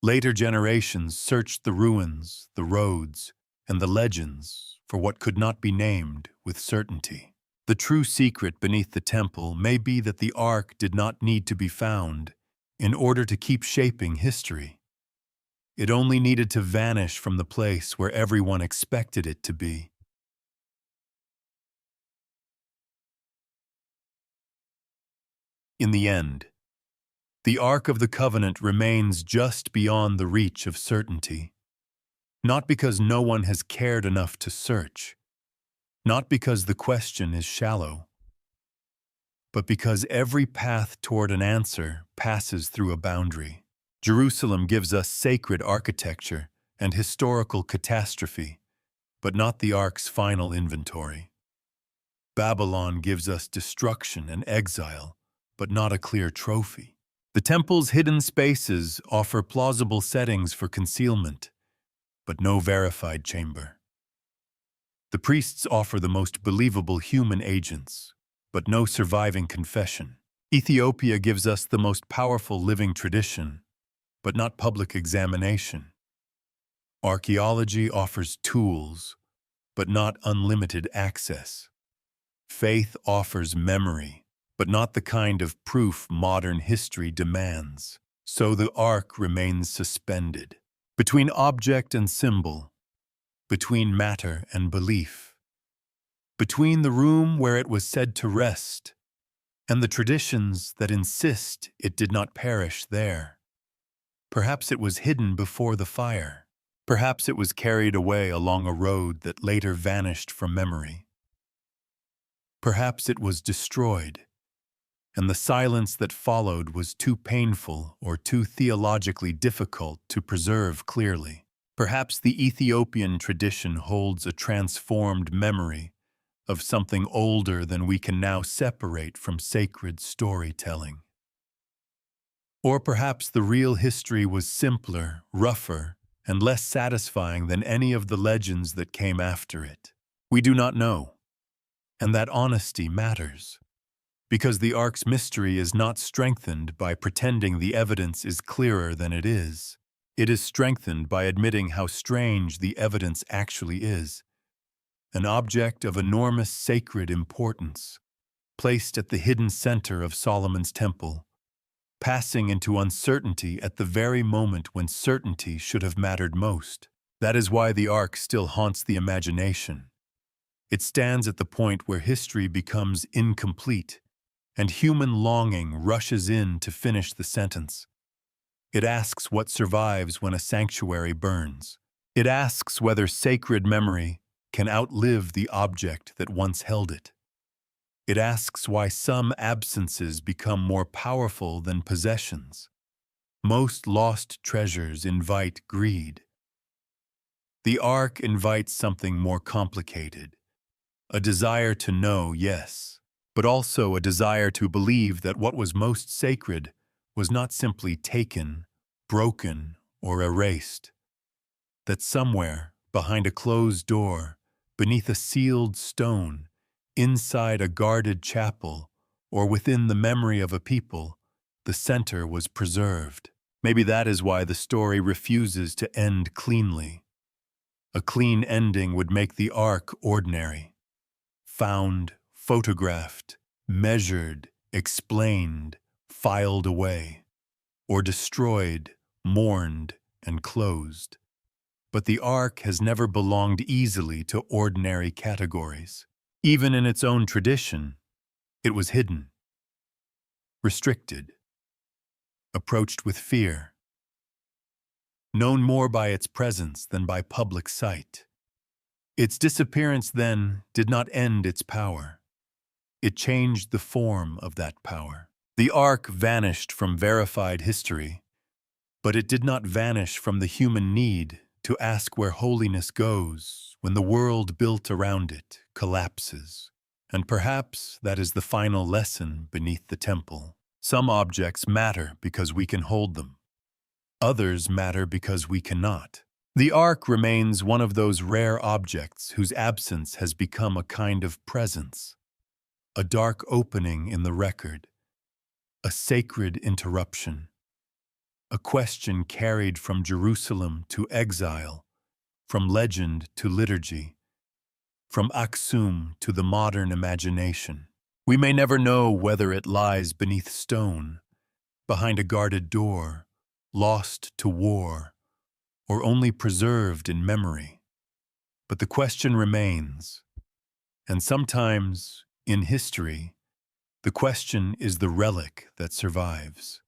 Later generations searched the ruins, the roads, and the legends for what could not be named with certainty. The true secret beneath the temple may be that the Ark did not need to be found in order to keep shaping history. It only needed to vanish from the place where everyone expected it to be. In the end, the Ark of the Covenant remains just beyond the reach of certainty, not because no one has cared enough to search, not because the question is shallow, but because every path toward an answer passes through a boundary. Jerusalem gives us sacred architecture and historical catastrophe, but not the Ark's final inventory. Babylon gives us destruction and exile, but not a clear trophy. The temple's hidden spaces offer plausible settings for concealment, but no verified chamber. The priests offer the most believable human agents, but no surviving confession. Ethiopia gives us the most powerful living tradition, but not public examination. Archaeology offers tools, but not unlimited access. Faith offers memory, but not the kind of proof modern history demands. So the Ark remains suspended, between object and symbol, between matter and belief, between the room where it was said to rest and the traditions that insist it did not perish there. Perhaps it was hidden before the fire. Perhaps it was carried away along a road that later vanished from memory. Perhaps it was destroyed, and the silence that followed was too painful or too theologically difficult to preserve clearly. Perhaps the Ethiopian tradition holds a transformed memory of something older than we can now separate from sacred storytelling. Or perhaps the real history was simpler, rougher, and less satisfying than any of the legends that came after it. We do not know, and that honesty matters, because the Ark's mystery is not strengthened by pretending the evidence is clearer than it is. It is strengthened by admitting how strange the evidence actually is. An object of enormous sacred importance, placed at the hidden center of Solomon's temple, passing into uncertainty at the very moment when certainty should have mattered most. That is why the Ark still haunts the imagination. It stands at the point where history becomes incomplete, and human longing rushes in to finish the sentence. It asks what survives when a sanctuary burns. It asks whether sacred memory can outlive the object that once held it. It asks why some absences become more powerful than possessions. Most lost treasures invite greed. The Ark invites something more complicated, a desire to know, yes, but also a desire to believe that what was most sacred was not simply taken, broken, or erased, that somewhere, behind a closed door, beneath a sealed stone, inside a guarded chapel, or within the memory of a people, the center was preserved. Maybe that is why the story refuses to end cleanly. A clean ending would make the Ark ordinary. Found, photographed, measured, explained, filed away, or destroyed, mourned, and closed. But the Ark has never belonged easily to ordinary categories. Even in its own tradition, it was hidden, restricted, approached with fear, known more by its presence than by public sight. Its disappearance, then, did not end its power. It changed the form of that power. The Ark vanished from verified history, but it did not vanish from the human need to ask where holiness goes when the world built around it collapses. And perhaps that is the final lesson beneath the temple. Some objects matter because we can hold them. Others matter because we cannot. The Ark remains one of those rare objects whose absence has become a kind of presence, a dark opening in the record, a sacred interruption, a question carried from Jerusalem to exile, from legend to liturgy, from Aksum to the modern imagination. We may never know whether it lies beneath stone, behind a guarded door, lost to war, or only preserved in memory. But the question remains, and sometimes, in history, the question is the relic that survives.